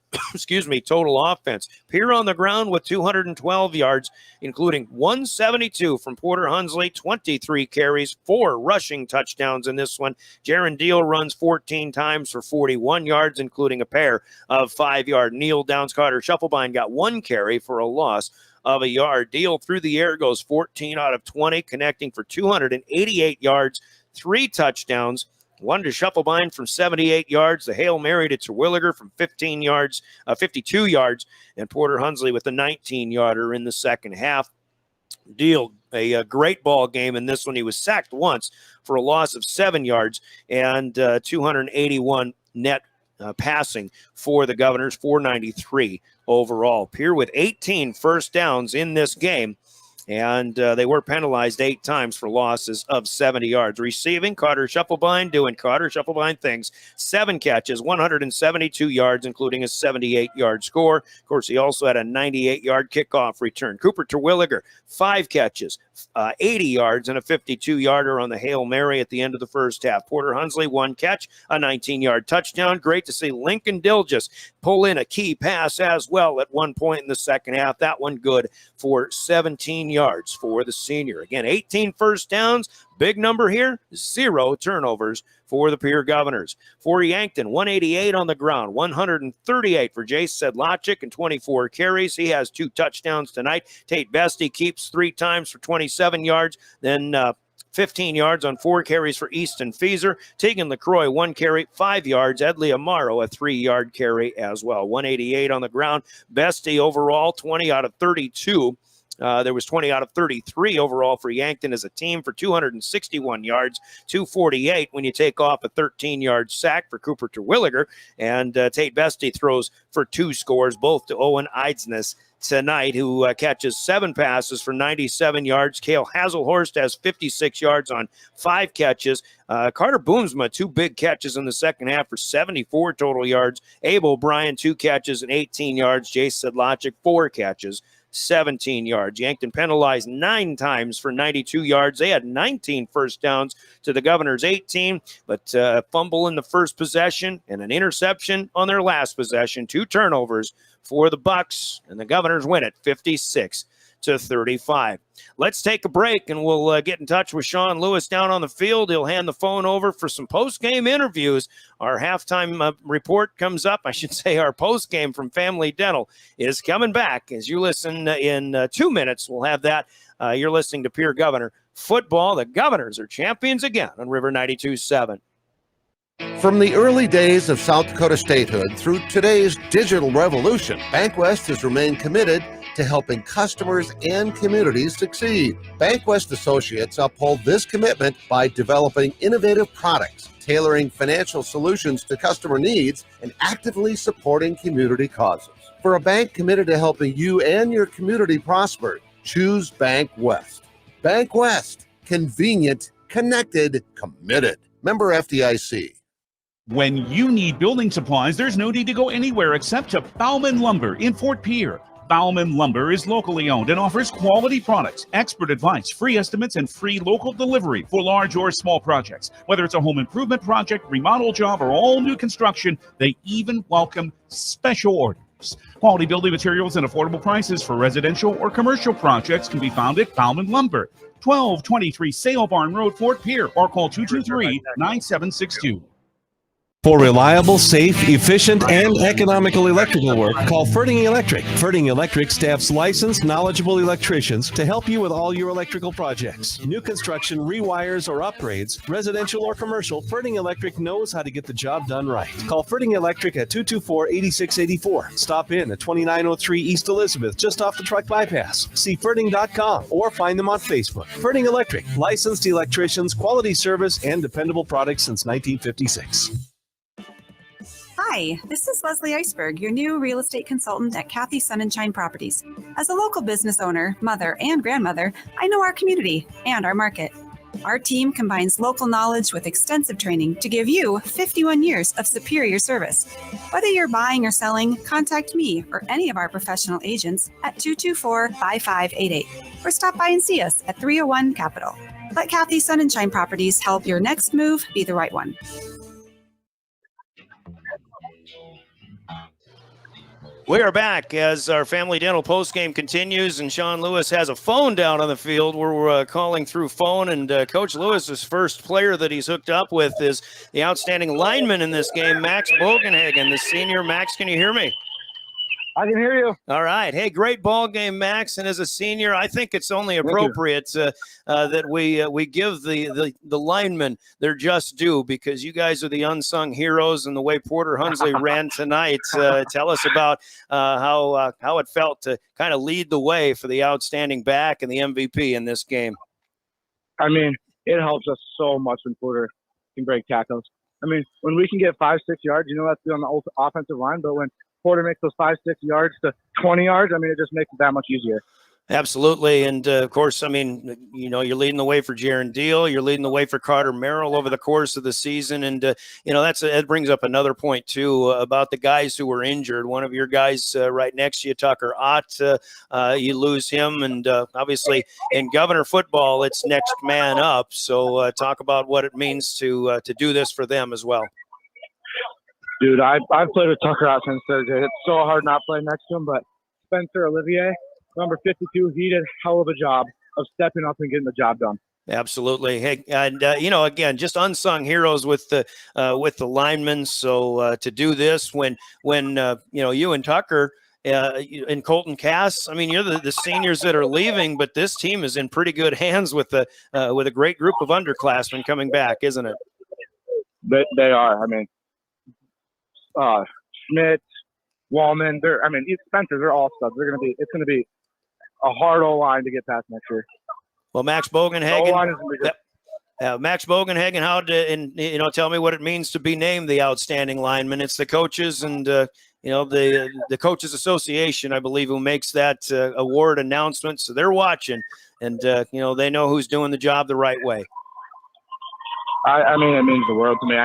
total offense. Pierre on the ground with 212 yards, including 172 from Porter Hunsley, 23 carries, 4 rushing touchdowns in this one. Jaron Deal runs 14 times for 41 yards, including a pair of 5-yard kneel downs. Carter Shufflebein got 1 carry for a loss of a yard. Deal through the air goes 14 out of 20, connecting for 288 yards, 3 touchdowns. 1 to Shufflebein from 78 yards. The Hail Mary to Terwilliger from 52 yards. And Porter Hunsley with a 19-yarder in the second half. Deal a great ball game in this one. He was sacked once for a loss of 7 yards and 281 net passing for the Governors, 493 overall. Pierre with 18 first downs in this game. And they were penalized 8 times for losses of 70 yards. Receiving, Carter Shufflebein doing Carter Shufflebein things. 7 catches, 172 yards, including a 78-yard score. Of course, he also had a 98-yard kickoff return. Cooper Terwilliger, 5 catches, 80 yards, and a 52-yarder on the Hail Mary at the end of the first half. Porter Hunsley, 1 catch, a 19-yard touchdown. Great to see Lincoln Dilgis pull in a key pass as well at one point in the second half. That one good for 17 yards for the senior. Again, 18 first downs. Big number here, 0 turnovers for the Pierre Governors. For Yankton, 188 on the ground, 138 for Jace Sedlacek and 24 carries. He has 2 touchdowns tonight. Tate Bestie keeps 3 times for 27 yards. Then 15 yards on 4 carries for Easton Feeser. Tegan LaCroix, 1 carry, 5 yards. Edley Amaro, a 3-yard carry as well. 188 on the ground. Bestie overall, 20 out of 32. There was 20 out of 33 overall for Yankton as a team for 261 yards, 248 when you take off a 13-yard sack for Cooper Terwilliger. And Tate Bestie throws for 2 scores, both to Owen Eidsness tonight, who catches 7 passes for 97 yards. Cale Hazelhorst has 56 yards on 5 catches. Carter Boomsma, 2 big catches in the second half for 74 total yards. Abe O'Brien, 2 catches and 18 yards. Jace Sedlacek, 4 catches, 17 yards. Yankton penalized 9 times for 92 yards. They had 19 first downs to the Governors' 18, but a fumble in the first possession and an interception on their last possession. 2 turnovers for the Bucks, and the Governors win it 56-35. Let's take a break, and we'll get in touch with Sean Lewis down on the field. He'll hand the phone over for some post-game interviews. Our halftime report comes up. I should say our post-game from Family Dental is coming back. As you listen in 2 minutes, we'll have that. You're listening to Pierre Governor Football. The Governors are champions again on River 92.7. From the early days of South Dakota statehood through today's digital revolution, BankWest has remained committed to helping customers and communities succeed. BankWest Associates uphold this commitment by developing innovative products, tailoring financial solutions to customer needs, and actively supporting community causes. For a bank committed to helping you and your community prosper, choose Bank West. Bank West. Convenient, connected, committed. Member FDIC. When you need building supplies, there's no need to go anywhere except to Bauman Lumber in Fort Pierre. Bauman Lumber is locally owned and offers quality products, expert advice, free estimates, and free local delivery for large or small projects. Whether it's a home improvement project, remodel job, or all new construction, they even welcome special orders. Quality building materials and affordable prices for residential or commercial projects can be found at Bauman Lumber, 1223 Sale Barn Road, Fort Pierre, or call 223-9762. For reliable, safe, efficient, and economical electrical work, call Ferding Electric. Ferding Electric staffs licensed, knowledgeable electricians to help you with all your electrical projects. New construction, rewires, or upgrades, residential or commercial, Ferding Electric knows how to get the job done right. Call Ferding Electric at 224-8684. Stop in at 2903 East Elizabeth, just off the truck bypass. See Ferding.com or find them on Facebook. Ferding Electric, licensed electricians, quality service, and dependable products since 1956. Hi, this is Leslie Iceberg, your new real estate consultant at Kathy Sun and Shine Properties. As a local business owner, mother, and grandmother, I know our community and our market. Our team combines local knowledge with extensive training to give you 51 years of superior service. Whether you're buying or selling, contact me or any of our professional agents at 224-5588 or stop by and see us at 301 Capitol. Let Kathy Sun and Shine Properties help your next move be the right one. We are back as our Family Dental postgame continues, and Sean Lewis has a phone down on the field. We're calling through phone, and Coach Lewis's first player that he's hooked up with is the outstanding lineman in this game, Max Bogenhagen, the senior. Max, can you hear me? I can hear you. All right. Hey, great ball game, Max. And as a senior, I think it's only appropriate that we give the linemen their just due, because you guys are the unsung heroes. And the way Porter Hunsley ran tonight, tell us about how it felt to kind of lead the way for the outstanding back and the MVP in this game. I mean, it helps us so much when Porter can break tackles. I mean, when we can get 5-6 yards, that's on the offensive line, but when Porter makes those 5-6 yards to 20 yards, I mean, it just makes it that much easier. Absolutely. And of course, I mean, you're leading the way for Jaron Deal. You're leading the way for Carter Merrill over the course of the season. And, that brings up another point, too, about the guys who were injured. One of your guys right next to you, Tucker Ott, you lose him. And obviously in Governor football, it's next man up. So talk about what it means to do this for them as well. Dude, I've played with Tucker out since Thursday. It's so hard not playing next to him, but Spencer Olivier, number 52, he did a hell of a job of stepping up and getting the job done. Absolutely. Hey, and again, just unsung heroes with the linemen. So to do this when you and Tucker and Colton Cass, I mean, you're the seniors that are leaving, but this team is in pretty good hands with a great group of underclassmen coming back, isn't it? They are. I mean, Schmidt, Wallman, Spencer, they're all studs. It's going to be a hard O-line to get past next year. Well, Max Bogenhagen, Max Bogenhagen, tell me what it means to be named the outstanding lineman. It's the coaches and, the Coaches Association, I believe, who makes that award announcement. So they're watching, and, they know who's doing the job the right way. I mean, it means the world to me.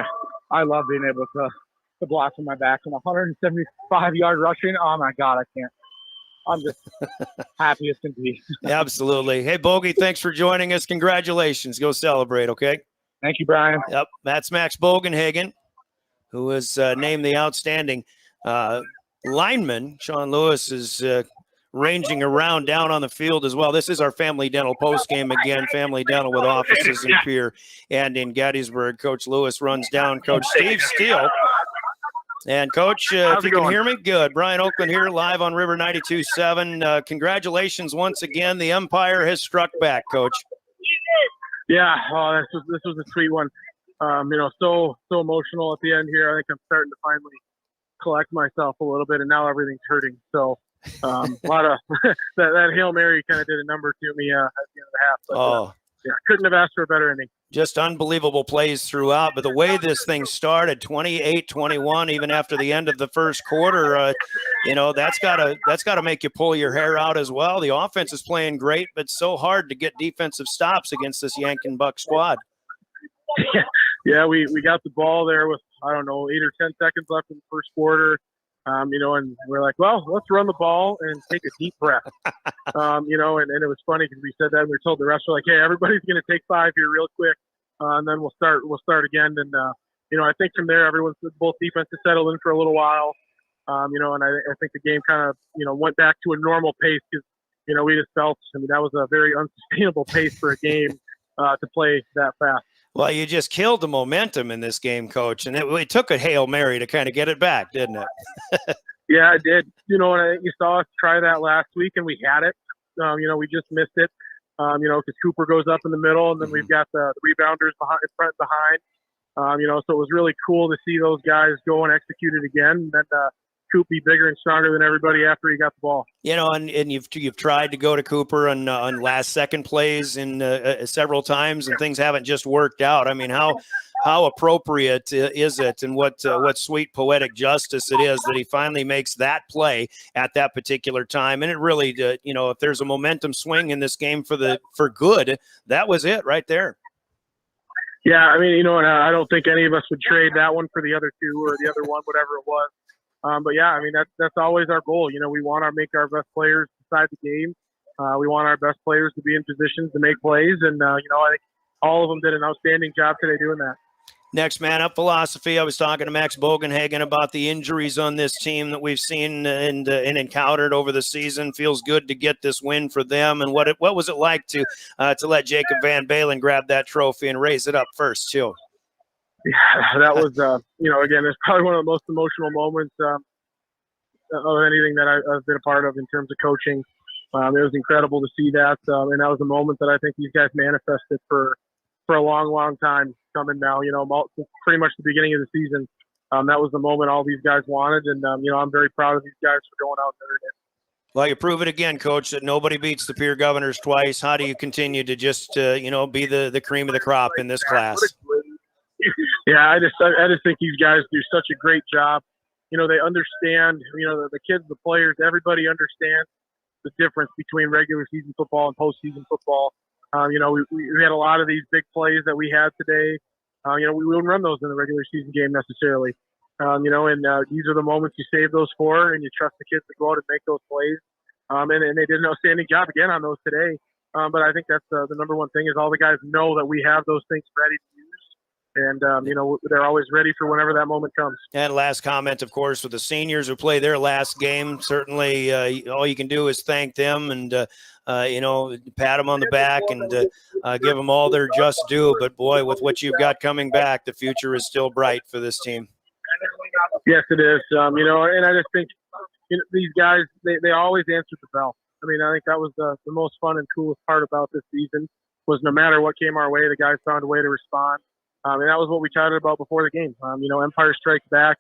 I love being able to block from my back from 175-yard rushing. Oh, my God, I can't. I'm just happy as can be. Absolutely. Hey, Bogey, thanks for joining us. Congratulations. Go celebrate, okay? Thank you, Brian. Yep, that's Max Bogenhagen, who was named the outstanding lineman. Sean Lewis is ranging around down on the field as well. This is our Family Dental postgame again. Family Dental with offices in Pierre and in Gettysburg. Coach Lewis runs down Coach Steve Steele. And, Coach, if you can hear me, good. Brian Oakland here live on River 92.7. Congratulations once again. The Empire has struck back, Coach. Yeah, this was a sweet one. So emotional at the end here. I think I'm starting to finally collect myself a little bit, and now everything's hurting. So a lot of that Hail Mary kind of did a number to me at the end of the half. But, couldn't have asked for a better inning. Just unbelievable plays throughout. But the way this thing started, 28-21, even after the end of the first quarter, that's gotta make you pull your hair out as well. The offense is playing great, but so hard to get defensive stops against this Yankton Buck squad. Yeah, we got the ball there with, I don't know, 8 or 10 seconds left in the first quarter. And we're like, well, let's run the ball and take a deep breath. And it was funny because we said that and we were told the refs were like, hey, everybody's going to take 5 here real quick. And then we'll start again. And, I think from there, both defenses settled in for a little while. And I think the game kind of, went back to a normal pace because, we just felt, that was a very unsustainable pace for a game to play that fast. Well, you just killed the momentum in this game, Coach, and it took a Hail Mary to kind of get it back, didn't it? Yeah, it did. And I think you saw us try that last week, and we had it. We just missed it, because Cooper goes up in the middle, and then we've got the rebounders in front and behind. So it was really cool to see those guys go and execute it again. And then Coop be bigger and stronger than everybody after he got the ball. And you've tried to go to Cooper on last second plays in several times, and things haven't just worked out. I mean, how appropriate is it, and what sweet poetic justice it is that he finally makes that play at that particular time. And it really, if there's a momentum swing in this game for good, that was it right there. Yeah, and I don't think any of us would trade that one for the other two or the other one, whatever it was. But yeah, that's always our goal. We want to make our best players decide the game. We want our best players to be in positions to make plays. And, I think all of them did an outstanding job today doing that. Next man up philosophy. I was talking to Max Bogenhagen about the injuries on this team that we've seen and encountered over the season. Feels good to get this win for them. And what was it like to let Jacob Van Balen grab that trophy and raise it up first too? Yeah, that was, again, it's probably one of the most emotional moments of anything that I've been a part of in terms of coaching. It was incredible to see that. And that was a moment that I think these guys manifested for a long, long time coming now, pretty much the beginning of the season. That was the moment all these guys wanted. And, I'm very proud of these guys for going out there today. Well, you prove it again, Coach, that nobody beats the Pierre Governors twice. How do you continue to just, be the cream of the crop in this class? Yeah, I just think these guys do such a great job. They understand, the kids, the players, everybody understands the difference between regular season football and postseason football. We had a lot of these big plays that we had today. We wouldn't run those in the regular season game necessarily. And these are the moments you save those for, and you trust the kids to go out and make those plays. And they did an outstanding job again on those today. But I think that's the number one thing is all the guys know that we have those things ready to use. And, they're always ready for whenever that moment comes. And last comment, of course, with the seniors who play their last game, certainly all you can do is thank them and, pat them on the back and give them all their just due. But, boy, with what you've got coming back, the future is still bright for this team. Yes, it is. And I just think these guys, they always answered the bell. I think that was the most fun and coolest part about this season was no matter what came our way, the guys found a way to respond. And that was what we chatted about before the game. Empire Strikes Back.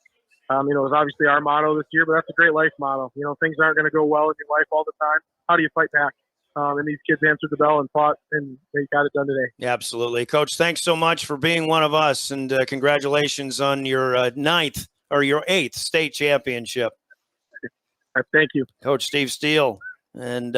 It was obviously our motto this year, but that's a great life motto. Things aren't going to go well in your life all the time. How do you fight back? And these kids answered the bell and fought, and they got it done today. Absolutely. Coach, thanks so much for being one of us, and congratulations on your 8th state championship. Thank you. Coach Steve Steele. And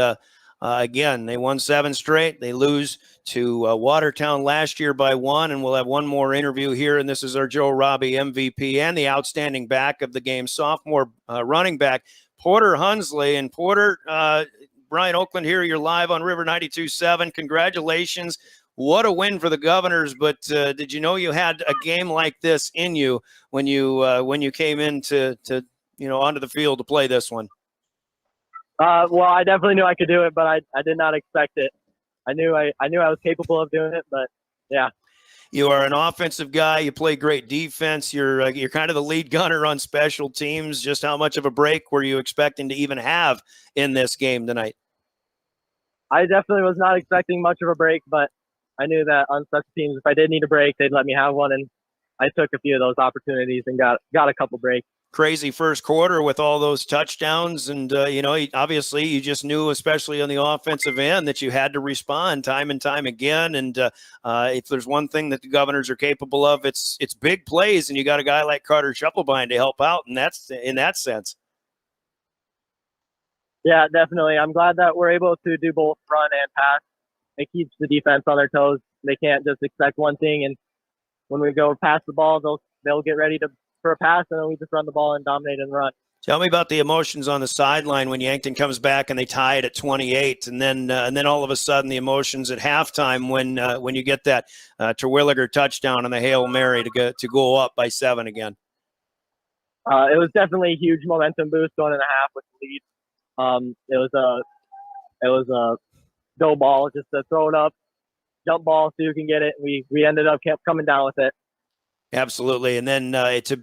again, they won 7 straight. They lose to Watertown last year by 1, and we'll have one more interview here. And this is our Joe Robbie MVP and the outstanding back of the game, sophomore running back, Porter Hunsley. And Porter, Brian Oakland here, you're live on River 92.7. Congratulations. What a win for the Governors. But did you know you had a game like this in you when you came into onto the field to play this one? Well, I definitely knew I could do it, but I did not expect it. I knew I was capable of doing it, but yeah. You are an offensive guy. You play great defense. You're kind of the lead gunner on special teams. Just how much of a break were you expecting to even have in this game tonight? I definitely was not expecting much of a break, but I knew that on special teams, if I did need a break, they'd let me have one, and I took a few of those opportunities and got a couple breaks. crazy first quarter with all those touchdowns. And, obviously you just knew, especially on the offensive end, that you had to respond time and time again. And if there's one thing that the Governors are capable of, it's big plays. And you got a guy like Carter Shufflebein to help out. And that's in that sense. Yeah, definitely. I'm glad that we're able to do both run and pass. It keeps the defense on their toes. They can't just expect one thing. And when we go pass the ball, they'll get ready for a pass, and then we just run the ball and dominate and run. Tell me about the emotions on the sideline when Yankton comes back and they tie it at 28, and then all of a sudden the emotions at halftime when you get that Terwilliger touchdown and the Hail Mary to go up by 7 again. It was definitely a huge momentum boost going in the half with the lead. It was a go ball, just to throw it up, jump ball, see who can get it. We ended up kept coming down with it. Absolutely. And then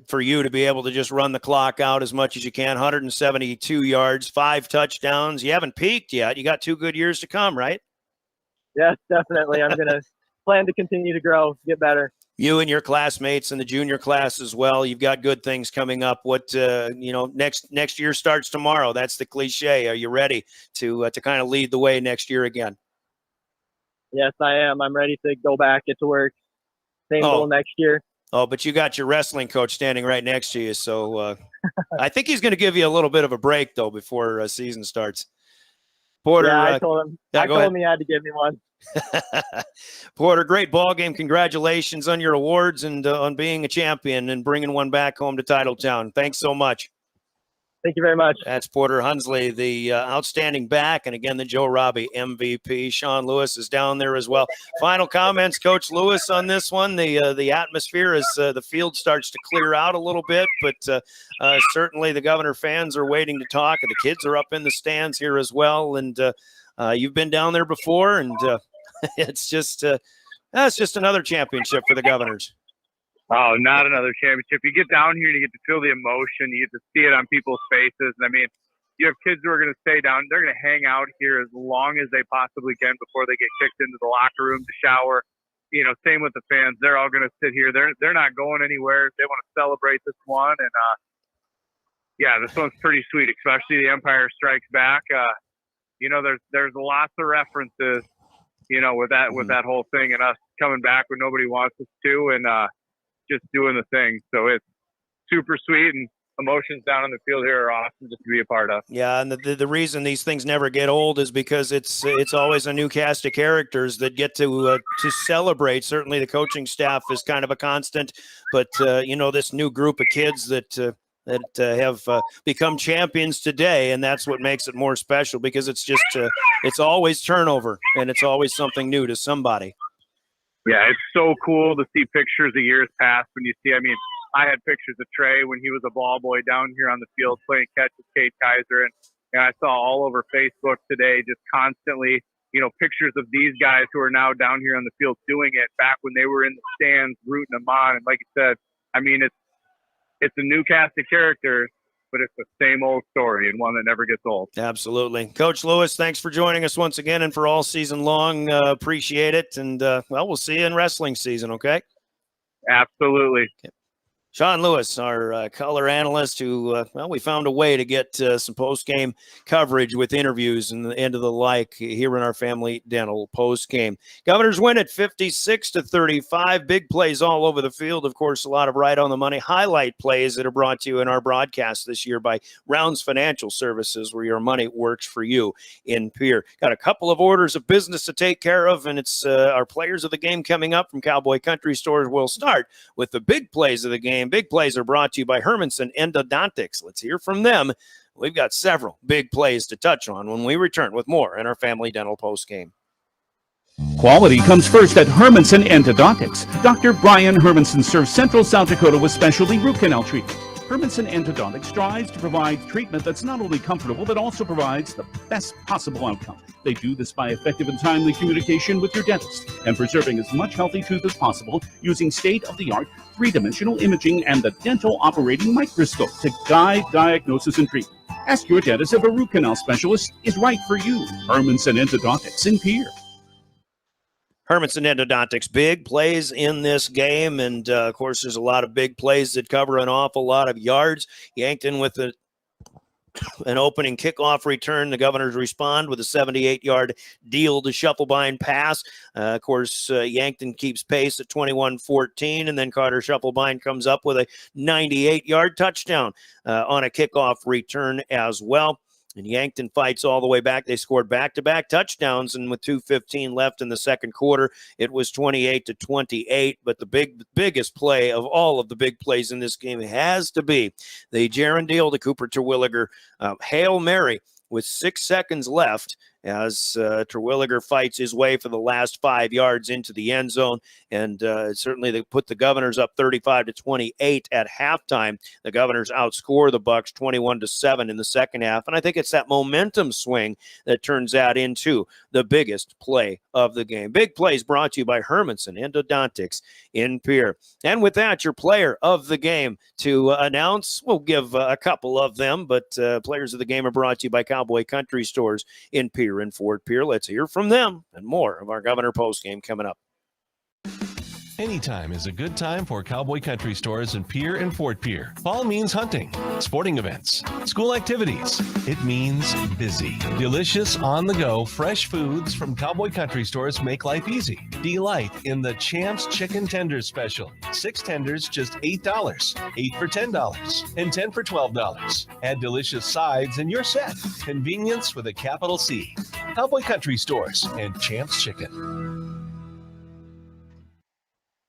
for you to be able to just run the clock out as much as you can, 172 yards, 5 touchdowns. You haven't peaked yet. You got 2 good years to come, right? Yes, definitely. I'm going to plan to continue to grow, get better. You and your classmates and the junior class as well. You've got good things coming up. What next year starts tomorrow. That's the cliche. Are you ready to kind of lead the way next year again? Yes, I am. I'm ready to go back, get to work. Same goal next year. Oh, but you got your wrestling coach standing right next to you, so I think he's going to give you a little bit of a break though before season starts. Porter, yeah, I told him. I told him he had to give me one. Porter, great ball game. Congratulations on your awards and on being a champion and bringing one back home to Titletown. Thanks so much. Thank you very much. That's Porter Hunsley, the outstanding back, and again, the Joe Robbie MVP. Sean Lewis is down there as well. Final comments, Coach Lewis, on this one. The atmosphere as the field starts to clear out a little bit, but certainly the Governor fans are waiting to talk, and the kids are up in the stands here as well. And you've been down there before, and it's just another championship for the Governors. Oh, not another championship. You get down here and you get to feel the emotion. You get to see it on people's faces. And I mean, you have kids who are going to stay down. They're going to hang out here as long as they possibly can before they get kicked into the locker room to shower. Same with the fans. They're all going to sit here. They're not going anywhere. They want to celebrate this one. And, this one's pretty sweet, especially the Empire Strikes Back. There's lots of references, with that whole thing and us coming back when nobody wants us to, and just doing the thing. So it's super sweet, and emotions down on the field here are awesome just to be a part of. Yeah, and the reason these things never get old is because it's always a new cast of characters that get to celebrate. Certainly the coaching staff is kind of a constant, but this new group of kids that have become champions today, and that's what makes it more special, because it's just it's always turnover, and it's always something new to somebody. Yeah, it's so cool to see pictures of years past when you see, I had pictures of Trey when he was a ball boy down here on the field playing catch with Kate Kaiser, and I saw all over Facebook today just constantly, pictures of these guys who are now down here on the field doing it back when they were in the stands rooting them on. And like you said, it's a new cast of characters, but it's the same old story and one that never gets old. Absolutely. Coach Lewis, thanks for joining us once again and for all season long. Appreciate it. And, we'll see you in wrestling season, okay? Absolutely. Okay. Sean Lewis, our color analyst, who, we found a way to get some post-game coverage with interviews and the end of the like here in our Family Dental post-game. Governors win at 56-35. Big plays all over the field. Of course, a lot of right on the money highlight plays that are brought to you in our broadcast this year by Rounds Financial Services, where your money works for you in Pierre. Got a couple of orders of business to take care of, and it's our players of the game coming up from Cowboy Country Stores. We'll start with the big plays of the game. Big plays are brought to you by Hermanson Endodontics. Let's hear from them. We've got several big plays to touch on when we return with more in our Family Dental postgame. Quality comes first at Hermanson Endodontics. Dr. Brian Hermanson serves Central South Dakota with specialty root canal treatment. Hermanson Endodontics strives to provide treatment that's not only comfortable, but also provides the best possible outcome. They do this by effective and timely communication with your dentist and preserving as much healthy tooth as possible using state-of-the-art three-dimensional imaging and the dental operating microscope to guide diagnosis and treatment. Ask your dentist if a root canal specialist is right for you. Hermanson Endodontics in Pierre. Hermanson Endodontics, big plays in this game, and of course there's a lot of big plays that cover an awful lot of yards. Yankton with an opening kickoff return. The Governors respond with a 78-yard deal to Shufflebein pass. Of course, Yankton keeps pace at 21-14, and then Carter Shufflebein comes up with a 98-yard touchdown on a kickoff return as well. And Yankton fights all the way back. They scored back-to-back touchdowns, and with 2:15 left in the second quarter, it was 28-28. But the biggest play of all of the big plays in this game has to be the Jaron Deal to Cooper Terwilliger Hail Mary with 6 seconds left as Terwilliger fights his way for the last 5 yards into the end zone. And certainly they put the Governors up 35-28 at halftime. The Governors outscore the Bucks 21-7 in the second half. And I think it's that momentum swing that turns out into the biggest play of the game. Big plays brought to you by Hermanson Endodontics in Pierre. And with that, your player of the game to announce. We'll give a couple of them, but players of the game are brought to you by Cowboy Country Stores in Pierre and Fort Pierre. Let's hear from them and more of our Governor postgame coming up. Anytime is a good time for Cowboy Country Stores in Pierre and Fort Pierre. Fall means hunting, sporting events, school activities. It means busy. Delicious, on-the-go, fresh foods from Cowboy Country Stores make life easy. Delight in the Champs Chicken Tenders special. 6 tenders, just $8. 8 for $10 and 10 for $12. Add delicious sides and you're set. Convenience with a capital C. Cowboy Country Stores and Champs Chicken.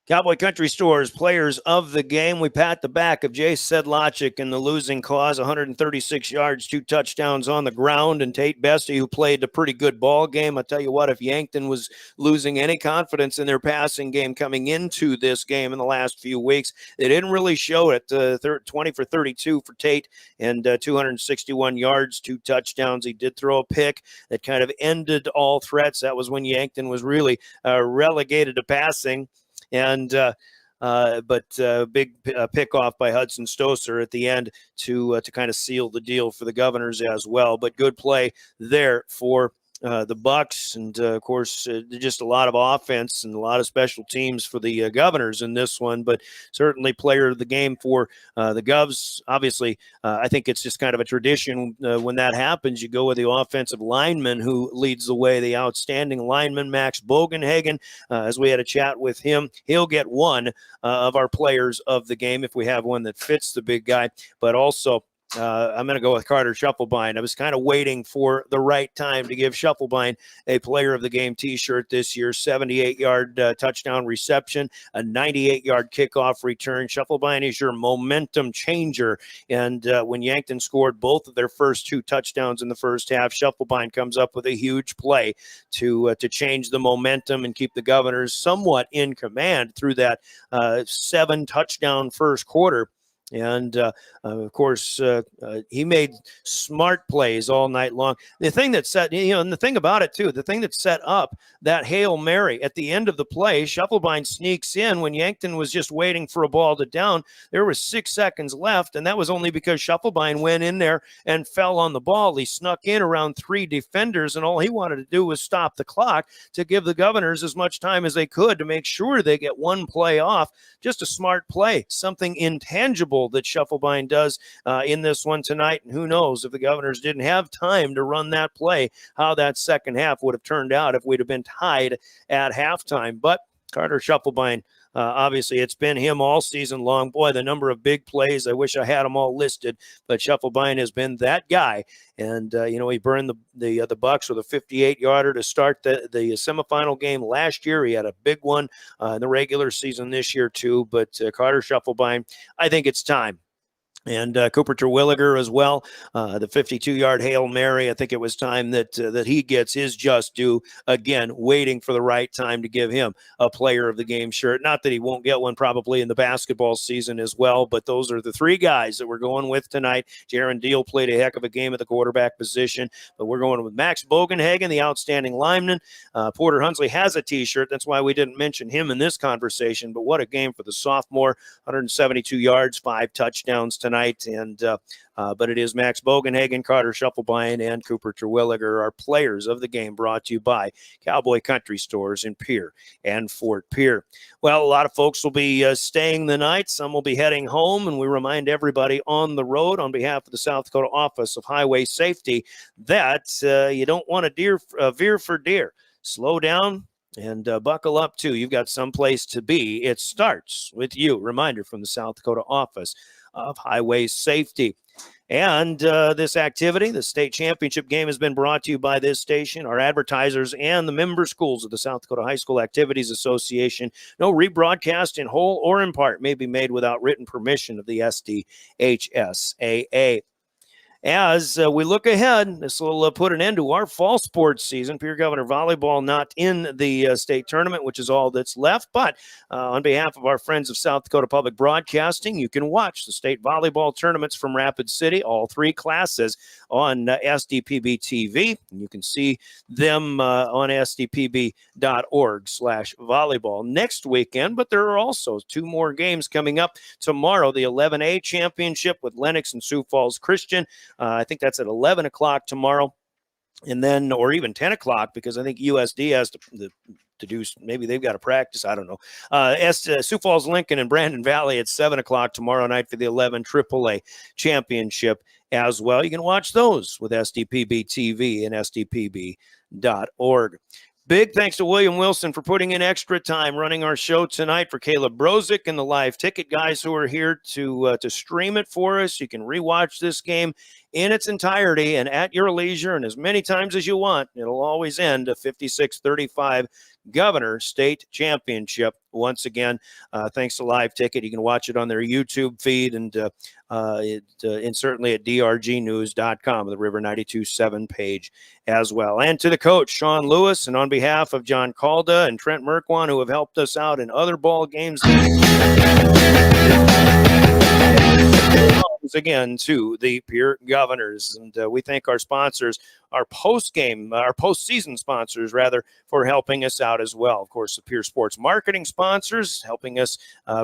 Cowboy Country Stores, players of the game. We pat the back of Jay Sedlacek in the losing cause, 136 yards, 2 touchdowns on the ground, and Tate Bestie, who played a pretty good ball game. I tell you what, if Yankton was losing any confidence in their passing game coming into this game in the last few weeks, they didn't really show it. 20 for 32 for Tate and 261 yards, 2 touchdowns. He did throw a pick that kind of ended all threats. That was when Yankton was really relegated to passing. And big pick off by Hudson Stoser at the end to kind of seal the deal for the Governors as well. But good play there for the Bucks, and of course just a lot of offense and a lot of special teams for the Governors in this one. But certainly player of the game for the Govs. Obviously, I think it's just kind of a tradition when that happens. You go with the offensive lineman who leads the way, the outstanding lineman Max Bogenhagen. As we had a chat with him, he'll get one of our players of the game if we have one that fits the big guy. But also, I'm going to go with Carter Shufflebein. I was kind of waiting for the right time to give Shufflebein a player of the game t-shirt this year. 78-yard touchdown reception, a 98-yard kickoff return. Shufflebein is your momentum changer. And when Yankton scored both of their first 2 touchdowns in the first half, Shufflebein comes up with a huge play to change the momentum and keep the Governors somewhat in command through that 7-touchdown first quarter. And, of course, he made smart plays all night long. The thing that set, and the thing about it, too, the thing that set up that Hail Mary at the end of the play, Shufflebein sneaks in when Yankton was just waiting for a ball to down. There was 6 seconds left, and that was only because Shufflebein went in there and fell on the ball. He snuck in around 3 defenders, and all he wanted to do was stop the clock to give the Governors as much time as they could to make sure they get one play off. Just a smart play, something intangible that Shufflebein does in this one tonight. And who knows, if the Governors didn't have time to run that play, how that second half would have turned out if we'd have been tied at halftime. But Carter Shufflebein, obviously, it's been him all season long. Boy, the number of big plays, I wish I had them all listed, but Shufflebein has been that guy. And, he burned the Bucks with a 58-yarder to start the semifinal game last year. He had a big one in the regular season this year, too. But Carter Shufflebein, I think it's time. And Cooper Terwilliger as well, the 52-yard Hail Mary. I think it was time that he gets his just due. Again, waiting for the right time to give him a player of the game shirt. Not that he won't get one probably in the basketball season as well, but those are the 3 guys that we're going with tonight. Jaron Deal played a heck of a game at the quarterback position, but we're going with Max Bogenhagen, the outstanding lineman. Porter Hunsley has a T-shirt. That's why we didn't mention him in this conversation, but what a game for the sophomore. 172 yards, 5 touchdowns tonight. tonight. And but it is Max Bogenhagen, Carter Schuffelbein, and Cooper Terwilliger, our players of the game, brought to you by Cowboy Country Stores in Pierre and Fort Pierre. Well, a lot of folks will be staying the night. Some will be heading home, and we remind everybody on the road, on behalf of the South Dakota Office of Highway Safety, that you don't want to veer for deer. Slow down and buckle up, too. You've got someplace to be. It starts with you. Reminder from the South Dakota Office of Highway Safety. And this activity, the state championship game, has been brought to you by this station, our advertisers, and the member schools of the South Dakota High School Activities Association. No rebroadcast in whole or in part may be made without written permission of the SDHSAA. As we look ahead, this will put an end to our fall sports season. Pierre Governor Volleyball not in the state tournament, which is all that's left. But on behalf of our friends of South Dakota Public Broadcasting, you can watch the state volleyball tournaments from Rapid City, all three classes, on SDPB TV. And you can see them on sdpb.org/volleyball next weekend. But there are also two more games coming up tomorrow. The 11A championship with Lennox and Sioux Falls Christian. I think that's at 11 o'clock tomorrow, and then, or even 10 o'clock, because I think USD has to do, maybe they've got to practice. I don't know. Sioux Falls, Lincoln, and Brandon Valley at 7 o'clock tomorrow night for the 11 AAA championship as well. You can watch those with SDPB TV and SDPB.org. Big thanks to William Wilson for putting in extra time running our show tonight, for Caleb Brozick and the live ticket guys who are here to stream it for us. You can rewatch this game in its entirety and at your leisure and as many times as you want. It'll always end a 56-35 Governor State Championship. Once again, thanks to Live Ticket. You can watch it on their YouTube feed and certainly at drgnews.com, the River 92.7 page as well. And to the coach, Sean Lewis, and on behalf of John Calda and Trent Merkwan, who have helped us out in other ball games, again to the Pierre Governors. And we thank our sponsors, our postseason sponsors, rather, for helping us out as well. Of course, the Pierre Sports Marketing sponsors helping us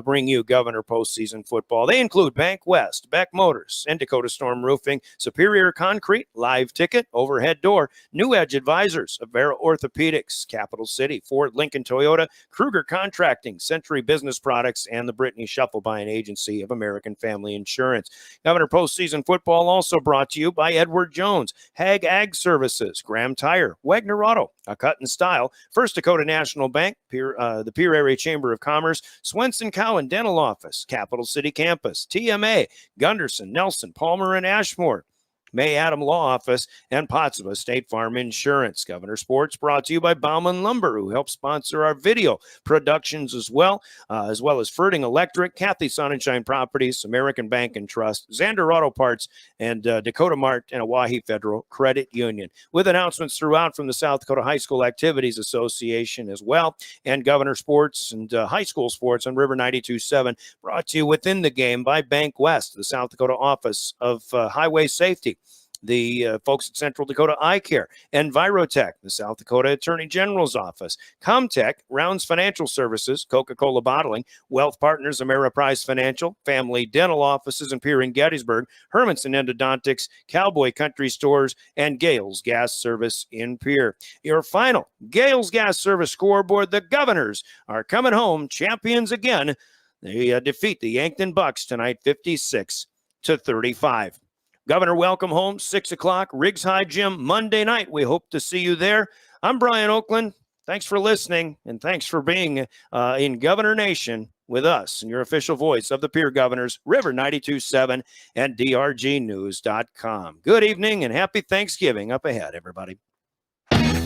bring you Governor postseason football. They include Bank West, Beck Motors, and Dakota Storm Roofing, Superior Concrete, Live Ticket, Overhead Door, New Edge Advisors, Avera Orthopedics, Capital City, Ford, Lincoln Toyota, Kruger Contracting, Century Business Products, and the Brittany Schuffelbein Agency of American Family Insurance. Governor postseason football also brought to you by Edward Jones, Hag Ag Services, Graham Tire, Wagner Auto, A Cut and Style, First Dakota National Bank, the Pierre Area Chamber of Commerce, Swenson Cowan Dental Office, Capital City Campus, TMA, Gunderson, Nelson, Palmer, and Ashmore, May Adam Law Office, and Pottsville State Farm Insurance. Governor Sports brought to you by Bauman Lumber, who helps sponsor our video productions as well as Ferding Electric, Kathy Sonnenschein Properties, American Bank and Trust, Zander Auto Parts, and Dakota Mart and Oahe Federal Credit Union. With announcements throughout from the South Dakota High School Activities Association as well, and Governor Sports and High School Sports on River 92.7, brought to you within the game by Bank West, the South Dakota Office of Highway Safety, the folks at Central Dakota Eye Care, Envirotech, the South Dakota Attorney General's Office, Comtech, Rounds Financial Services, Coca-Cola Bottling, Wealth Partners, Ameriprise Financial, Family Dental Offices in Pierre and Gettysburg, Hermanson Endodontics, Cowboy Country Stores, and Gales Gas Service in Pierre. Your final Gales Gas Service scoreboard: the Governors are coming home champions again. They defeat the Yankton Bucks tonight, 56-35. Governor, welcome home, 6 o'clock, Riggs High Gym, Monday night. We hope to see you there. I'm Brian Oakland. Thanks for listening, and thanks for being in Governor Nation with us and your official voice of the Pierre Governors, River 92.7 and drgnews.com. Good evening and happy Thanksgiving up ahead, everybody.